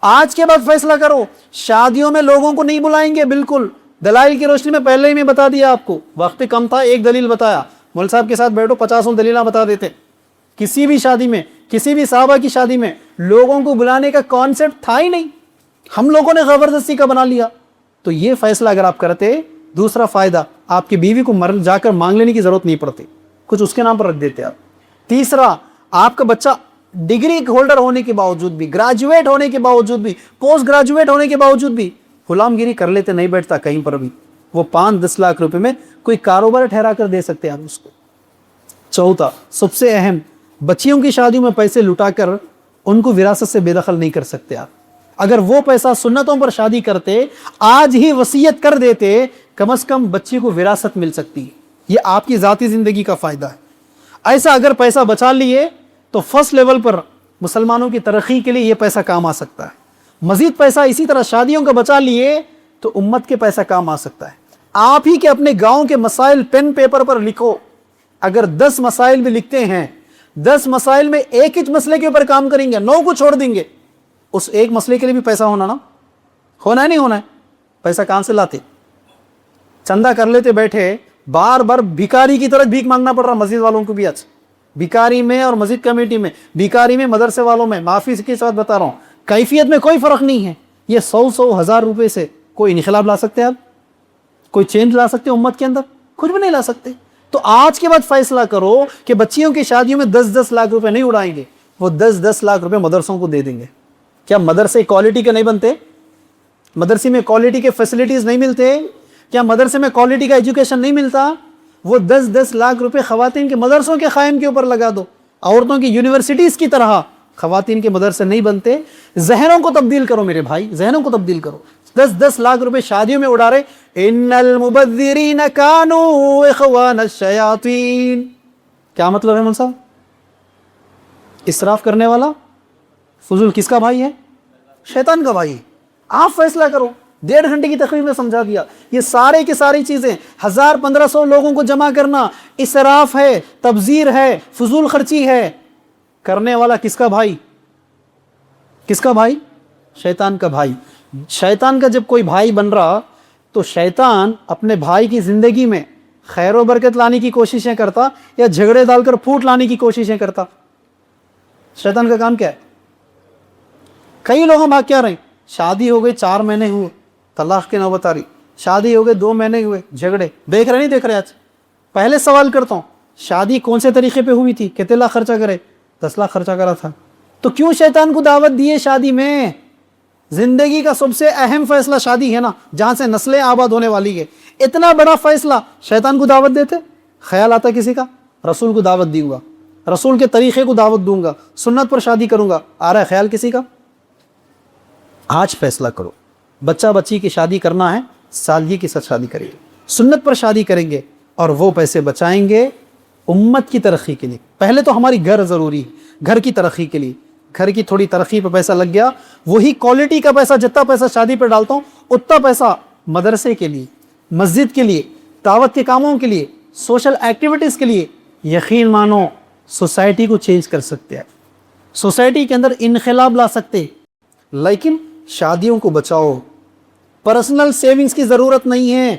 S1: آج کے بعد فیصلہ کرو. شادیوں میں لوگوں کو نہیں بلائیں گے بالکل. دلائل کی روشنی میں پہلے ہی میں بتا دیا آپ کو, وقت کم تھا, ایک دلیل بتایا. مول صاحب کے ساتھ بیٹھو 50 دلیلیں بتا دیتے. کسی بھی شادی میں, کسی بھی صحابہ کی شادی میں لوگوں کو بلانے کا کانسیپٹ تھا ہی نہیں, ہم لوگوں نے زبردستی کا بنا لیا. تو یہ فیصلہ اگر آپ کرتے, دوسرا فائدہ, آپ کی بیوی کو جا کر مانگ لینے کی ضرورت نہیں پڑتی, کچھ اس کے نام پر رکھ دیتے آپ. تیسرا, آپ کا بچہ ڈگری ہولڈر ہونے کے باوجود بھی, گریجویٹ ہونے کے باوجود بھی, پوسٹ گریجویٹ ہونے کے باوجود بھی غلام گیری کر لیتے, نہیں بیٹھتا کہیں پر بھی. وہ 5-10 لاکھ روپے میں کوئی کاروبار ٹھہرا کر دے سکتے ہیں آپ اس کو. چوتھا, سب سے اہم, بچیوں کی شادیوں میں پیسے لٹا کر ان کو وراثت سے بے دخل نہیں کر سکتے آپ. اگر وہ پیسہ سنتوں پر شادی کرتے, آج ہی وصیت کر دیتے, کم از کم بچی کو وراثت مل سکتی ہے. یہ آپ کی ذاتی زندگی کا فائدہ ہے. ایسا اگر پیسہ بچا لیے تو فرسٹ لیول پر مسلمانوں کی ترقی کے لیے یہ پیسہ کام آ سکتا ہے. مزید پیسہ اسی طرح شادیوں کا بچا لیے تو امت کے پیسہ کام آ سکتا ہے. آپ ہی کے اپنے گاؤں کے مسائل پین پیپر پر لکھو. اگر 10 مسائل بھی لکھتے ہیں, 10 مسائل میں ایک ہی مسئلے کے اوپر کام کریں گے, 9 کو چھوڑ دیں گے, اس ایک مسئلے کے لیے بھی پیسہ ہونا ہے نہیں ہونا ہے. پیسہ کہاں سے لاتے؟ چندہ کر لیتے بیٹھے, بار بار بھکاری کی طرح بھیک مانگنا پڑ رہا مسجد والوں کو بھی. آج بھکاری میں اور مسجد کمیٹی میں, بھکاری میں مدرسے والوں میں, معافی کے ساتھ بتا رہا ہوں, کیفیت میں کوئی فرق نہیں ہے. یہ 100,000 روپے سے کوئی انقلاب لا سکتے آپ؟ کوئی چینج لا سکتے امت کے اندر؟ کچھ بھی نہیں لا سکتے. تو آج کے بعد فیصلہ کرو کہ بچیوں کی شادیوں میں 10-10 لاکھ روپے نہیں اڑائیں گے, وہ 10-10 لاکھ روپے مدرسوں کو دے دیں گے. کیا مدرسے کوالٹی کے نہیں بنتے؟ مدرسے میں کوالٹی کے فیسلٹیز نہیں ملتے؟ کیا مدرسے میں کوالٹی کا ایجوکیشن نہیں ملتا؟ وہ 10-10 لاکھ روپے خواتین کے مدرسوں کے قائم کے اوپر لگا دو. عورتوں کی یونیورسٹیز کی طرح خواتین کے مدرسے نہیں بنتے. ذہنوں کو تبدیل کرو میرے بھائی, ذہنوں کو تبدیل کرو. 10-10 لاکھ روپے شادیوں میں اڑا رہے. ان المبذرین کانوا اخوان الشیاطین. کیا مطلب ہے مول صاحب؟ اسراف کرنے والا فضول کس کا بھائی ہے؟ شیطان کا بھائی. آپ فیصلہ کرو. 1.5 گھنٹے کی تقریر میں سمجھا دیا. یہ سارے کی ساری چیزیں 1000-1500 لوگوں کو جمع کرنا اسراف ہے, تبذیر ہے, فضول خرچی ہے. کرنے والا کس کا بھائی؟ کس کا بھائی؟ شیطان کا بھائی. شیطان کا جب کوئی بھائی بن رہا تو شیطان اپنے بھائی کی زندگی میں خیر و برکت لانے کی کوششیں کرتا یا جھگڑے ڈال کر پھوٹ لانے کی کوششیں کرتا؟ شیطان کا کام کیا ہے؟ کئی لوگ بھاگ کیا رہے, شادی ہو گئی 4 مہینے ہوئے, طلاق کی نوبت آ رہی. شادی ہو گئے 2 مہینے ہوئے, جھگڑے. دیکھ رہے نہیں دیکھ رہے؟ آج پہلے سوال کرتا ہوں, شادی کون سے طریقے پہ ہوئی تھی؟ کتنے لاکھ خرچہ کرے؟ 10 لاکھ خرچہ کرا تھا. تو کیوں شیطان کو دعوت دیے شادی میں؟ زندگی کا سب سے اہم فیصلہ شادی ہے نا, جہاں سے نسلیں آباد ہونے والی ہے. اتنا بڑا فیصلہ شیطان کو دعوت دیتے؟ خیال آتا کسی کا رسول کو دعوت دوں گا, رسول کے طریقے کو دعوت دوں گا, سنت پر شادی کروں گا, آ رہا ہے خیال کسی کا؟ آج فیصلہ کرو. بچہ بچی کی شادی کرنا ہے, سالگی کے ساتھ شادی کریں گے, سنت پر شادی کریں گے, اور وہ پیسے بچائیں گے امت کی ترقی کے لیے. پہلے تو ہماری گھر ضروری ہے, گھر کی ترقی کے لیے. گھر کی تھوڑی ترقی پہ پیسہ لگ گیا, وہی کوالٹی کا پیسہ, جتنا پیسہ شادی پہ ڈالتا ہوں اتنا پیسہ مدرسے کے لیے, مسجد کے لیے, دعوت کے کاموں کے لیے, سوشل ایکٹیویٹیز کے لیے. یقین مانو سوسائٹی کو چینج کر سکتے ہیں, سوسائٹی کے اندر انقلاب لا سکتے. لیکن شادیوں کو بچاؤ. پرسنل سیونگز کی ضرورت نہیں ہے,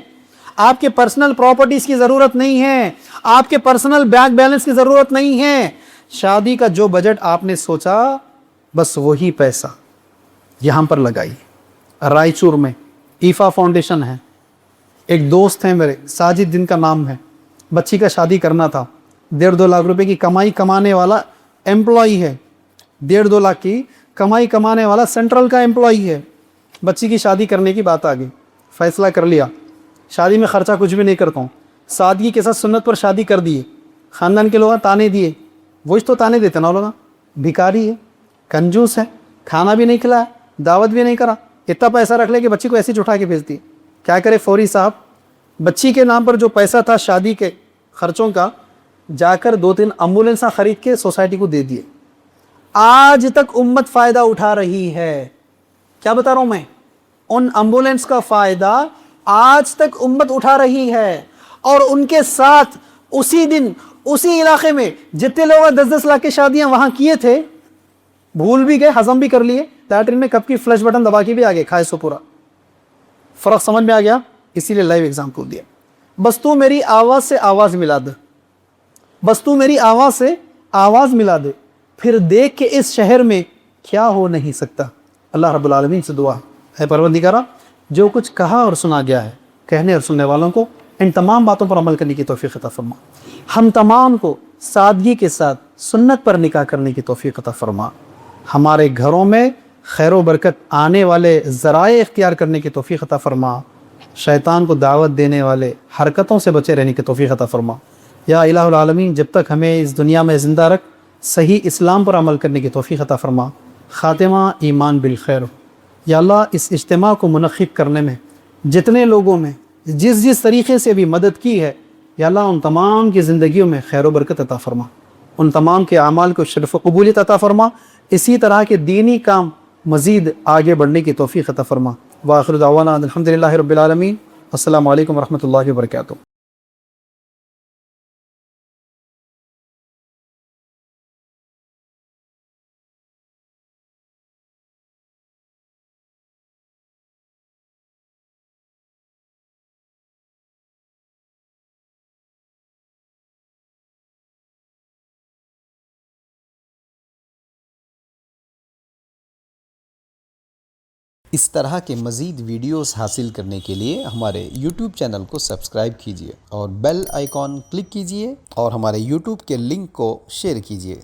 S1: آپ کے پرسنل پراپرٹیز کی ضرورت نہیں ہے, آپ کے پرسنل بینک بیلنس کی ضرورت نہیں ہے. شادی کا جو بجٹ آپ نے سوچا, بس وہی پیسہ یہاں پر لگائی. رائچور میں ایفا فاؤنڈیشن ہے, ایک دوست ہیں میرے, ساجد دن کا نام ہے. بچی کا شادی کرنا تھا, 1.5-2 لاکھ روپے کی کمائی کمانے والا امپلائی ہے, 1.5-2 لاکھ کی کمائی کمانے والا سینٹرل کا امپلائی ہے. بچی کی شادی کرنے کی بات آ گئی, فیصلہ کر لیا شادی میں خرچہ کچھ بھی نہیں کرتا ہوں, سادگی کے ساتھ سنت پر شادی کر دیے. خاندان کے لوگ تانے دیے, وہی تو تانے دیتے نا لوگ, بھکاری ہے, کنجوس ہے, کھانا بھی نہیں کھلایا, دعوت بھی نہیں کرا, اتنا پیسہ رکھ لے کہ بچی کو ایسے ہی اٹھا کے بھیج دی. کیا کرے فوری صاحب, بچی کے نام پر جو پیسہ تھا شادی کے خرچوں کا, جا کر 2-3 ایمبولینساں خرید کے سوسائٹی کو دے دیے. آج تک امت فائدہ اٹھا رہی ہے. کیا بتا رہا ہوں میں, ان ایمبولینس کا فائدہ آج تک امت اٹھا رہی ہے. اور ان کے ساتھ اسی دن اسی علاقے میں جتنے لوگ 10-10 لاکھ کی شادیاں وہاں کیے تھے, بھول بھی گئے, ہضم بھی کر لیے, لیٹرین میں کپ کی فلش بٹن دبا کے بھی آ گئے, کھائے سو پورا. فرق سمجھ میں آ گیا؟ اسی لیے لائیو ایگزامپل دیا. بس تو میری آواز سے آواز ملا دے, بس تو میری آواز سے آواز ملا دے, پھر دیکھ کہ اس شہر میں کیا ہو نہیں سکتا. اللہ رب العالمین سے دعا ہے پروردگارا جو کچھ کہا اور سنا گیا ہے, کہنے اور سننے والوں کو ان تمام باتوں پر عمل کرنے کی توفیق عطا فرما. ہم تمام کو سادگی کے ساتھ سنت پر نکاح کرنے کی توفیق عطا فرما. ہمارے گھروں میں خیر و برکت آنے والے ذرائع اختیار کرنے کی توفیق عطا فرما. شیطان کو دعوت دینے والے حرکتوں سے بچے رہنے کی توفیق عطا فرما. یا الہ العالمین جب تک ہمیں اس دنیا میں زندہ رکھ, صحیح اسلام پر عمل کرنے کی توفیق عطا فرما. خاتمہ ایمان بالخیر. یا اللہ اس اجتماع کو منعقد کرنے میں جتنے لوگوں میں جس جس طریقے سے بھی مدد کی ہے, یا اللہ ان تمام کی زندگیوں میں خیر و برکت عطا فرما, ان تمام کے اعمال کو شرف و قبولیت عطا فرما. اسی طرح کے دینی کام مزید آگے بڑھنے کی توفیق عطا فرما. وآخر دعوانا الحمدللہ رب العالمین. السلام علیکم ورحمۃ اللہ وبرکاتہ.
S2: اس طرح کے مزید ویڈیوز حاصل کرنے کے لیے ہمارے YouTube چینل کو سبسکرائب کیجیے اور بیل آئیکن کلک کیجیے اور ہمارے YouTube کے لنک کو شیئر کیجیے.